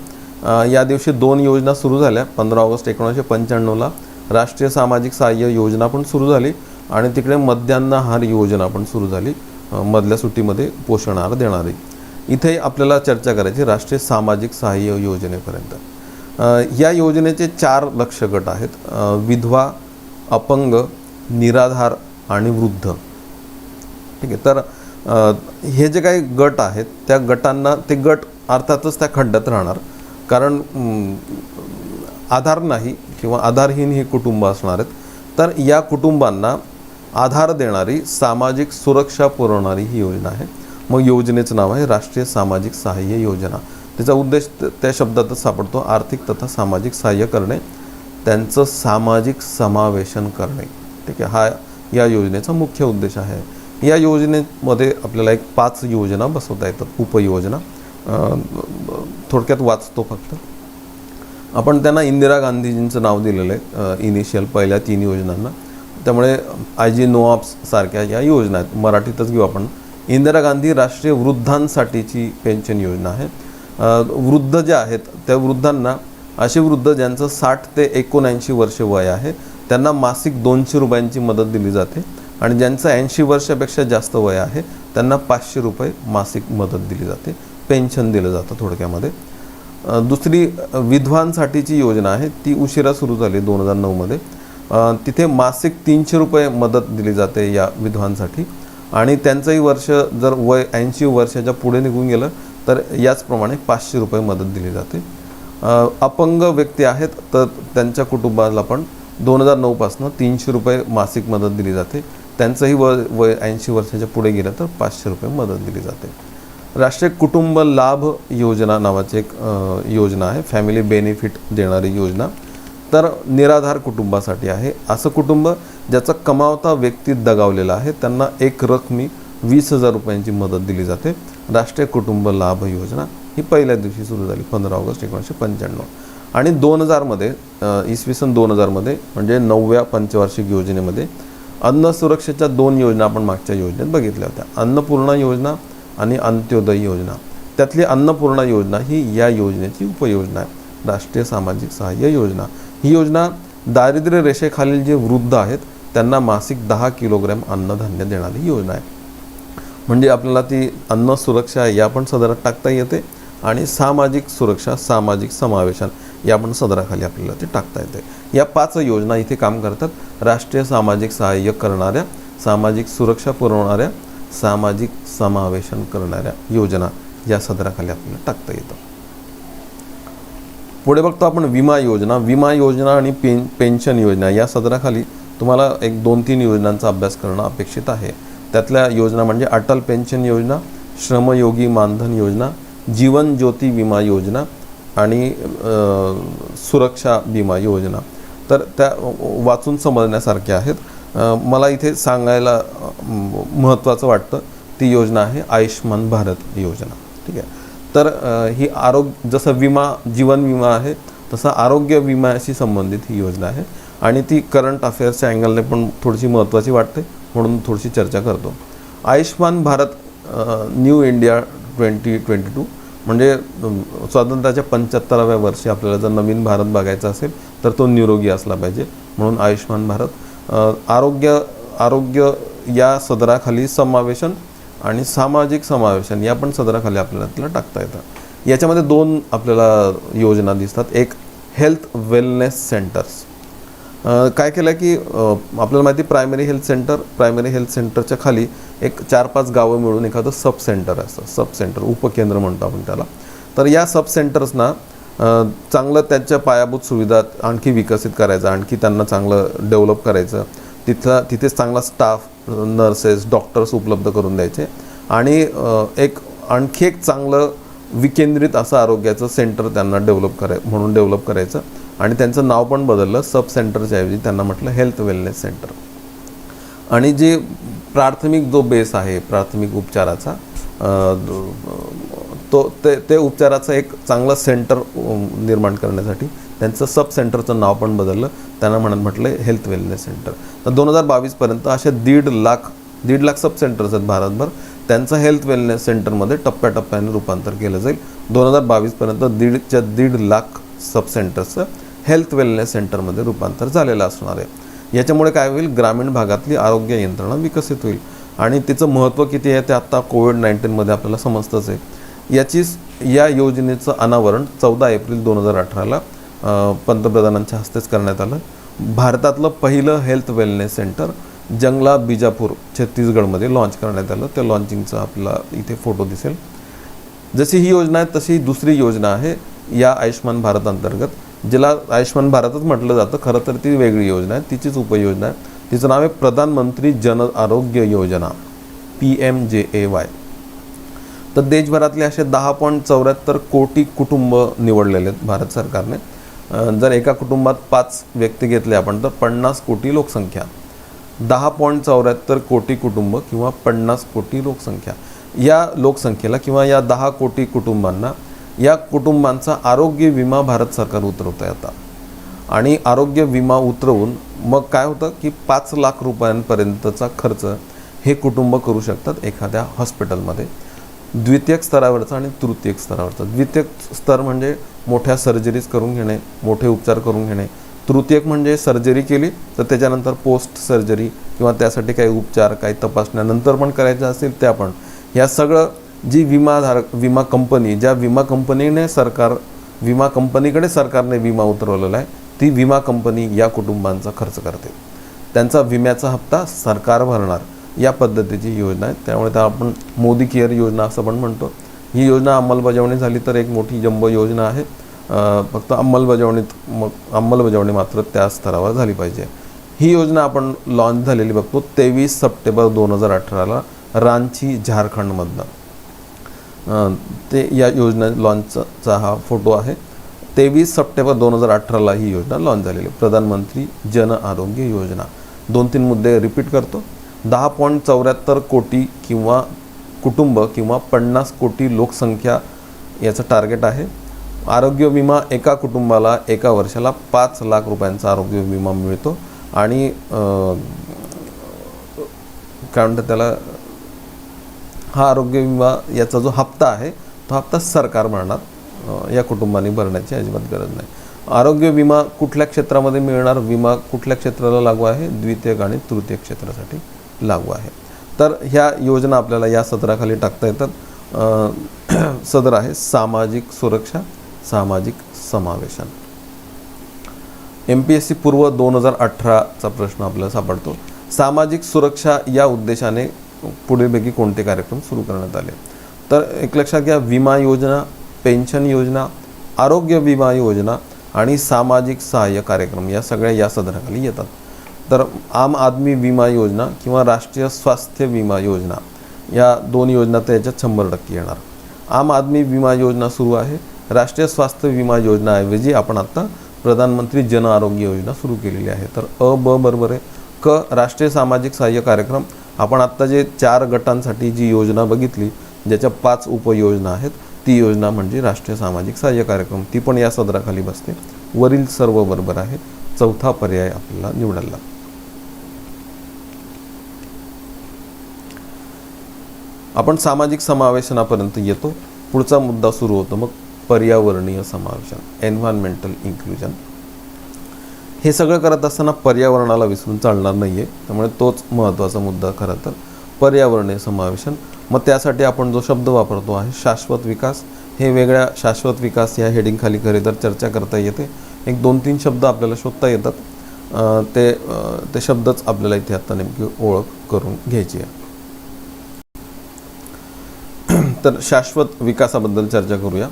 या दिवशी 2 योजना सुरू झाल्या. 15 ऑगस्ट 1995ला राष्ट्रीय सामाजिक सहाय्य योजना पण सुरू झाली आणि तिकडे मध्यान्ह आहार योजना पण सुरू झाली, मधल्या सुट्टीमध्ये पोषण आहार देणारी. इथे आपल्याला चर्चा करायची राष्ट्रीय सामाजिक सहाय्य योजनेपर्यंत. या योजनेचे 4 लक्ष्य गट आहेत: विधवा, अपंग, निराधार आणि वृद्ध. ठीक आहे. तर हे जे काही गट आहेत त्या गटांना, ते गट अर्थातच त्या खड्ड्यात राहणार, कारण आधार नाही किंवा आधारहीन ही कुटुंब असणार आहेत. तर या कुटुंबांना आधार देणारी, सामाजिक सुरक्षा पुरवणारी ही योजना आहे. मग योजनेचं नाव आहे राष्ट्रीय सामाजिक सहाय्य योजना. त्याचा उद्देश त्या शब्दातच सापडतो, आर्थिक तथा सामाजिक सहाय्य करणे, त्यांचं सामाजिक समावेशन करणे. ठीक आहे. हा या योजनेचा मुख्य उद्देश आहे. या योजनेमध्ये आपल्याला 5 योजना बसवता येतात, उपयोजना. थोडक्यात वाचतो फक्त. आपण त्यांना इंदिरा गांधीजींचं नाव दिलेलं आहे इनिशियल पहिल्या 3 योजनांना. त्यामुळे IG नोआप्स सारख्या या योजना आहेत. मराठीतच घेऊ आपण. इंदिरा गांधी राष्ट्रीय वृद्धांसाठीची पेन्शन योजना आहे. वृद्ध जे आहेत त्या वृद्धांना, असे वृद्ध ज्यांचं 60 ते 79 वर्ष वय आहे, त्यांना मासिक 200 रुपयांची मदत दिली जाते. आणि ज्यांचं 80 वर्षापेक्षा जास्त वय आहे त्यांना 500 रुपये मासिक मदत दिली जाते, पेन्शन दिलं जातं थोडक्यामध्ये. दुसरी विधवांसाठीची योजना आहे, ती उशिरा सुरू झाली 2009मध्ये. तिथे मासिक 300 रुपये मदत दिली जाते या विधवांसाठी. आणि त्यांचंही वर्ष जर वय 80 वर्षाच्या पुढे निघून गेलं तर याचप्रमाणे 500 रुपये मदत दिली जाते. अपंग व्यक्ती आहेत तर त्यांच्या कुटुंबाला पण 2009पासून 300 रुपये मासिक मदत दिली जाते. त्यांचंही वय 80 वर्षाच्या पुढे गेलं तर 500 रुपये मदत दिली जाते. राष्ट्रीय कुटुंब लाभ योजना नावाची एक योजना आहे, फॅमिली बेनिफिट देणारी योजना. तर निराधार कुटुंबासाठी आहे. असं कुटुंब ज्याचा कमावता व्यक्ती दगावलेला आहे त्यांना एक रकमी 20,000 रुपयांची मदत दिली जाते. राष्ट्रीय कुटुंब लाभ योजना ही पहिल्या दिवशी सुरू झाली 15 ऑगस्ट 1995. आणि 2000मध्ये इसवी सन 2000मध्ये म्हणजे 9व्या पंचवार्षिक योजनेमध्ये अन्न सुरक्षेच्या 2 योजना आपण मागच्या योजनेत बघितल्या होत्या, अन्नपूर्णा योजना आणि अंत्योदय योजना. त्यातली अन्नपूर्णा योजना ही या योजनेची उपयोजना आहे, राष्ट्रीय सामाजिक सहाय्य योजना. ही योजना दारिद्र्य रेषेखालील जे वृद्ध आहेत त्यांना मासिक 10 किलोग्रॅम अन्नधान्य देणारी योजना आहे. म्हणजे आपल्याला ती अन्न सुरक्षा या पण सदरात टाकता येते आणि सामाजिक सुरक्षा, सामाजिक समावेशन या पण सदराखाली आपल्याला ते टाकता येते. या 5 योजना इथे काम करतात. राष्ट्रीय सामाजिक सहाय्य करणाऱ्या, सामाजिक सुरक्षा पुरवणाऱ्या, सामाजिक समावेशन करणाऱ्या योजना या सदराखाली आपल्याला टाकता येतं. पुढे बघतो आपण विमा योजना. विमा योजना आणि पेन्शन योजना या सदराखाली तुम्हाला एक 2-3 योजनांचा अभ्यास करणं अपेक्षित आहे. त्यातल्या योजना म्हणजे अटल पेन्शन योजना, श्रमयोगी मानधन योजना, जीवन ज्योती विमा योजना आणि सुरक्षा विमा योजना. तर त्या वाचून समजण्यासारख्या आहेत. मला इथे सांगायला महत्त्वाचं वाटतं ती योजना आहे आयुष्मान भारत योजना. ठीक आहे. तर ही जसं विमा जीवन विमा आहे तसा आरोग्य विम्याशी संबंधित ही योजना आहे आणि ती करंट अफेअर्सच्या अँगलने पण थोडीशी महत्त्वाची वाटते, म्हणून थोडीशी चर्चा करतो. आयुष्मान भारत न्यू इंडिया 2022 म्हणजे स्वातंत्र्याच्या 75व्या वर्षी आपल्याला जर नवीन भारत बघायचा असेल तर तो निरोगी असला पाहिजे, म्हणून आयुष्मान भारत. आरोग्य या सदराखाली समावेशन आणि सामाजिक समावेशन या पण सदराखाली आपल्याला त्याला टाकता येतं. याच्यामध्ये 2 आपल्याला योजना दिसतात. एक हेल्थ वेलनेस सेंटर्स. काय केलं की आपल्याला माहिती प्रायमरी हेल्थ सेंटरच्या खाली एक 4-5 गावं मिळून एखादं सब सेंटर असतं. सब सेंटर उपकेंद्र म्हणतो आपण त्याला. तर या सब सेंटर्सना चांगलं त्यांच्या पायाभूत सुविधा आणखी विकसित करायचं, आणखी त्यांना चांगलं डेव्हलप करायचं. तिथेच चांगला स्टाफ, नर्सेस, डॉक्टर्स उपलब्ध करून द्यायचे आणि आणखी एक चांगलं विकेंद्रित असं आरोग्याचं सेंटर त्यांना डेव्हलप करायचं आणि त्यांचं नाव पण बदललं. सब सेंटरच्या ऐवजी त्यांना म्हटलं हेल्थ वेलनेस सेंटर. आणि जे प्राथमिक जो बेस आहे प्राथमिक उपचाराचा ते उपचाराचं एक चांगलं सेंटर निर्माण करण्यासाठी त्यांचं सब सेंटरचं नाव पण बदललं. त्यांना म्हटलं हेल्थ वेलनेस सेंटर. तर 2022पर्यंत असे 1.5 लाख सब सेंटर्स आहेत भारतभर. त्यांचं हेल्थ वेलनेस सेंटरमध्ये टप्प्याटप्प्याने रूपांतर केलं जाईल. 2022पर्यंत 1.5 लाख सब सेंटर्सचं हेल्थ वेलनेस सेंटरमध्ये रूपांतर झालेलं असणार आहे. याच्यामुळे काय होईल, ग्रामीण भागातली आरोग्य यंत्रणा विकसित होईल आणि तिचं महत्त्व किती आहे ते आत्ता कोविड-19मध्ये आपल्याला समजतंच आहे. या योजनेचं अनावरण 14 एप्रिल 2018ला पंतप्रधानांच्या हस्तेच करण्यात आलं. भारतातलं पहिलं हेल्थ वेलनेस सेंटर जंगला बिजापूर छत्तीसगडमध्ये लॉन्च करण्यात आलं. त्या लॉन्चिंगचा आपल्याला इथे फोटो दिसेल. जशी ही योजना आहे तशी दुसरी योजना आहे या आयुष्मान भारत अंतर्गत, जिला आयुष्मान भारतच म्हटलं जातं. खरं तर ती वेगळी योजना आहे, तिचीच उपयोजना आहे. तिचं नाव आहे प्रधानमंत्री जन आरोग्य योजना, PMJAY. तर देशभरातले असे 10.74 कोटी कुटुंब निवडलेले आहेत भारत सरकारने. जर एका कुटुंबात 5 व्यक्ती घेतले आपण तर 50 कोटी लोकसंख्या. 10.74 कोटी कुटुंब किंवा 50 कोटी लोकसंख्या. या लोकसंख्येला किंवा या 10 कोटी कुटुंबांना या कुटुंबांचा आरोग्य विमा भारत सरकार उतरवतं आहे आता. आणि आरोग्य विमा उतरवून मग काय होतं की 5 लाख रुपयांपर्यंतचा खर्च हे कुटुंब करू शकतात एखाद्या हॉस्पिटलमध्ये. द्वितीयक स्तरावरचा आणि तृतीयक स्तरावरचा. द्वितीयक स्तर म्हणजे मोठ्या सर्जरीज करून घेणे, मोठे उपचार करून घेणे. तृतीयक म्हणजे सर्जरी केली तर त्याच्यानंतर पोस्ट सर्जरी किंवा त्यासाठी काही उपचार, काही तपासण्यानंतर पण करायचं असेल त्या पण. या सगळं जी विमा कंपनी, ज्या विमा कंपनीकडे सरकारने विमा उतरवलेला आहे ती विमा कंपनी या कुटुंबांचा खर्च करते. त्यांचा विम्याचा हप्ता सरकार भरणार, या पद्धतीची योजना आहे. त्यामुळे त्या आपण मोदी केअर योजना असं पण म्हणतो. ही योजना अंमलबजावणी झाली तर एक मोठी जंबो योजना आहे. फक्त अंमलबजावणी मात्र त्या स्तरावर झाली पाहिजे. ही योजना आपण लॉन्च झालेली बघतो 23 सप्टेंबर 2018ला रांची, झारखंडमधनं. ते या योजना लॉन्चचा हा फोटो आहे. 23 सप्टेंबर 2018ला ही योजना लॉन्च झालेली. प्रधानमंत्री जन आरोग्य योजना. 2-3 मुद्दे रिपीट करतो. 10.74 कोटी किंवा कुटुंब किंवा 50 कोटी लोकसंख्या याचं टार्गेट आहे. आरोग्य विमा एका कुटुंबाला एका वर्षाला 5 लाख रुपयांचा आरोग्य विमा मिळतो आणि काय म्हणतात त्याला, हा आरोग्य विमा याचा जो हप्ता आहे तो हप्ता सरकार भरणार. या कुटुंबांनी भरण्याची अजिबात गरज नाही. आरोग्य विमा कुठल्या क्षेत्रामध्ये मिळणार, विमा कुठल्या क्षेत्राला लागू आहे, द्वितीयक आणि तृतीयक क्षेत्रासाठी लागू आहे. तर ह्या योजना आपल्याला या सदराखाली टाकता येतात. सदर आहे सामाजिक सुरक्षा, सामाजिक समावेशन. MPSC पूर्व 2018चा प्रश्न आपल्याला सापडतो. सामाजिक सुरक्षा या उद्देशाने पुढीलपैकी कोणते कार्यक्रम सुरू करण्यात आले. तर एक लक्षात घ्या, विमा योजना, पेन्शन योजना, आरोग्य विमा योजना आणि सामाजिक सहाय्य कार्यक्रम या सगळ्या या सदराखाली येतात. तर आम आदमी विमा योजना किंवा राष्ट्रीय स्वास्थ्य विमा योजना या दोन योजना तर याच्यात 100% येणार. आम आदमी विमा योजना सुरू आहे. राष्ट्रीय स्वास्थ्य विमा योजनाऐवजी आपण आता प्रधानमंत्री जन आरोग्य योजना सुरू केलेली आहे. तर अ ब बरोबर आहे. क राष्ट्रीय सामाजिक सहाय्य कार्यक्रम. आपण आत्ता जे 4 गटांसाठी जी योजना बघितली ज्याच्या 5 उपयोजना आहेत ती योजना म्हणजे राष्ट्रीय सामाजिक सहाय्य कार्यक्रम, ती पण या सदराखाली बसते. वरील सर्व बरोबर आहे. चौथा पर्याय आपल्याला निवडायला. आपण सामाजिक समावेशनापर्यंत येतो. पुढचा मुद्दा सुरू होतो मग पर्यावरणीय समावेशन, एन्व्हायरमेंटल इन्क्लुजन. हे सगळं करत असताना पर्यावरणाला विसरून चालणार नाही आहे, त्यामुळे तोच महत्त्वाचा मुद्दा खरं तर पर्यावरणीय समावेशन. मग त्यासाठी आपण जो शब्द वापरतो आहे शाश्वत विकास, हे वेगळ्या शाश्वत विकास या हेडिंगखाली खरी तर चर्चा करता येते. एक 2-3 शब्द आपल्याला शोधता येतात, ते शब्दच आपल्याला इथे आता नेमकी ओळख करून घ्यायची आहे. तर शाश्वत विकासाबद्दल चर्चा करूया.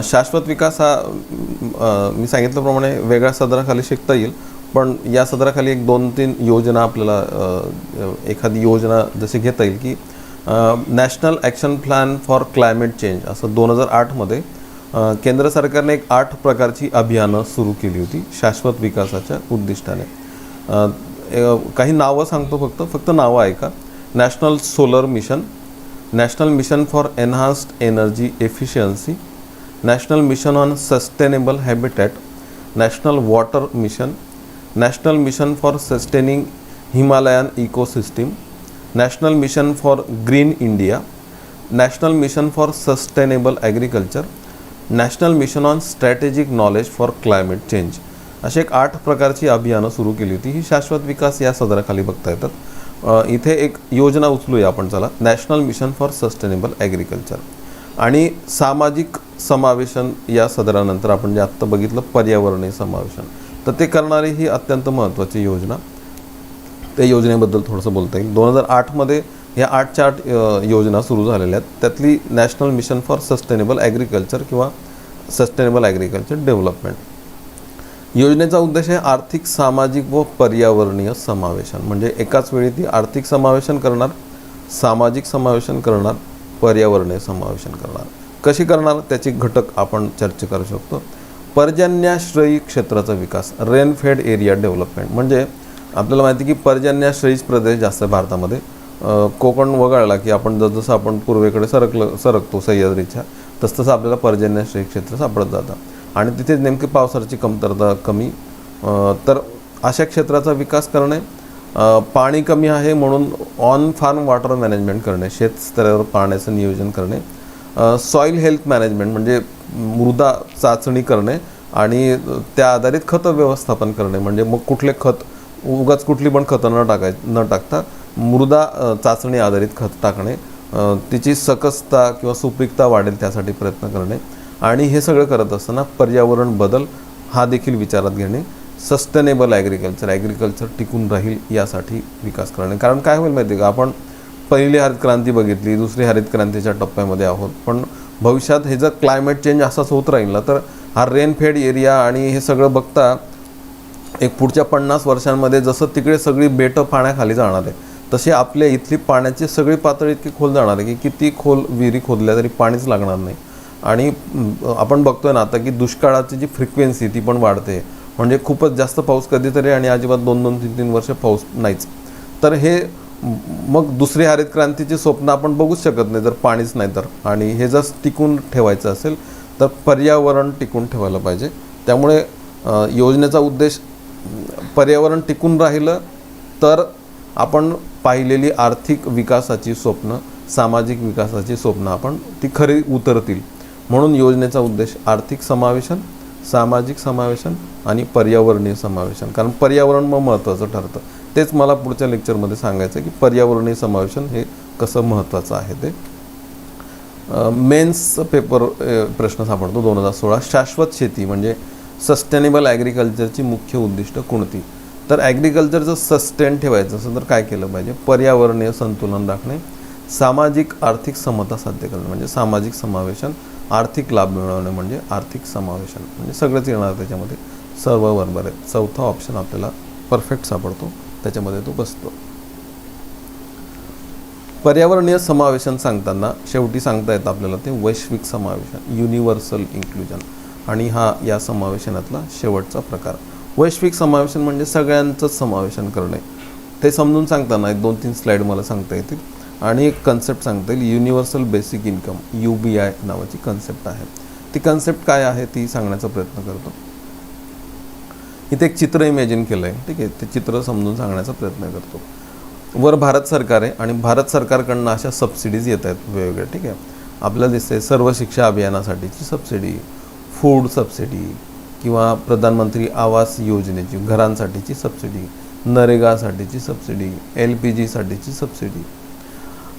शाश्वत विकास हा मी सांगितल्याप्रमाणे वेगळ्या सदराखाली शिकता येईल, पण या सदराखाली एक 2-3 योजना आपल्याला एखादी योजना जशी घेता येईल की national action plan for climate change असं 2008मध्ये केंद्र सरकारने एक 8 प्रकारची अभियानं सुरू केली होती शाश्वत विकासाच्या उद्दिष्टाने. काही नावं सांगतो, फक्त नावं ऐका. National solar mission, national mission for enhanced energy efficiency, national mission on sustainable habitat, national water mission, national mission for sustaining Himalayan ecosystem, national mission for green India, national mission for sustainable agriculture, national mission on strategic knowledge for climate change. अशी एक 8 प्रकारची अभियानं सुरू केली होती. ही शाश्वत विकास या सदराखाली बघता येतात. इथे एक योजना उचलूया आपण, चला. National mission for sustainable agriculture आणि सामाजिक समावेशन या सदरानंतर आपण जे आत्ता बघितलं पर्यावरणीय समावेशन, तर ते करणारी ही अत्यंत महत्त्वाची योजना. त्या योजनेबद्दल थोडंसं बोलता येईल. 2008मध्ये ह्या 8च्या 8 योजना सुरू झालेल्या आहेत. त्यातली national mission for sustainable agriculture किंवा सस्टेनेबल ॲग्रिकल्चर डेव्हलपमेंट योजनेचा उद्देश आहे आर्थिक, सामाजिक व पर्यावरणीय समावेशन. म्हणजे एकाच वेळी ती आर्थिक समावेशन करणार, सामाजिक समावेशन करणार, पर्यावरणीय समावेशन करणार. कशी करणार त्याचे घटक आपण चर्चा करू शकतो. पर्जन्याश्रयी क्षेत्राचा विकास, रेनफेड एरिया डेव्हलपमेंट. म्हणजे आपल्याला माहिती की पर्जन्याश्रयी प्रदेश जास्त आहे भारतामध्ये. कोकण वगळला की आपण जसं आपण पूर्वेकडे सरकतो सह्याद्रीच्या, तसं आपल्याला पर्जन्याश्रयी क्षेत्र सापडत जातं आणि तिथे नेमकी पावसाची कमतरता कमी. तर अशा क्षेत्राचा विकास करणे, पाणी कमी आहे म्हणून ऑन फार्म वॉटर मॅनेजमेंट करणे, शेतस्तरावर पाण्याचं नियोजन करणे, सॉईल हेल्थ मॅनेजमेंट म्हणजे मृदा चाचणी करणे आणि त्या आधारित खत व्यवस्थापन करणे. म्हणजे मग कुठले खत, उगाच कुठली पण खतं न टाकता मृदा चाचणी आधारित खत टाकणे, तिची सकसता किंवा सुपीकता वाढेल त्यासाठी प्रयत्न करणे. आणि हे सगळं करत असताना पर्यावरण बदल हा देखील विचारात घेणे. सस्टेनेबल ॲग्रिकल्चर टिकून राहील यासाठी विकास करणे. कारण काय होईल माहिती आहे का, आपण पहिली हरित क्रांती बघितली, दुसरी हरित क्रांतीच्या टप्प्यामध्ये आहोत, पण भविष्यात हे जर क्लायमेट चेंज असाच होत राहील ना तर हा रेनफेड एरिया आणि हे सगळं बघता एक पुढच्या 50 वर्षांमध्ये जसं तिकडे सगळी बेटं पाण्याखाली जाणार आहे तशी आपल्या इथली पाण्याची सगळी पातळी इतकी खोल जाणार आहे की किती खोल विहिरी खोदल्या तरी पाणीच लागणार नाही. आणि आपण बघतोय ना आता की दुष्काळाची जी फ्रिक्वेन्सी ती पण वाढते. म्हणजे खूपच जास्त पाऊस कधीतरी आणि अजिबात 2-2, 3-3 वर्ष पाऊस नाहीच. तर हे मग दुसरी हरित क्रांतीची स्वप्न आपण बघूच शकत नाही जर पाणीच नाही तर. आणि हे जर टिकून ठेवायचं असेल तर पर्यावरण टिकून ठेवायला पाहिजे. त्यामुळे योजनेचा उद्देश पर्यावरण टिकून राहिलं तर आपण पाहिलेली आर्थिक विकासाची स्वप्न, सामाजिक विकासाची स्वप्न आपण ती खरी उतरतील. म्हणून योजनेचा उद्देश आर्थिक समावेशन, सामाजिक समावेशन आणि पर्यावरणीय समावेशन. कारण पर्यावरण मग महत्त्वाचं ठरतं. तेच मला पुढच्या लेक्चरमध्ये सांगायचं की पर्यावरणीय समावेशन हे कसं महत्त्वाचं आहे ते. मेन्स पेपर प्रश्न सापडतो 2016. शाश्वत शेती म्हणजे सस्टेनेबल ॲग्रिकल्चरची मुख्य उद्दिष्ट कोणती? तर ॲग्रिकल्चरचं सस्टेन ठेवायचं असेल तर काय केलं पाहिजे? पर्यावरणीय संतुलन राखणे, सामाजिक आर्थिक समता साध्य करणे म्हणजे सामाजिक समावेशन, आर्थिक लाभ मिळवणे म्हणजे आर्थिक समावेशन. म्हणजे सगळंच येणार त्याच्यामध्ये, सर्व बरोबर आहे. चौथा ऑप्शन आपल्याला परफेक्ट सापडतो, त्याच्यामध्ये तो बसतो. पर्यावरणीय समावेशन सांगताना शेवटी सांगता येतं आपल्याला ते वैश्विक समावेशन, युनिव्हर्सल इन्क्लुजन, आणि हा या समावेशनातला शेवटचा प्रकार. वैश्विक समावेशन म्हणजे सगळ्यांचंच समावेशन करणे. ते समजून सांगताना 2-3 स्लाईड मला सांगता येतील. आणि एक कन्सेप्ट सांगता येईल, युनिव्हर्सल बेसिक इन्कम, UBI नावाची कन्सेप्ट आहे. ती कन्सेप्ट काय आहे ती सांगण्याचा प्रयत्न करतो. इथे एक चित्र इमॅजिन केलं आहे, ठीक आहे. ते चित्र समजून सांगण्याचा प्रयत्न करतो. वर भारत सरकार आहे आणि भारत सरकारकडनं अशा सबसिडीज येत आहेत वेगवेगळ्या, ठीक आहे. आपल्याला दिसते सर्व शिक्षा अभियानासाठीची सबसिडी, फूड सबसिडी, किंवा प्रधानमंत्री आवास योजनेची घरांसाठीची सबसिडी, नरेगासाठीची सबसिडी, LPG साठीची सबसिडी.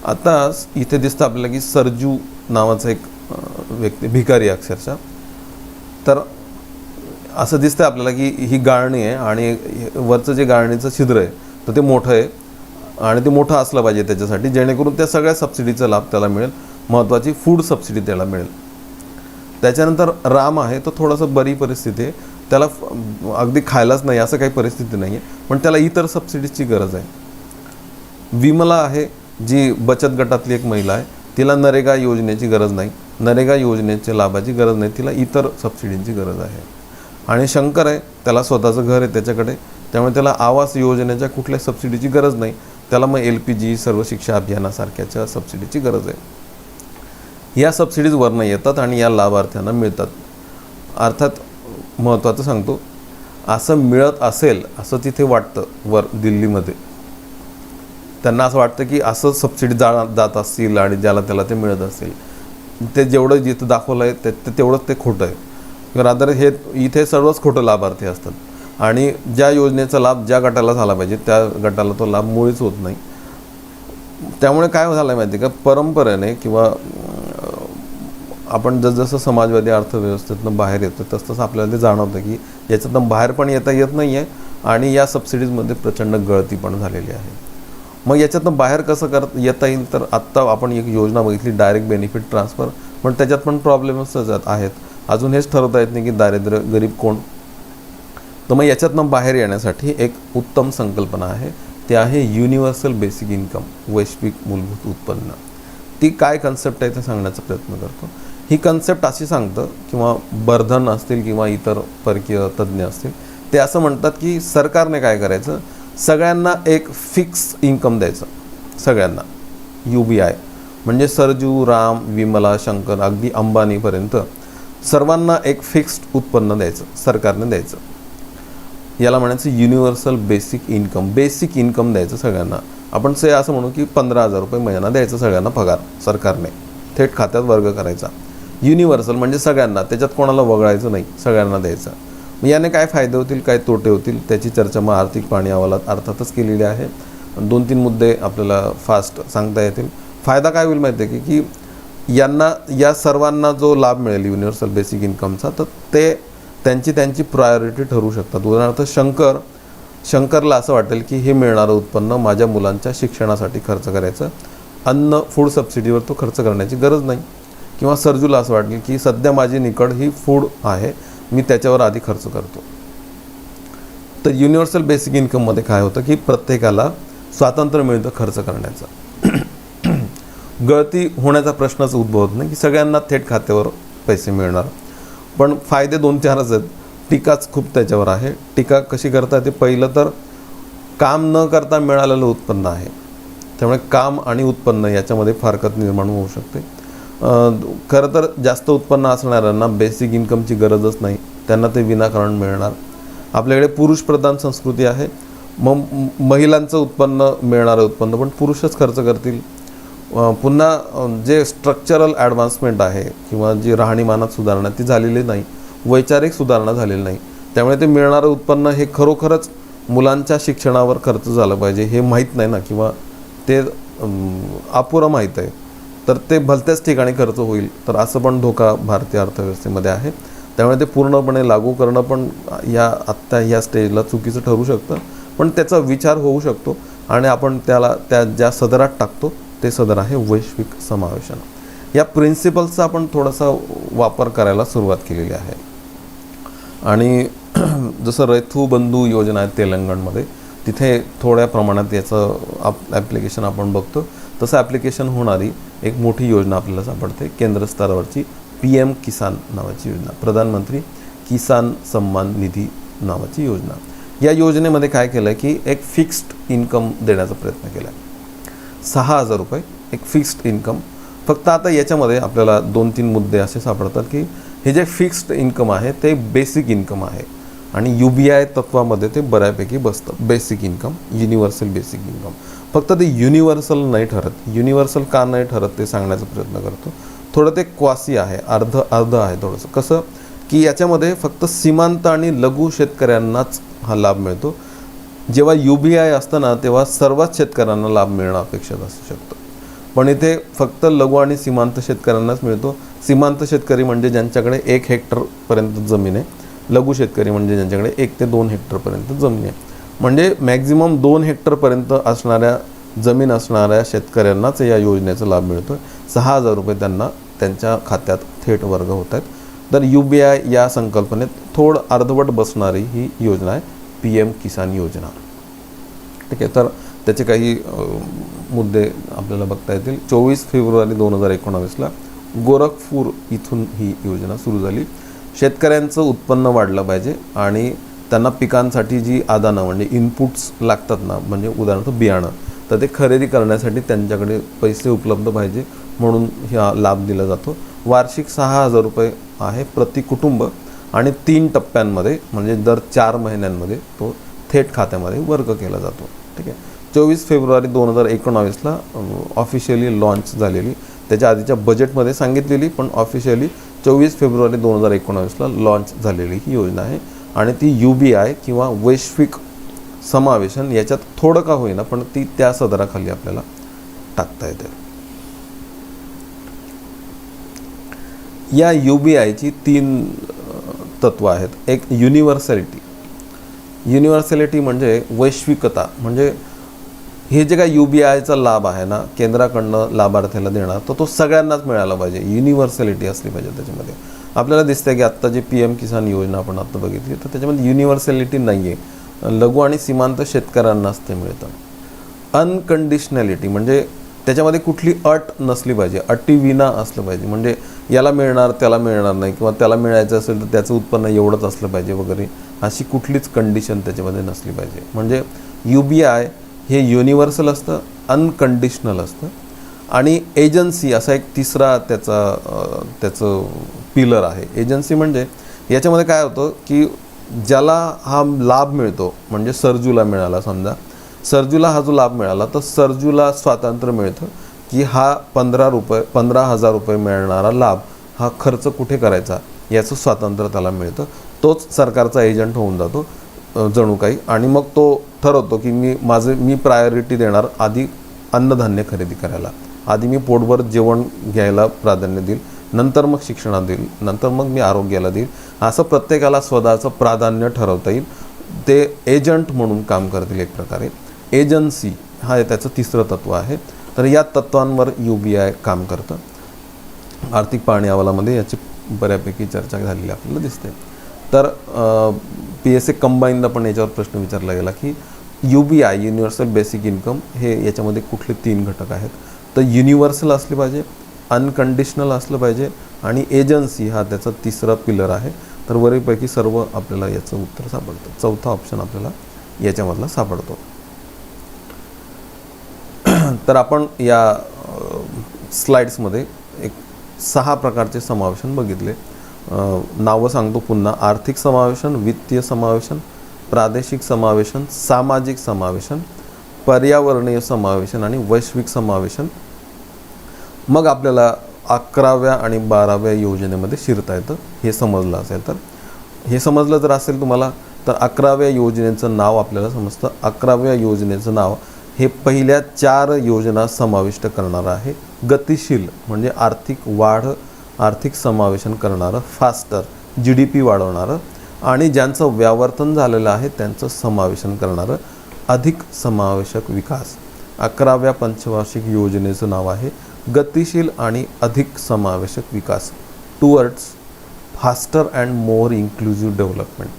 आता इथे दिसतं आपल्याला की सरजू नावाचा एक व्यक्ती, भिकारी अक्षरशः. तर असं दिसतं आपल्याला की ही गाळणी आहे आणि वरचं जे गाळणीचं छिद्र आहे तर ते मोठं आहे आणि ते मोठं असलं पाहिजे त्याच्यासाठी, जेणेकरून त्या सगळ्या सबसिडीचा लाभ त्याला मिळेल. महत्त्वाची फूड सबसिडी त्याला मिळेल. त्याच्यानंतर राम आहे, तो थोडंसं बरी परिस्थिती आहे, त्याला अगदी खायलाच नाही असं काही परिस्थिती नाही आहे, पण त्याला इतर सबसिडीजची गरज आहे. विमला आहे, जी बचत गटातली एक महिला आहे, तिला नरेगा योजनेची गरज नाही, नरेगा योजनेच्या लाभाची गरज नाही, तिला इतर सबसिडींची गरज आहे. आणि शंकर आहे, त्याला स्वतःचं घर आहे त्याच्याकडे, त्यामुळे त्याला आवास योजनेच्या कुठल्या सबसिडीची गरज नाही, त्याला मग LPG सर्व शिक्षा अभियानासारख्याच्या सबसिडीची गरज आहे. या सबसिडीज वरनं येतात आणि या लाभार्थ्यांना मिळतात. अर्थात महत्त्वाचं सांगतो, असं मिळत असेल असं तिथे वाटतं वर दिल्लीमध्ये. त्यांना असं वाटतं की असं सबसिडी जात असतील आणि ज्याला त्याला ते मिळत असेल. ते जेवढं जिथं दाखवलं आहे ते तेवढंच ते खोटं आहे. रादर हे इथे सर्वच खोटं लाभार्थी असतात आणि ज्या योजनेचा लाभ ज्या गटाला झाला पाहिजे त्या गटाला तो लाभ मुळीच होत नाही. त्यामुळे काय झालं आहे माहिती का, परंपरेने किंवा आपण जसजसं समाजवादी अर्थव्यवस्थेतनं बाहेर येतो तसतसं आपल्याला ते जाणवतं की याच्यातनं बाहेर पण येता येत नाही आहे आणि या सबसिडीजमध्ये प्रचंड गळती पण झालेली आहे. मग याच्यातनं बाहेर कसं येता येईल, तर आत्ता आपण एक योजना बघितली डायरेक्ट बेनिफिट ट्रान्सफर, पण त्याच्यात पण प्रॉब्लेम्स आहेत. अजून हेच ठरवता येत नाही की दारिद्र्य गरीब कोण. तर मग याच्यातनं बाहेर येण्यासाठी एक उत्तम संकल्पना आहे, ती आहे युनिव्हर्सल बेसिक इन्कम, वैश्विक मूलभूत उत्पन्न. ती काय कन्सेप्ट आहे ते सांगण्याचा प्रयत्न करतो. ही कन्सेप्ट अशी सांगतं, किंवा बर्धन असतील किंवा इतर परकीय तज्ज्ञ असतील, ते असं म्हणतात की सरकारने काय करायचं, सगळ्यांना एक फिक्स इन्कम द्यायचं. सगळ्यांना UBI म्हणजे सरजू, राम, विमला, शंकर, अगदी अंबानीपर्यंत सर्वांना एक फिक्स्ड उत्पन्न द्यायचं, सरकारने द्यायचं. याला म्हणायचं universal basic income. Basic income द्यायचं सगळ्यांना. आपण असं म्हणू की 15,000 रुपये महिना द्यायचं सगळ्यांना पगार सरकारने, थेट खात्यात वर्ग करायचा. युनिव्हर्सल म्हणजे सगळ्यांना, त्याच्यात कोणाला वगळायचं नाही, सगळ्यांना द्यायचं. मग याने काय फायदे होतील, काय तोटे होतील, त्याची चर्चा मग आर्थिक पाहणी अहवालात अर्थातच केलेली आहे. 2-3 मुद्दे आपल्याला फास्ट सांगता येतील. फायदा काय होईल माहिती आहे की यांना, या सर्वांना जो लाभ मिळेल युनिव्हर्सल बेसिक इन्कमचा, तर ते त्यांची प्रायोरिटी ठरवू शकतात. उदाहरणार्थ शंकरला असं वाटेल की हे मिळणारं उत्पन्न माझ्या मुलांच्या शिक्षणासाठी खर्च करायचं, अन्न फूड सबसिडीवर तो खर्च करण्याची गरज नाही. किंवा सरजूला असं वाटेल की सध्या माझी निकड ही फूड आहे, मी त्याच्यावर आधी खर्च करतो. तर युनिव्हर्सल बेसिक इन्कममध्ये काय होतं की प्रत्येकाला स्वातंत्र्य मिळतं खर्च करण्याचं. गळती होण्याचा प्रश्नच उद्भवत नाही की सगळ्यांना थेट खात्यावर पैसे मिळणार. पण फायदे 2-4च आहेत. टीकाच खूप त्याच्यावर आहे. टीका कशी करता येते, पहिलं तर काम न करता मिळालेलं उत्पन्न आहे, त्यामुळे काम आणि उत्पन्न याच्यामध्ये फारकत निर्माण होऊ शकते. खरं तर जास्त उत्पन्न असणाऱ्यांना बेसिक इन्कमची गरजच नाही, त्यांना ते विनाकारण मिळणार. आपल्याकडे पुरुषप्रधान संस्कृती आहे, मग महिलांचं उत्पन्न, मिळणारं उत्पन्न पण पुरुषच खर्च करतील. पुन्हा जे स्ट्रक्चरल ॲडव्हान्समेंट आहे किंवा जी राहणीमानात सुधारणा ती झालेली नाही, वैचारिक सुधारणा झालेली नाही, त्यामुळे ते मिळणारं उत्पन्न हे खरोखरच मुलांच्या शिक्षणावर खर्च झालं पाहिजे हे माहीत नाही ना, किंवा ते अपुरं माहीत आहे, तर ते भलत्याच ठिकाणी खर्च होईल. तर असं पण धोका भारतीय अर्थव्यवस्थेमध्ये आहे. त्यामुळे ते पूर्णपणे लागू करणं पण आत्ता ह्या स्टेजला चुकीचं ठरू शकतं, पण त्याचा विचार होऊ शकतो आणि आपण त्या ज्या सदरात टाकतो ते सदर आहे वैश्विक समावेशन. या प्रिन्सिपल्सचा आपण थोडासा वापर करायला सुरुवात केलेली आहे आणि जसं रैथू बंधू योजना आहे तेलंगणमध्ये, तिथे थोड्या प्रमाणात याचं ॲप्लिकेशन आपण बघतो. तसं ॲप्लिकेशन होणारी एक मोठी योजना आपल्याला सापडते केंद्र स्तरावरची, PM किसान नावाची योजना, प्रधानमंत्री किसान सन्मान निधी नावाची योजना. या योजनेमध्ये काय केलं आहे की एक फिक्स्ड इन्कम देण्याचा प्रयत्न केला आहे. 6,000 रुपये एक फिक्स्ड इन्कम. फक्त आता याच्यामध्ये आपल्याला 2-3 मुद्दे असे सापडतात की हे जे फिक्स्ड इन्कम आहे ते बेसिक इन्कम आहे आणि UBI तत्वामध्ये ते बऱ्यापैकी बसतं. Basic income, universal basic income. फक्त ते युनिव्हर्सल नाही ठरत. युनिव्हर्सल का नाही ठरत ते सांगण्याचा प्रयत्न करतो. थोडं ते क्वासी आहे, अर्ध आहे थोडंसं. कसं की याच्यामध्ये फक्त सीमांत आणि लघु शेतकऱ्यांनाच हा लाभ मिळतो. जेव्हा UBI असतं ना तेव्हा सर्वच शेतकऱ्यांना लाभ मिळणं अपेक्षित असू शकतं, पण इथे फक्त लघु आणि सीमांत शेतकऱ्यांनाच मिळतो. सीमांत शेतकरी म्हणजे ज्यांच्याकडे 1 हेक्टरपर्यंत जमीन आहे, लघु शेतकरी म्हणजे ज्यांच्याकडे 1 ते 2 हेक्टरपर्यंत जमीन आहे. म्हणजे मॅक्झिमम 2 हेक्टरपर्यंत असणाऱ्या जमीन असणाऱ्या शेतकऱ्यांनाच या योजनेचा लाभ मिळतो. 6,000 रुपये त्यांना त्यांच्या खात्यात थेट वर्ग होत आहेत. तर UBI या संकल्पनेत थोडं अर्धवट बसणारी ही योजना आहे PM किसान योजना. ठीक आहे, तर त्याचे काही मुद्दे आपल्याला बघता येतील. 24 फेब्रुवारी 2019ला गोरखपूर इथून ही योजना सुरू झाली. शेतकऱ्यांचं उत्पन्न वाढलं पाहिजे आणि त्यांना पिकांसाठी जी आदानं म्हणजे इनपुट्स लागतात ना, म्हणजे उदाहरणार्थ बियाणं, तर ते खरेदी करण्यासाठी त्यांच्याकडे पैसे उपलब्ध पाहिजे म्हणून हा लाभ दिला जातो. वार्षिक 6,000 रुपये आहे प्रति कुटुंब आणि 3 टप्प्यांमध्ये म्हणजे दर 4 महिन्यांमध्ये तो थेट खात्यामध्ये वर्ग केला जातो. ठीक आहे. 24 फेब्रुवारी 2019ला ऑफिशियली लॉन्च झालेली, त्याच्या आधीच्या बजेटमध्ये सांगितलेली पण ऑफिशियली 24 फेब्रुवारी 2019ला लॉन्च झालेली ही योजना आहे. आणि ती UBI किंवा वैश्विक समावेशन याच्यात थोडं का होईना पण ती त्या सदराखाली आपल्याला टाकता येते. या UBIची 3 तत्व आहेत. एक युनिव्हर्सॅलिटी. युनिव्हर्सॅलिटी म्हणजे वैश्विकता. म्हणजे हे जे काय UBIचा लाभ आहे ना केंद्राकडनं लाभार्थ्याला देणार, तर तो सगळ्यांनाच मिळाला पाहिजे. युनिव्हर्सॅलिटी असली पाहिजे त्याच्यामध्ये. आपल्याला दिसतं की आत्ता जे PM किसान योजना आपण आत्ता बघितली तर त्याच्यामध्ये युनिव्हर्सॅलिटी नाही आहे. लघु आणि सीमांत शेतकऱ्यांनाच ते मिळतं. अनकंडिशनॅलिटी म्हणजे त्याच्यामध्ये कुठली अट नसली पाहिजे, अटीविना असलं पाहिजे. म्हणजे याला मिळणार त्याला मिळणार नाही किंवा त्याला मिळायचं असेल तर त्याचं उत्पन्न एवढंच असलं पाहिजे वगैरे अशी कुठलीच कंडिशन त्याच्यामध्ये नसली पाहिजे. म्हणजे UBI हे युनिव्हर्सल असतं, अनकंडिशनल असतं. आणि एजन्सी असा एक तिसरा त्याचं पिलर आहे. एजन्सी म्हणजे याच्यामध्ये काय होतं की ज्याला हा लाभ मिळतो म्हणजे सरजूला मिळाला, समजा सरजूला हा जो लाभ मिळाला तर सरजूला स्वातंत्र्य मिळतं की हा 15,000 रुपये मिळणारा लाभ हा खर्च कुठे करायचा याचं स्वातंत्र्य त्याला मिळतं. तोच सरकारचा एजंट होऊन जातो जणू काही. आणि मग तो ठरवतो की मी प्रायोरिटी देणार आधी अन्नधान्य खरेदी करायला, आधी मी पोटभर जेवण घ्यायला प्राधान्य देईल, नंतर मग शिक्षणात देईल, नंतर मग मी आरोग्याला देईल. असं प्रत्येकाला स्वतःचं प्राधान्य ठरवता येईल. ते एजंट म्हणून काम करतील एक प्रकारे. एजन्सी हा त्याचं तिसरं तत्व आहे. तर या तत्वांवर UBI काम करतं. आर्थिक पाहणी अहवालामध्ये याची बऱ्यापैकी चर्चा झालेली आपल्याला दिसते. तर PSA कंबाईनला पण याच्यावर प्रश्न विचारला गेला की UBI युनिव्हर्सल बेसिक इन्कम हे याच्यामध्ये कुठले 3 घटक आहेत. तर युनिव्हर्सल असले पाहिजे, अनकंडिशनल असलं पाहिजे आणि एजन्सी हा त्याचा तिसरा पिलर आहे. तर वरीपैकी सर्व आपल्याला याचं उत्तर सापडतं. चौथा ऑप्शन आपल्याला याच्यामधला सापडतो. तर आपण या स्लाइड्समध्ये एक 6 प्रकारचे समावेशन बघितले. नावं सांगतो पुन्हा. आर्थिक समावेशन, वित्तीय समावेशन, प्रादेशिक समावेशन, सामाजिक समावेशन, पर्यावरणीय समावेशन आणि वैश्विक समावेशन. मग आपल्याला 11व्या आणि 12व्या योजनेमध्ये शिरता येतं. हे समजलं असेल तर, हे समजलं जर असेल तुम्हाला तर 11व्या योजनेचं नाव आपल्याला समजतं. 11व्या योजनेचं नाव हे पहिल्या 4 योजना समाविष्ट करणारं आहे. गतिशील म्हणजे आर्थिक वाढ, आर्थिक समावेशन करणारं, फास्टर GDP वाढवणारं आणि ज्यांचं व्यावर्तन झालेलं आहे त्यांचं समावेशन करणारं, अधिक समावेशक विकास. 11व्या पंचवार्षिक योजनेचं नाव आहे गतिशील आणि अधिक समावेशक विकास, towards faster and more inclusive development.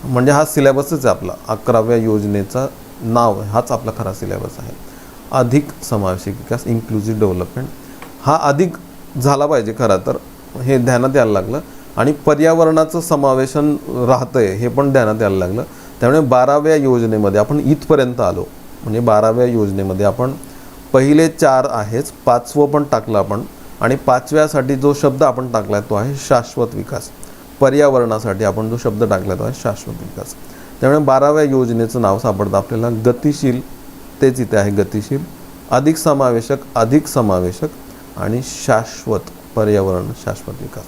म्हणजे हा सिलेबसच आहे आपला 11व्या योजनेचा नाव हाच आपला खरा सिलेबस आहे. अधिक समावेशक विकास, इन्क्लुझिव्ह डेव्हलपमेंट. हा अधिक झाला पाहिजे खरं तर, हे ध्यानात यायला लागलं. आणि पर्यावरणाचं समावेशन राहतं आहे हे पण ध्यानात यायला लागलं. त्यामुळे 12व्या योजनेमध्ये आपण इथपर्यंत आलो. म्हणजे 12व्या योजनेमध्ये आपण पहिले 4 आहेच, 5वं पण टाकलं आपण. आणि 5व्यासाठी जो शब्द आपण टाकला आहे तो आहे शाश्वत विकास. पर्यावरणासाठी आपण जो शब्द टाकला तो आहे शाश्वत विकास. त्यामुळे 12व्या योजनेचं नाव सापडतं आपल्याला गतिशील, तेच इथे आहे गतिशील, अधिक समावेशक आणि शाश्वत पर्यावरण शाश्वत विकास.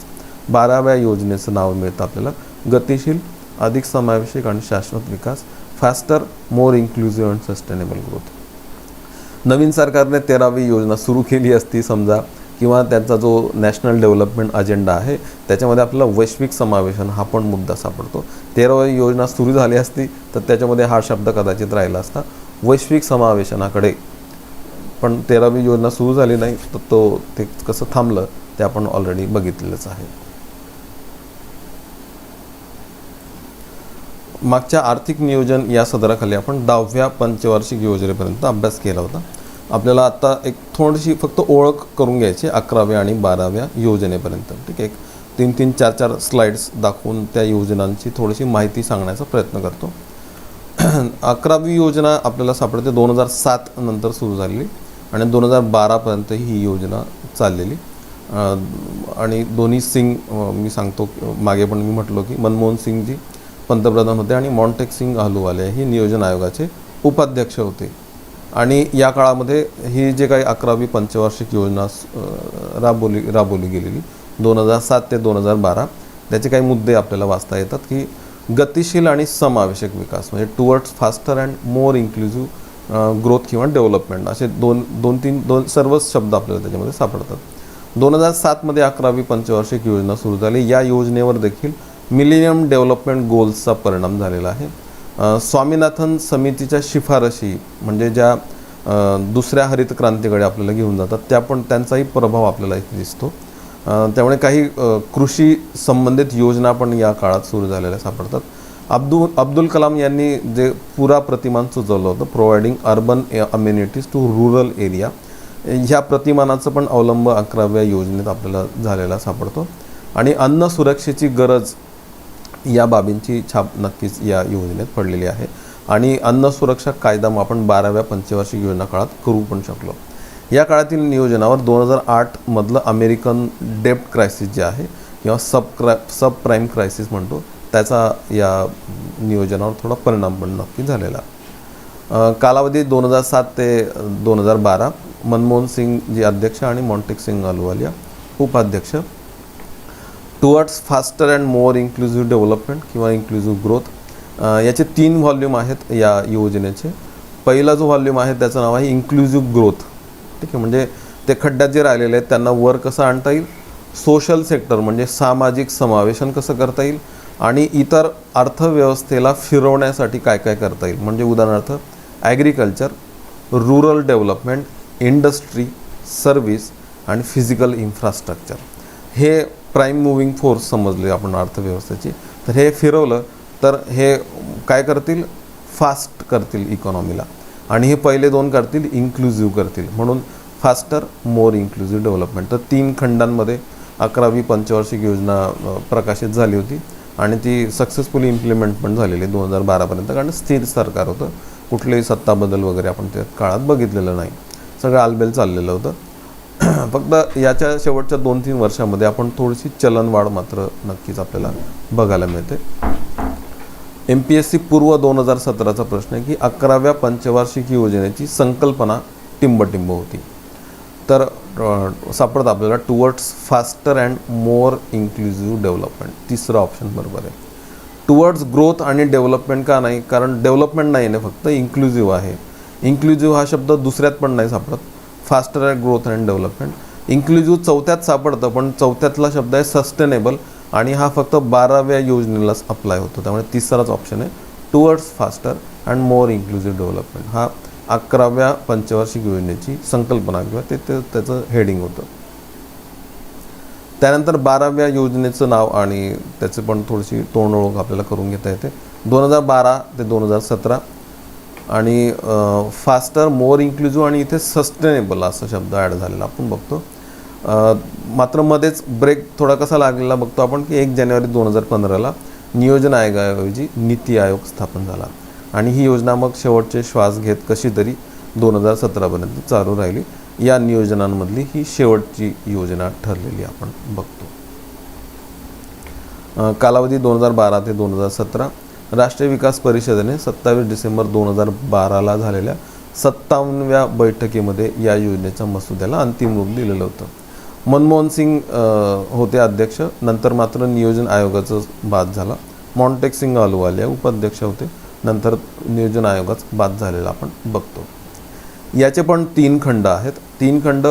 12व्या योजनेचं नाव मिळतं आपल्याला गतिशील, अधिक समावेशक आणि शाश्वत विकास, faster, more inclusive and sustainable growth. नवीन सरकारने 13वी योजना सुरू केली असती समजा, किंवा त्यांचा जो नॅशनल डेव्हलपमेंट अजेंडा आहे त्याच्यामध्ये आपल्याला वैश्विक समावेशन हा पण मुद्दा सापडतो. 13वी योजना सुरू झाली असती तर त्याच्यामध्ये हा शब्द कदाचित राहिला असता, वैश्विक समावेशनाकडे. पण 13वी योजना सुरू झाली नाही तर ते कसं थांबलं ते आपण ऑलरेडी बघितलेलंच आहे. मागच्या आर्थिक नियोजन या सदराखाली आपण 10व्या पंचवार्षिक योजनेपर्यंत अभ्यास केला होता. आपल्याला आता एक थोडीशी फक्त ओळख करून घ्यायची 11व्या आणि 12व्या योजनेपर्यंत. ठीक आहे, 3-3, 4-4 स्लाइड्स दाखवून त्या योजनांची थोडीशी माहिती सांगण्याचा प्रयत्न करतो. 11वी योजना आपल्याला सापडते 2007 नंतर सुरू झालेली आणि 2012पर्यंत ही योजना चाललेली. आणि दोन्ही सिंग, मी सांगतो मागे पण मी म्हटलो की मनमोहन सिंगजी पंतप्रधान होते आणि मॉन्टेक-सिंग अहलुवालिया ही नियोजन आयोगाचे उपाध्यक्ष होते. आणि या काळामध्ये ही जे काही 11वी पंचवार्षिक योजना राबवली गेलेली 2007 ते 2012, त्याचे काही मुद्दे आपल्याला वाचता येतात की गतिशील आणि समावेशक विकास, म्हणजे towards faster and more inclusive growth किंवा डेव्हलपमेंट, असे दोन सर्वच शब्द आपल्याला त्याच्यामध्ये सापडतात. 2007मध्ये 11वी पंचवार्षिक योजना सुरू झाली. या योजनेवर देखील मिलेनियम डेव्हलपमेंट गोल्सचा परिणाम झालेला आहे. स्वामीनाथन समितीच्या शिफारशी, म्हणजे ज्या दुसऱ्या हरित क्रांतीकडे आपल्याला घेऊन जातात, त्या पण त्यांचाही प्रभाव आपल्याला इथे दिसतो. त्यामुळे काही कृषी संबंधित योजना पण या काळात सुरू झालेल्या सापडतात. अब्दुल कलाम यांनी जे पुरा प्रतिमान सुचवलं होतं, providing urban amenities to rural area, ह्या प्रतिमानाचं पण अवलंब 11व्या योजनेत आपल्याला झालेला सापडतो. आणि अन्न सुरक्षेची गरज या बाबींची छाप नक्कीच या योजनेत पडलेली आहे. आणि अन्न सुरक्षा कायदा आपण 12व्या पंचवार्षिक योजना काळात करू पण शकलो. या काळातील नियोजनावर 2008मधलं अमेरिकन डेब्ट क्रायसिस जे आहे किंवा सब प्राईम क्रायसिस म्हणतो, त्याचा या नियोजनावर थोडा परिणाम पण नक्की झालेला. कालावधी 2007 ते 2012, मनमोहन सिंग जी अध्यक्ष आणि मॉन्टेक-सिंग अहलुवालिया उपाध्यक्ष. Towards faster and more inclusive development किंवा इन्क्लुझिव्ह ग्रोथ, याचे 3 व्हॉल्यूम आहेत या योजनेचे. पहिला जो व्हॉल्यूम आहे त्याचं नाव आहे इन्क्लुझिव्ह ग्रोथ. ठीक आहे, म्हणजे ते खड्ड्यात जे राहिलेले आहेत त्यांना वर कसं आणता येईल, सोशल सेक्टर म्हणजे सामाजिक समावेशन कसं करता येईल, आणि इतर अर्थव्यवस्थेला फिरवण्यासाठी काय काय करता येईल. म्हणजे उदाहरणार्थ agriculture, rural development, industry, service आणि फिजिकल इन्फ्रास्ट्रक्चर, हे प्राईम मुव्हिंग फोर्स समजले आपण अर्थव्यवस्थेची. तर हे फिरवलं तर हे काय करतील, फास्ट करतील इकॉनॉमीला. आणि हे पहिले 2 करतील इन्क्लुझिव्ह करतील. म्हणून फास्टर, मोर इन्क्लुझिव्ह डेव्हलपमेंट. तर 3 खंडांमध्ये 11वी पंचवार्षिक योजना प्रकाशित झाली होती आणि ती सक्सेसफुली इम्प्लिमेंट पण झालेली 2012पर्यंत. कारण स्थिर सरकार होतं, कुठलेही सत्ता बदल वगैरे आपण त्या काळात बघितलेलं नाही, सगळं आलबेल चाललेलं होतं. फक्त याच्या शेवटच्या 2-3 वर्षामध्ये आपण थोडीशी चलनवाढ मात्र नक्कीच आपल्याला बघायला मिळते. MPSC पूर्व 2017चा प्रश्न आहे की 11व्या पंचवार्षिक योजनेची संकल्पना टिंबटिंब होती. तर सापडतं आपल्याला towards faster and more inclusive development, तिसरं ऑप्शन बरोबर आहे. टुवर्ड्स ग्रोथ आणि डेव्हलपमेंट का नाही, कारण डेव्हलपमेंट नाही आहे, फक्त इन्क्लुझिव्ह आहे. इन्क्लुझिव्ह हा शब्द दुसऱ्यात पण नाही सापडत, faster and growth and development. Inclusive 4थ्यात सापडतं, पण 4थ्यातला शब्द आहे सस्टेनेबल आणि हा फक्त 12व्या योजनेलाच अप्लाय होतो. त्यामुळे तिसराच ऑप्शन आहे towards faster and more inclusive development. हा 11व्या पंचवार्षिक योजनेची संकल्पना किंवा त्याचं हेडिंग होतं. त्यानंतर 12व्या योजनेचं नाव आणि त्याचे पण थोडीशी तोंडओळख आपल्याला करून घेता येते. 2012 ते 2017 आणि फास्टर, मोर इन्क्लुझिव्ह आणि इथे सस्टेनेबल असा शब्द ॲड झालेला आपण बघतो. मात्र मध्येच ब्रेक थोडा कसा लागलेला बघतो आपण की 1 जानेवारी 2015ला नियोजन आयोगाऐवजी नीती आयोग स्थापन झाला आणि ही योजना मग शेवटचे श्वास घेत कशी तरी 2017पर्यंत चालू राहिली. या नियोजनांमधली ही शेवटची योजना ठरलेली आपण बघतो. कालावधी 2012 ते 2017. राष्ट्रीय विकास परिषदेने 27 डिसेंबर 2012ला झालेल्या 57व्या बैठकीमध्ये या योजनेच्या मसुद्याला अंतिम रूप दिलेलं होतं. मनमोहन सिंग होते अध्यक्ष. नंतर मात्र नियोजन आयोगाचा बाद झाला. मॉन्टेक सिंग अहलुवालिया उपाध्यक्ष होते. नंतर नियोजन आयोगाच बाद झालेला आपण बघतो. याचे पण 3 खंड आहेत. 3 खंड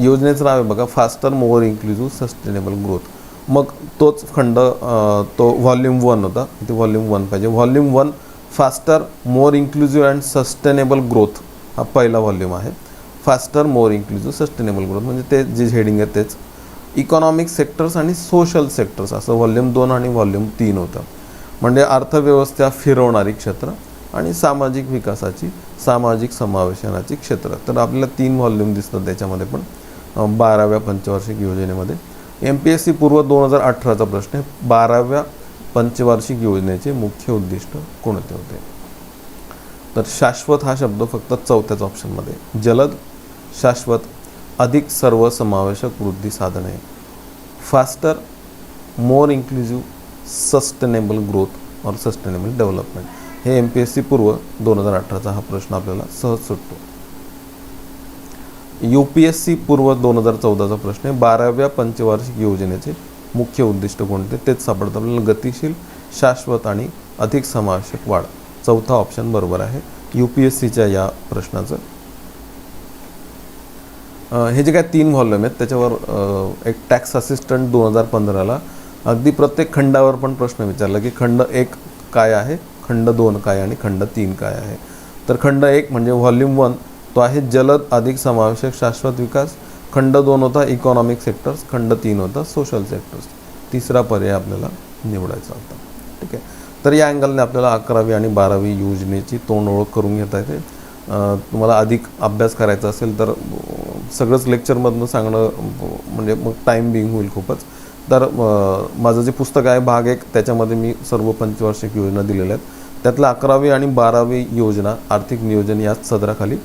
योजनेचं नाव आहे बघा, faster, more inclusive, sustainable growth. मग तोच खंड तो व्हॉल्यूम 1 होता. इथे व्हॉल्यूम 1 पाहिजे. Volume 1 faster, more inclusive and sustainable growth हा पहिला व्हॉल्यूम आहे. Faster, more inclusive, sustainable growth म्हणजे ते जे हेडिंग आहे तेच. इकॉनॉमिक सेक्टर्स आणि सोशल सेक्टर्स असं व्हॉल्यूम 2 आणि व्हॉल्यूम 3 होतं. म्हणजे अर्थव्यवस्था फिरवणारी क्षेत्र आणि सामाजिक विकासाची, सामाजिक समावेशनाची क्षेत्र. तर आपल्याला 3 व्हॉल्यूम दिसतात त्याच्यामध्ये पण 12व्या पंचवार्षिक योजनेमध्ये. MPSC पूर्व 2018चा प्रश्न आहे. 12व्या पंचवार्षिक योजनेचे मुख्य उद्दिष्ट कोणते होते? तर शाश्वत हा शब्द फक्त 4थ्याच ऑप्शनमध्ये. जलद, शाश्वत, अधिक सर्वसमावेशक वृद्धी साधने, faster, more inclusive, sustainable growth और सस्टेनेबल डेव्हलपमेंट. हे MPSC पूर्व 2018चा हा प्रश्न आपल्याला सहज सुटतो. UPSC पूर्व 2014चा प्रश्न आहे. 12व्या पंचवार्षिक योजनेचे मुख्य उद्दिष्ट कोणते? तेच सापडतं आपल्याला. गतिशील, शाश्वत आणि अधिक समावेशक वाढ. 4था ऑप्शन बरोबर आहे UPSCच्या या प्रश्नाचं. हे जे काय 3 व्हॉल्यूम आहेत त्याच्यावर एक टॅक्स असिस्टंट 2015ला अगदी प्रत्येक खंडावर पण प्रश्न विचारला की खंड 1 काय आहे, खंड 2 काय आणि खंड 3 काय आहे. तर खंड 1 म्हणजे व्हॉल्यूम 1 तो आहे जलद, अधिक समावेशक, शाश्वत विकास. खंड 2 होता इकॉनॉमिक सेक्टर्स. खंड 3 होता सोशल सेक्टर्स. तिसरा पर्याय आपल्याला निवडायचा होता. ठीक आहे. तर या अँगलने आपल्याला 11वी आणि 12वी योजनेची तोंड ओळख करून घेता येते. तुम्हाला अधिक अभ्यास करायचा असेल तर सगळंच लेक्चरमधनं सांगणं म्हणजे मग टाईम बिंग होईल खूपच. तर माझं जे पुस्तक आहे भाग 1 त्याच्यामध्ये मी सर्व पंचवार्षिक योजना दिलेल्या आहेत. त्यातल्या 11वी आणि 12वी योजना आर्थिक नियोजन याच सदराखाली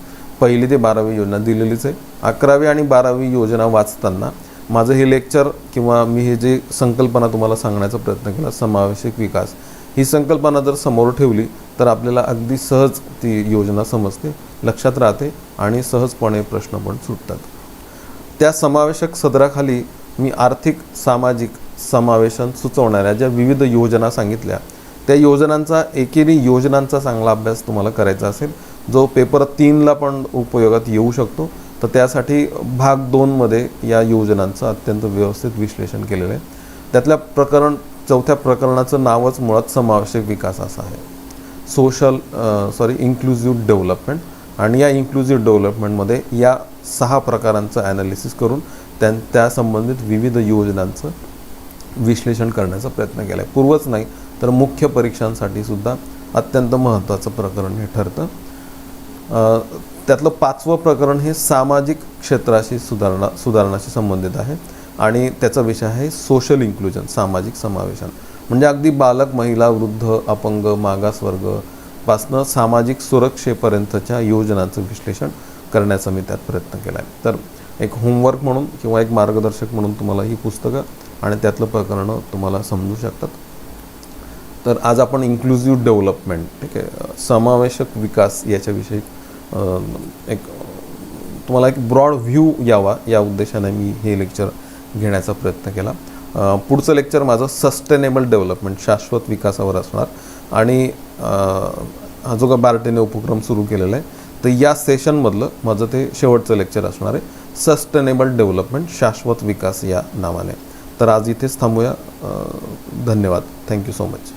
1ली ते 12वी योजना दिलेलीच आहे. 11वी आणि 12वी योजना वाचताना माझं हे लेक्चर किंवा मी हे जे संकल्पना तुम्हाला सांगण्याचा प्रयत्न केला, समावेशक विकास, ही संकल्पना जर समोर ठेवली तर आपल्याला अगदी सहज ती योजना समजते, लक्षात राहते आणि सहजपणे प्रश्न पण सुटतात. त्या समावेशक सदराखाली मी आर्थिक सामाजिक समावेशन सुचवणाऱ्या ज्या विविध योजना सांगितल्या त्या योजनांचा एकेरी योजनांचा चांगला अभ्यास तुम्हाला करायचा असेल जो पेपर 3ला पण उपयोगात येऊ शकतो तर त्यासाठी भाग 2मध्ये या योजनांचं अत्यंत व्यवस्थित विश्लेषण केलेलं आहे. त्यातल्या प्रकरण 4थ्या प्रकरणाचं नावच मुळात समावेशक विकास असं आहे. Inclusive development. आणि या इन्क्लुझिव्ह डेव्हलपमेंटमध्ये या 6 प्रकारांचं ॲनालिसिस करून त्या संबंधित विविध योजनांचं विश्लेषण करण्याचा प्रयत्न केला आहे. पूर्वच नाही तर मुख्य परीक्षांसाठी सुद्धा अत्यंत महत्त्वाचं प्रकरण हे ठरतं. त्यातलं 5वं प्रकरण हे सामाजिक क्षेत्राशी सुधारणाशी संबंधित आहे आणि त्याचा विषय आहे सोशल इन्क्लुजन, सामाजिक समावेशन. म्हणजे अगदी बालक, महिला, वृद्ध, अपंग, मागासवर्गपासनं सामाजिक सुरक्षेपर्यंतच्या योजनांचं विश्लेषण करण्याचा मी त्यात प्रयत्न केला आहे. तर एक होमवर्क म्हणून किंवा एक मार्गदर्शक म्हणून तुम्हाला ही पुस्तकं आणि त्यातलं प्रकरणं तुम्हाला समजू शकतात. तर आज आपण इन्क्लुझिव्ह डेव्हलपमेंट, ठीक आहे, समावेशक विकास याच्याविषयी एक तुम्हाला एक ब्रॉड व्ह्यू यावा या उद्देशाने मी हे लेक्चर घेण्याचा प्रयत्न केला. पुढचं लेक्चर माझं सस्टेनेबल डेव्हलपमेंट, शाश्वत विकासावर असणार आणि हा जो का बार्टीने उपक्रम सुरू केलेला आहे तर या सेशनमधलं माझं ते शेवटचं लेक्चर असणार आहे, सस्टेनेबल डेव्हलपमेंट, शाश्वत विकास या नावाने. तर आज इथेच थांबूया. धन्यवाद. Thank you so much.